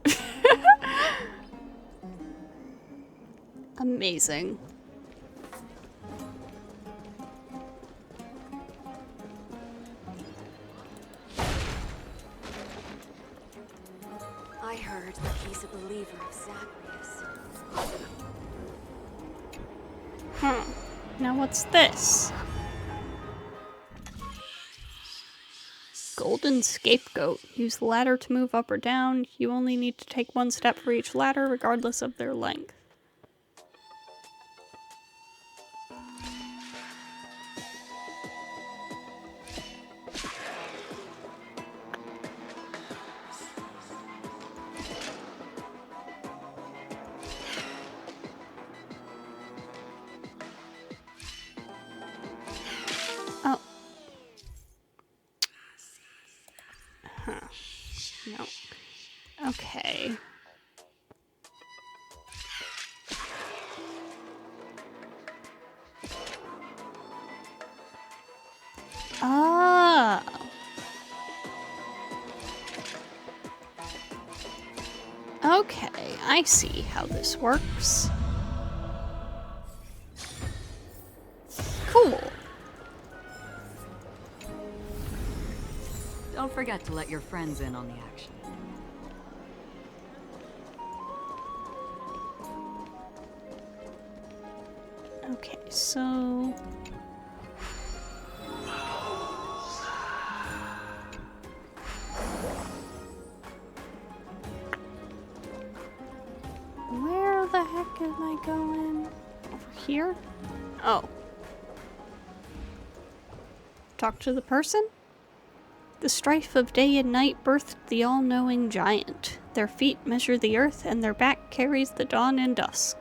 Speaker 1: Amazing.
Speaker 3: I heard that he's a believer of Zagreus.
Speaker 1: Now what's this? Golden scapegoat. Use the ladder to move up or down. You only need to take one step for each ladder, regardless of their length. Oh. Huh. No. Okay. Ah. Okay, I see how this works. Cool.
Speaker 7: Don't forget to let your friends in on the action.
Speaker 1: Okay, so... where the heck am I going? Over here? Oh. Talk to the person? The strife of day and night birthed the all-knowing giant. Their feet measure the earth, and their back carries the dawn and dusk.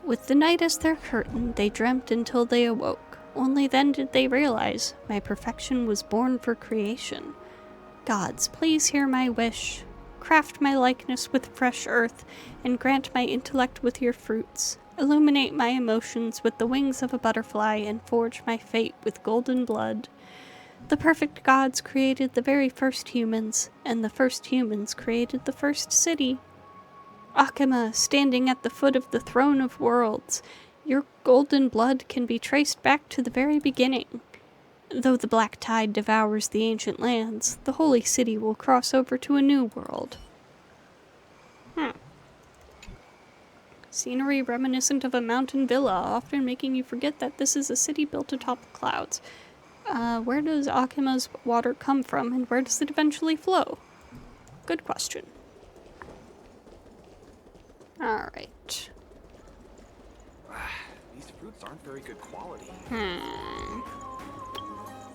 Speaker 1: With the night as their curtain, they dreamt until they awoke. Only then did they realize my perfection was born for creation. Gods, please hear my wish. Craft my likeness with fresh earth, and grant my intellect with your fruits. Illuminate my emotions with the wings of a butterfly, and forge my fate with golden blood. The perfect gods created the very first humans, and the first humans created the first city. Akima, standing at the foot of the throne of worlds, your golden blood can be traced back to the very beginning. Though the black tide devours the ancient lands, the holy city will cross over to a new world. Scenery reminiscent of a mountain villa, often making you forget that this is a city built atop the clouds. Where does Akima's water come from, and where does it eventually flow? Good question. Alright.
Speaker 11: These fruits aren't very good quality.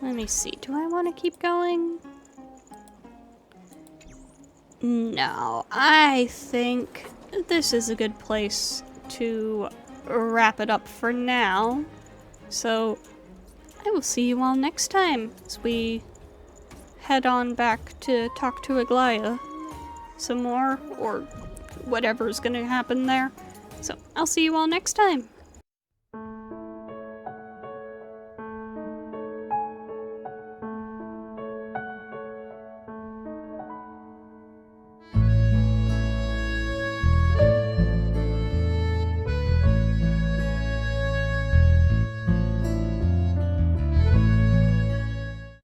Speaker 1: Let me see. Do I want to keep going? No, I think this is a good place to wrap it up for now. So I will see you all next time as we head on back to talk to Aglaya some more, or whatever's gonna happen there. So I'll see you all next time.